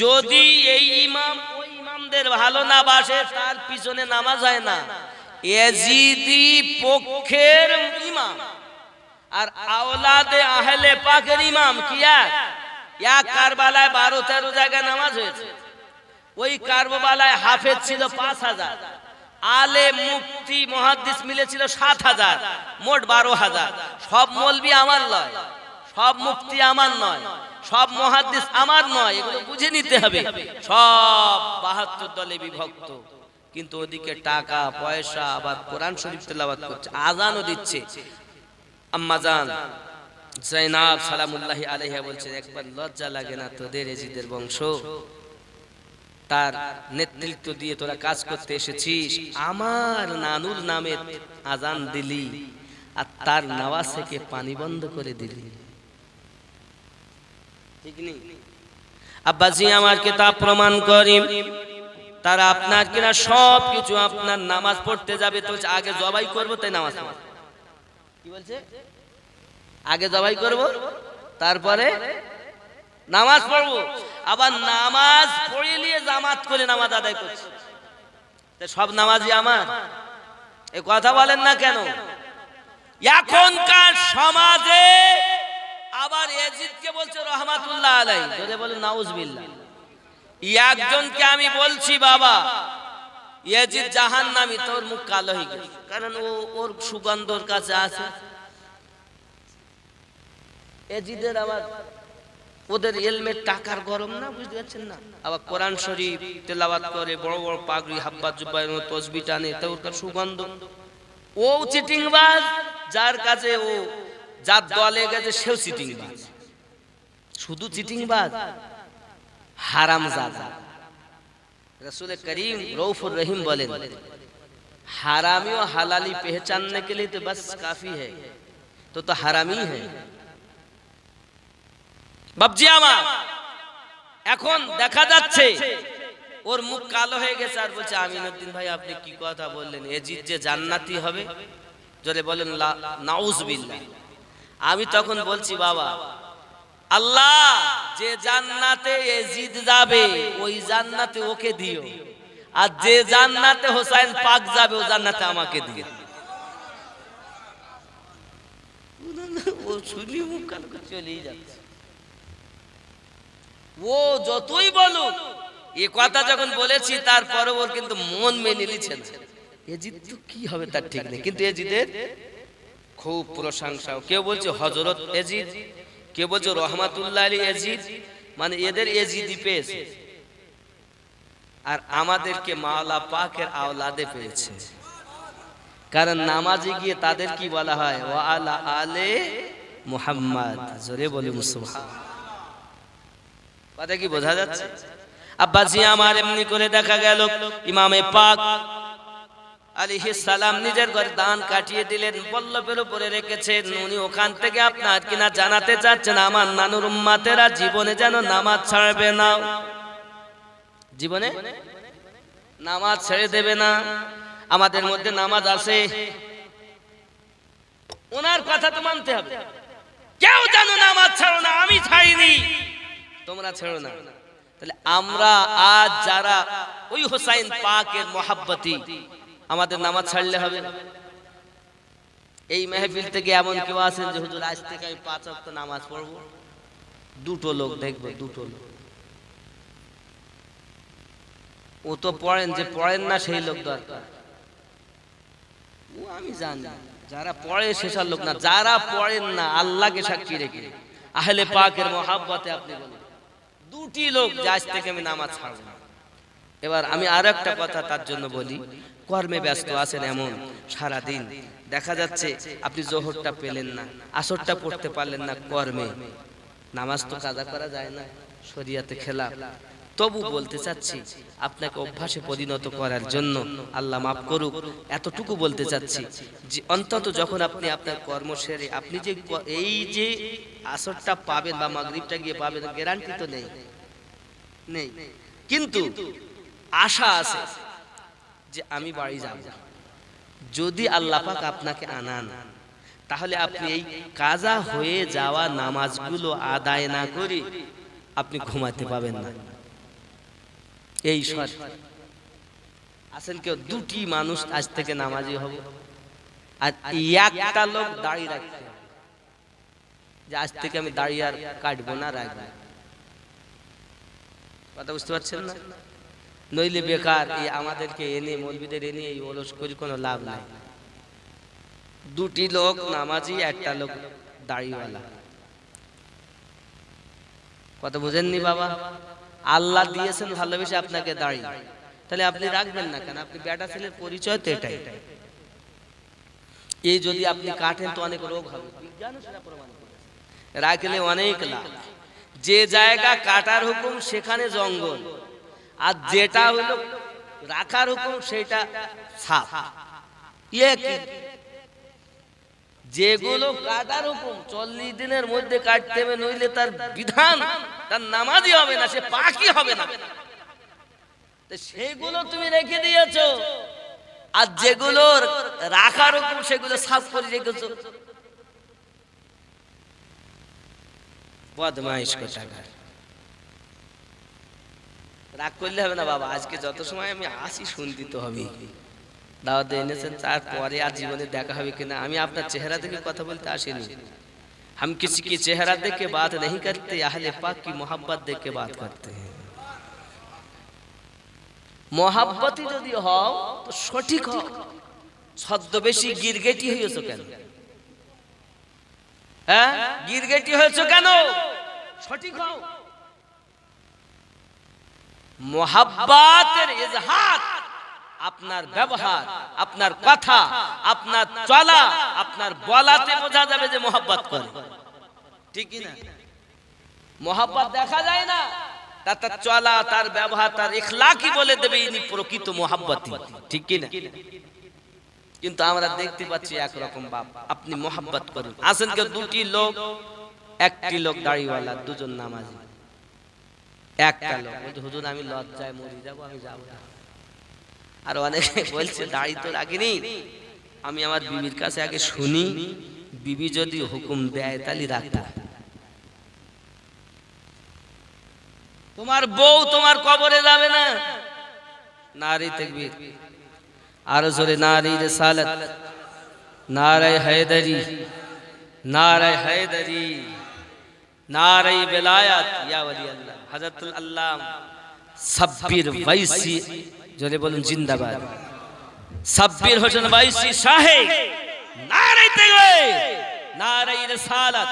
যদি এই ইমাম ওই ইমামদের ভালো না বাসে তার পিছনে নামাজ হয় না। ইয়াজিদি পক্ষের ইমাম আর আওলাদে আহলে পাকের ইমাম কি এক কারবালায় 12-13 জায়গায় নামাজ হয়েছে। ওই কারবালায় হাফেজ ছিল 5000, আলেম মুফতি মুহাদ্দিস মিলে ছিল 7000, মোট 12000। সব মৌলবি আমার নয়, সব মুফতি আমার নয়, সব মুহাদ্দিস আমার নয়, এগুলো বুঝে নিতে হবে। সব 72 দলে বিভক্ত, কিন্তু ওদিকে টাকা পয়সা আবার কোরআন শরীফ তেলাওয়াত করছে, আযানও দিচ্ছে। আম্মা জান জাইনাব সালামুল্লাহি আলাইহা বলছে, একবার লজ্জা লাগে না তোদের এজিদের বংশ? তার নেতৃত্ব দিয়ে তোরা কাজ করতে এসেছিস, আমার নানুর নামে আযান দিলি আর তার নামাজ থেকে পানি বন্ধ করে দিলি, ঠিক নেই? আব্বাজি আমার কিতাব প্রমাণ করি, তারা আপনার কিনা সব কিছু আপনার নামাজ পড়তে যাবে তো আগে জবাই করব, তাই নামাজ কি বলছে, আগে জবাই করব তারপরে নামাজ পড়বো। আবার নামাজ পড়ে নিয়ে জামাত করে নামাজ আদায় করছে, সব নামাজি আমার, এই কথা বলেন না কেন? এখনকার সমাজে আবার ইয়াজিদকে বলছে রহমাতুল্লাহ আলাইহি, যদি বলেন নাউজুবিল্লাহ। একজনকে আমি বলছি বাবা ইয়াজিদ জাহান্নামী, তোর মুখ কালো হয়ে গেছে, কারণ ওর সুগন্ধর কাছে আছে। ইয়াজিদের আবার ওদের ইলমের টাকার গরম না, বুঝতে পারছেন না? আবার কোরআন শরীফ তেলাওয়াত করে, বড় বড় পাগড়ি হাব্বা জুব্বায় তসবিহ টানে, তো ওর সুগন্ধ। ও চিটিংবাজ, যার কাছে ও যার দলে গেছে সেও চিটিংবাজ, শুধু চিটিংবাজ, হারামজাদা। रसूल करीम रऊफुर रहीम बोले, हरामी और हलाली पहचानने के लिए तो बस काफी है, तो हरामी है। বাবজি আমার এখন দেখা যাচ্ছে ওর মুখ কালো হয়ে গেছে, আর বলছে আমিনুদ্দিন ভাই আপনি কি কথা বললেন, ইয়াজিদ যে জান্নাতি হবে? জোরে বলেন নাউজুবিল্লাহ। আমি তখন বলছি বাবা, আল্লাহ যে জান্নাতে ইয়াজিদ যাবে ওই জান্নাতে ওকে দিও, আর যে জান্নাতে হোসেন পাক যাবে ও জান্নাতে আমাকে দিও। ও শুনি মুখ কালো করে চলেই যাচ্ছে। ও যতই বলুক, এই কথা যখন বলেছি তারপরে ওর কিন্তু মন মেনে নিচ্ছে না। ইয়াজিদ তো কি হবে তার ঠিক নেই, কিন্তু ইয়াজিদের খুব প্রশংসা। কেউ বলছে হযরত ইয়াজিদ, কেউ বলছে রহমাতুল্লাহ আলাইহি ইয়াজিদ, মানে এদের ইয়াজিদি পেয়েছে, আর আমাদেরকে মাওলা পাকের আওলাদে পেয়েছে। কারণ নামাজে গিয়ে তাদের কি বলা হয়, ওয়া আলা আলে মুহাম্মদ। জোরে বলুন সুবহানাল্লাহ। কথা কি বোঝা যাচ্ছে? আব্বাজি আমার এমনি করে দেখা গেল ইমামে পাক আলাইহিস সালাম নিজের ঘরে দান কাটিয়ে দিলেন, পল্লবের উপরে রেখেছেন। উনি ওখান থেকে আপনার কিনা জানাতে চাচ্ছেন আমার নানুর উম্মতেরা জীবনে যেন নামাজ ছাড়বে না, জীবনে নামাজ ছেড়ে দেবে না। আমাদের মধ্যে নামাজ আছে, ওনার কথা তো মানতে হবে। কেউ যেন নামাজ ছাড়ো না, আমি ছাড়িনি, তোমরা ছেড়ো না। তাহলে আমরা আজ যারা ওই হোসাইন পাকের মহাব্বতি, আমাদের নামাজ ছাড়লে হবে? এই মেহফিল থেকে এমন কেউ আছেন যে হুজুর আজ থেকে আমি 5 ওয়াক্ত নামাজ পড়বো? দুটো লোক দেখবো, দুটো লোক। ও তো পড়েন, যে পড়েন না সেই লোক দরকার। ও আমি জানি যারা পড়ে সেসব লোক না, যারা পড়েন না আল্লাহকে সাক্ষী রেখে আহলে পাকের মহাব্বতে আপনি বলেন দুটি লোক যে আজ থেকে আমি নামাজ ছাড়ব না। এবার আমি আর একটা কথা তার জন্য বলি, কর্মে ব্যস্ত আছেন এমন সারা দিন দেখা যাচ্ছে আপনি জোহরটা পেলেন না, আসরটা পড়তে পারলেন না, কর্মে নামাজ তো কাজা করা যায় না, শরিয়াতে খেলাফ। তবু বলতে চাচ্ছি আপনাকে অভ্যাসে পরিণত করার জন্য, আল্লাহ মাফ করুক, এতটুকু বলতে চাচ্ছি যে অন্তত যখন আপনি আপনার কর্ম সেরে আপনি যে এই যে আসরটা পাবেন বা মাগরিবটা গিয়ে পাবেন, গ্যারান্টি তো নেই, কিন্তু আশা আছে যে আমি বাড়ি যাব। যদি আল্লাহ পাক আপনাকে আনান, তাহলে আপনি এই কাজা হয়ে যাওয়া নামাজগুলো আদায় না করে আপনি ঘুমাতে পাবেন না। এই শর্ত আছেন কেউ দুটি মানুষ আজ থেকে নামাজি হবে, আর একটা লোক দাড়ি রাখতে হবে, যে আজ থেকে আমি দাড়ি আর কাটবো না, রাখবো। কথা বুঝতে পারছেন না? নইলে বেকার এই আমাদেরকে এনে মৌলবীদের এনে এই অলস করে কোনো লাভ নাই। দুটি লোক নামাজি, একটা লোক দাড়িওয়ালা। কথা বুঝেননি বাবা? আল্লাহ দিয়েছেন ভালোবেসে আপনাকে দাড়ি, তাহলে আপনি রাখবেন না কেন? আপনি বেটা ছেলের পরিচয় তো এটাই। এই যদি আপনি কাটেন তো অনেক রোগ হবে, বিজ্ঞানও সেটা প্রমাণ করেছে। রাখলে অনেক লাভ। যে জায়গা কাটার হুকুম সেখানে জঙ্গল, আর যেটা হলো রাখার হুকুম সেটা সাপ। যেগুলো কাটার হুকুম 40 দিনের মধ্যে কাটতে হবে, নইলে তার বিধান, তার নামাজি হবে না, সে পাকি হবে না। সেগুলো তুমি রেখে দিয়েছো, আর যেগুলো রাখার হুকুম সেগুলো সাফ করে রেখেছো। বদমাইশ কোথাকার। রাগ করলে হবে না বাবা। আজকে যত সময় আমি আসি শুনতে তো হবে। দাওয়াত এনেছেন, তারপরে আর জীবনে দেখা হবে কিনা। আমি আপনার চেহারা দেখে কথা বলতে আসিনি। हम किसी की चेहरा देख के बात नहीं करते, अहले पाक की मोहब्बत देख के बात करते हैं। मोहब्बती যদি হও তো সঠিক হও। ছদ্মবেশী গিরগেটি হইছো কেন? হ্যাঁ, গিরগেটি হয়েছো কেন? সঠিক হও। মোহাব্বতের ইজহার আপনার ব্যবহার, আপনার কথা, আপনার চলা, আপনার বলাতে বোঝা যাবে যে মোহাব্বত করে। ঠিক কি না? মোহাব্বত দেখা যায় না, তার চলা, তার ব্যবহার, তার ইখলাকি বলে দেবে ইনি প্রকৃত মোহাব্বতী। ঠিক কি না? কিন্তু আমরা দেখতে পাচ্ছি একরকম বাপ। আপনি মোহাব্বত করুন। আসেন কেউ দুটি লোক, একটি লোক দাড়িওয়ালা, দুজন নামাজি। একটা লোক বলছে হুজুর আমি লজ্জায় মরে যাব, আমি যাব না। আর অনেকে বলছে দাড়ি তো রাখিনি, আমি আমার বিবির কাছে আগে শুনি, বিবি যদি হুকুম দেয় তাহলে রাখতে। তোমার বউ তোমার কবরে যাবে না। নারী তাকবীর, আরো জোরে নারী রিসালাত, নারে হায়দারি, নারে হায়দারি, নারে বেলায়াত, ইয়া ওলি আল্লাহ হযরতুল আল্লাহ সাব্বির ওয়াইসি, জোরে বলুন জিন্দাবাদ। সাব্বির হোসেন ওয়াইসি সাহেব, নারে তাকবীর, নারে রিসালাত,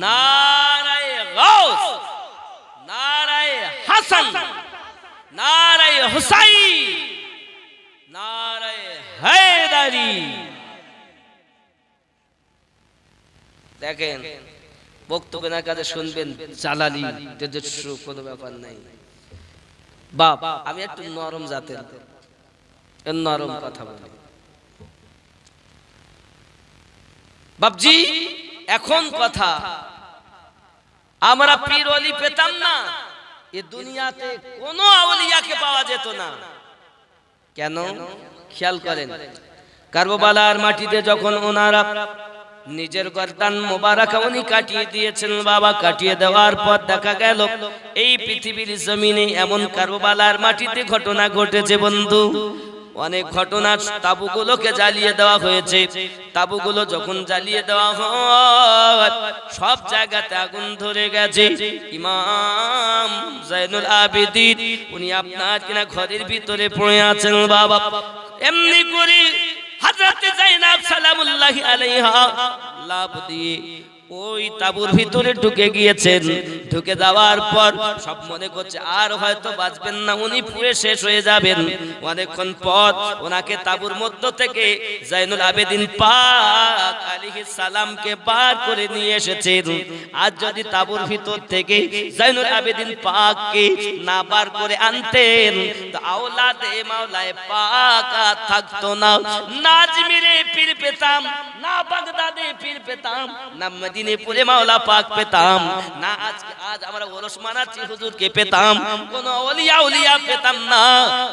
নারে গাউস, নারে হাসান, নারে হুসাইন, নারে হায়দারি। দেখেন বক্তব্য না কাজে শুনবেন জালালি, তেজস্ব, কোনো ব্যাপার নাই। বাপ আমি একটু নরম জাতের, নরম কথা বলি। বাপজি এখন কথা, আমরা পীর ওলি পেতাম না, এ দুনিয়াতে কোনো আউলিয়াকে পাওয়া যেত না। কেন? খেয়াল করেন, কারবালার মাটিতে যখন ওনারা নিজের গর্দান মোবারক উনি কাটিয়ে দিয়েছেন, বাবা কাটিয়ে দেওয়ার পর দেখা গেল এই পৃথিবীর জমিনে এমন কারবালার মাটিতে ঘটনা ঘটেছে বন্ধু। অনেক ঘটনা, তাবুগুলোকে জ্বালিয়ে দেওয়া হয়েছে। তাবুগুলো যখন জ্বালিয়ে দেওয়া হয় সব জায়গাতে আগুন ধরে গেছে। ইমাম জাইনুল আবেদিন উনি আপনার কিনা ঘরের ভিতরে পড়ে আছেন বাবা। এমনি করে হযরত যায়েনব সালামুল্লাহি আলাইহা লাভ দিয়ে ওই তাবুর ভিতরে ঢুকে গিয়েছেন। ঢুকে যাওয়ার পর সব মনে করছে আর হয়তো বাঁচবেন না, উনি পুরো শেষ হয়ে যাবেন। অনেকক্ষণ পর ওনাকে তাবুর মধ্য থেকে জাইনুল আবেদিন পাক আলাইহিস সালামকে বার করে নিয়ে এসেছেন। আজ যদি তাবুর ভিতর থেকে জাইনুল আবেদিন পাককে না বার করে আনতেন তো আওলাদে মাওলায়ে পাক থাকতো না। না আজমিরে পীর পেতাম, না বাগদাদে পীর পেতাম, না মদিনাপুরে মাওলা পাক পেতাম, না আজ আমরা ওরস মানাচ্ছি হুজুরকে পেতাম, কোন ওলিয়া উলিয়া পেতাম না।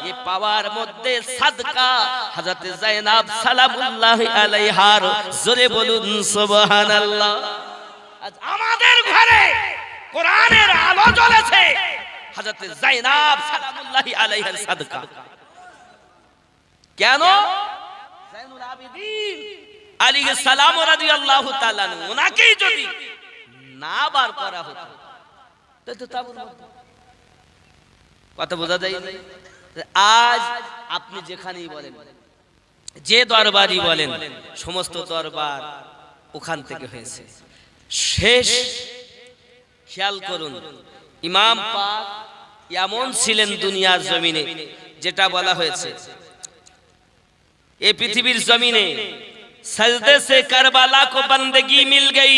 এই পাওয়ার মধ্যে সাদকা হযরত যায়েনব সালামুল্লাহি আলাইহার, জোরে বলুন সুবহানাল্লাহ। আজ আমাদের ঘরে কোরআনের আলো জ্বলেছে, হযরত যায়েনব সালামুল্লাহি আলাইহার সাদকা। কেন? যায়নুল আবেদিন আলাইহিস সালাম রাদিয়াল্লাহু তাআলা ওনাকেই যদি না বার করা হতো তো তাবুর মধ্যে কথা বোঝা যায়। আজ আপনি যেখানেই বলেন, যে দরবারই বলেন, সমস্ত দরবার ওখান থেকে হয়েছে। শেষ খেয়াল করুন, ইমাম পাক এমন ছিলেন দুনিয়ার জমিনে, যেটা বলা হয়েছে এই পৃথিবীর জমিনে সজদে সে কারবালা কো বন্দগি মিল গই,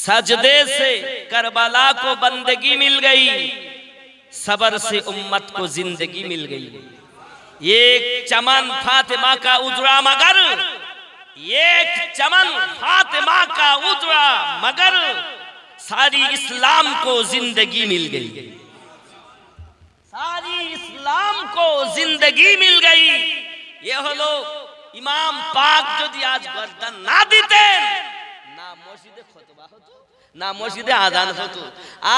सजदे से करबला को बंदगी मिल गई, सबर से उम्मत को जिंदगी मिल गई। एक चमन फातिमा का उजड़ा मगर, एक चमन फातिमा का उजड़ा मगर सारी इस्लाम को जिंदगी मिल गई, सारी इस्लाम को जिंदगी मिल गई। ये हलो इमाम पाक যদি আজ গর্দান না দিতেন, না মসজিদে খুতবা হতো, না মসজিদে আযান হতো,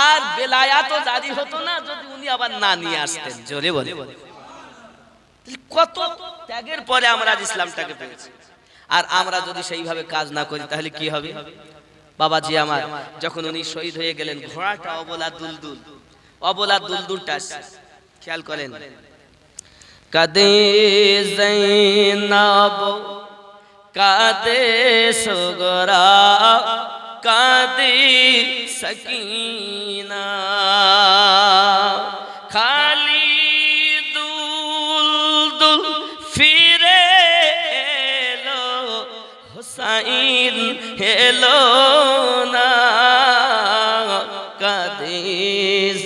আর বেলায়াতও জারি হতো না যদি উনি আবার না নিয়ে আসতেন। জোরে বলে কত ত্যাগের পরে আমরা ইসলামটাকে পেয়েছি। আর আমরা যদি সেইভাবে কাজ না করি তাহলে কি হবে? বাবাজি আমার যখন উনি শহীদ হয়ে গেলেন, ঘোড়াটা অবলা দুলদুলটা খেয়াল করেন, কাদে যায়েনব কাদে সুগরা কাদে সকিনা, খালি দুলদুল ফিরে এলো, হুসাইন এলো না, কাদে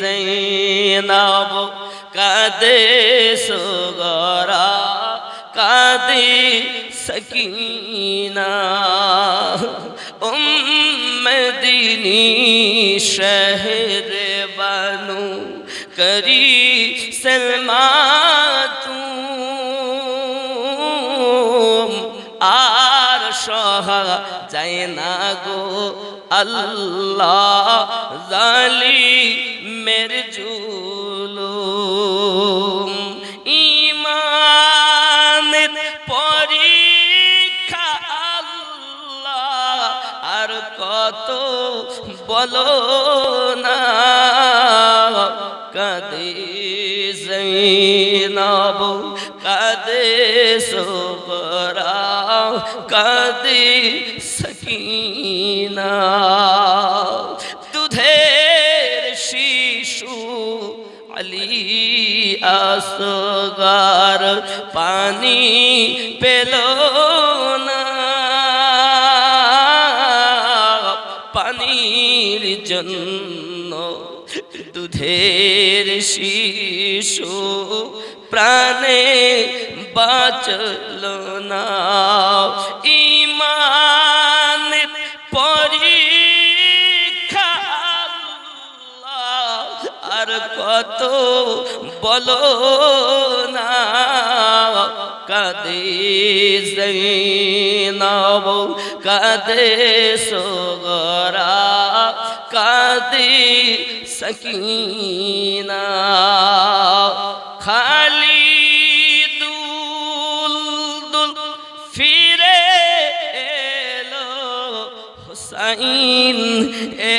যায়েনব কাদে সুগরা কাদে সকিনা, উম্মদিনী শহর বানু করি সলমা তুম, আর সহা যায় না গো আল্লাহ জালিমের জুলুম। ঈমানের পরীক্ষা আল্লাহ আর কত বলো না, কাদে যায়েনব কাদে সুগরা কাদে সকিনা, দুধের শিশু আলী আসগার পানি পেল না, পানির জন্য দুধের শিশু প্রাণে বাঁচল না। ঈমানের পরীক্ষা আল্লাহ আর কত বলো না, কাদে যায়েনব কাদে সুগরা কাদে সকিনা, খালি দুলদুল ফিরে এলো, হুসাইন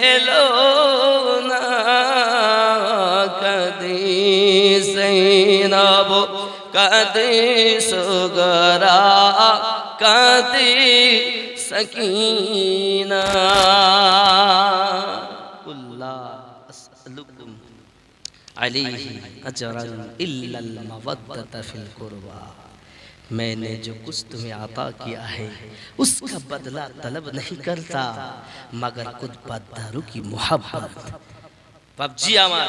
এলো না, কাদে যায়েনব কাদে সুগরা কাদে সকিনা। আল্লাহ আসআলুকুম আলাইহি अजरन इल्लल मवद्दत फिल कुर्बा। मैंने जो कुछ तुम्हें अता किया है उसका बदला तलब नहीं करता मगर खुद बददारों की मोहब्बत। बाबजी अमर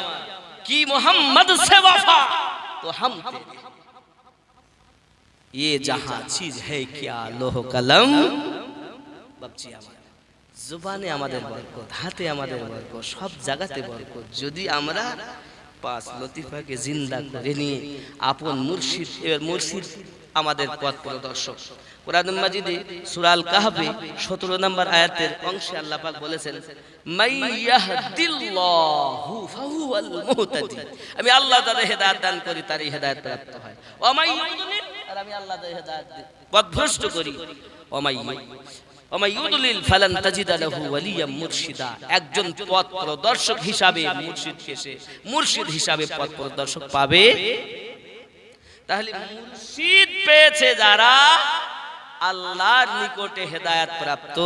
की मोहम्मद से वफा तो हम तेरे, ये जहां चीज है क्या लोह कलम। बाबजी अमर जुबाने আমাদের বরকত, হাতে আমাদের বরকত, সব জায়গাতে বরকত। যদি আমরা পাঁচ লতিফাকে জিন্দা করে নিয়ে আপন মুর্শিদ, মুর্শিদ আমাদের পথ প্রদর্শক। কোরআনুল মাজিদে সূরা আল কাহফে 17 নম্বর আয়াতের অংশে আল্লাহ পাক বলেছেন, মাইয়াহদিল্লাহু ফাহুয়াল মুহতাদি, আমি আল্লাহ যারে হেদায়েত দান করি তারই হেদায়েত প্রাপ্ত হয়। ওয়া মাইয়ুদলিল, আর আমি আল্লাহ যারে হেদায়েত পথভ্রষ্ট করি, ওয়া মাইয়ুদলিল ফালান তাজিদা লাহু ওয়ালিয়াম মুরশিদা, একজন পথ প্রদর্শক হিসাবে মুর্শিদ হিসাবে পথ প্রদর্শক পাবে। তাহলে মুর্শিদ পেয়েছে যারা আল্লাহর নিকটে হেদায়েত প্রাপ্ত।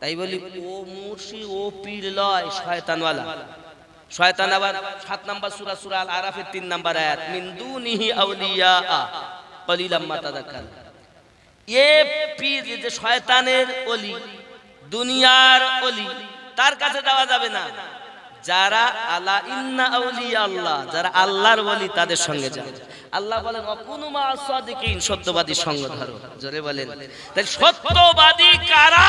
তাই বলি ও মুর্শিদ ও পীর লয়, শয়তানওয়ালা। শয়তান আবার 7 নম্বর সূরা সূরা আল আরাফের 3 নম্বর আয়াত, মিন দুনিহি আউলিয়া কলিলাম মা তাযাক্কার। এ পীর যে শয়তানের ওলি, দুনিয়ার ওলি, তার কাছে যাওয়া যাবে না। যারা আলা ইন্না আউলিয়া আল্লাহ, যারা আল্লাহর ওলি তাদের সঙ্গে যাবে। আল্লাহ বলেন ওয়াকুনু মা সাদিকিন, সত্যবাদী সঙ্গ ধরো। জোরে বলেন। তাই সত্যবাদী কারা?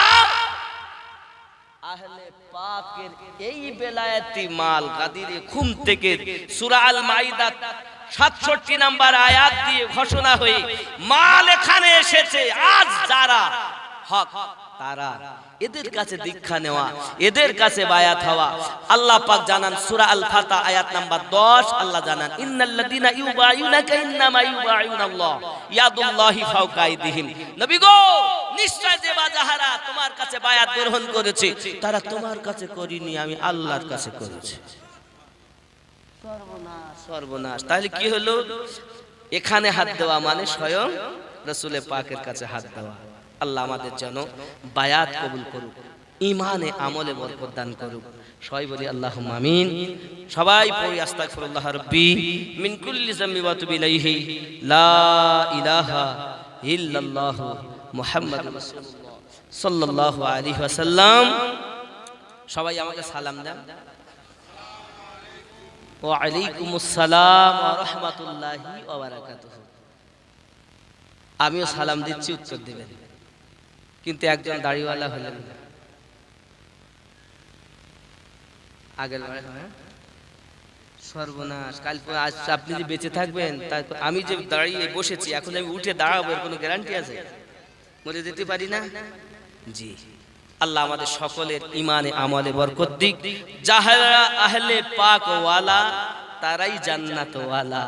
আহলে পাকের এই বেলায়েতি মাল গাদিরে খুম থেকে সূরা আল মাইদা 67 নম্বর আয়াত দিয়ে ঘোষণা হয়ে মাল এখানে এসেছে। আজ যারা হক তারা এদের কাছে দীক্ষা নেওয়া, এদের কাছে বায়াত হওয়া। আল্লাহ পাক জানান সূরা আল ফাতা আয়াত নাম্বার 10, আল্লাহ জানান ইন্নাল্লাযীনা ইউবায়ুনাকা ইন্নামা ইউবায়ুনাল্লাহ ইয়াদুল্লাহি ফাওকা আইদিহিম। নবী গো, নিশ্চয় যে যাহারা তোমার কাছে বায়াত গ্রহণ করেছে তারা তোমার কাছে করিনি, আমি আল্লাহর কাছে করেছি। সর্বনাশ সর্বনাশ। তাহলে কি হলো? এখানে হাত দেওয়া মানে স্বয়ং রাসূলে পাকের কাছে হাত দেওয়া। আল্লাহ আমাদের যেন বায়াত কবুল করুক, ঈমানে আমলে বরকত দান করুক। সবাই বলি আল্লাহুম্মা আমিন। সবাই পড়ি আস্তাগফিরুল্লাহ রাব্বি মিন কুল্লি যামবি ওয়া তুবু ইলাইহি লা ইলাহা ইল্লাল্লাহ মুহাম্মাদুর রাসূলুল্লাহ সাল্লাল্লাহু আলাইহি ওয়াসাল্লাম। সবাই আমাকে সালাম দেন। ওয়া আলাইকুমুস সালাম ওয়া রাহমাতুল্লাহি ওয়া বারাকাতুহু। আমিও সালাম দিচ্ছি, উত্তর দিবেন। কিন্তু একজন দাড়িওয়ালা হলেন আগের বারে। সর্বনাশ। কাল আজ আপনি যে বেঁচে থাকবেন, আমি যে দাঁড়িয়ে বসেছি এখন আমি উঠে দাঁড়াবো এর কোনো গ্যারান্টি আছে? মরে যেতে পারি না। জি, আল্লাহ আমাদের সকলের ঈমানে আমলে বরকত দিক। যারা আহলে পাক ওয়ালা তারাই জান্নাত ওয়ালা।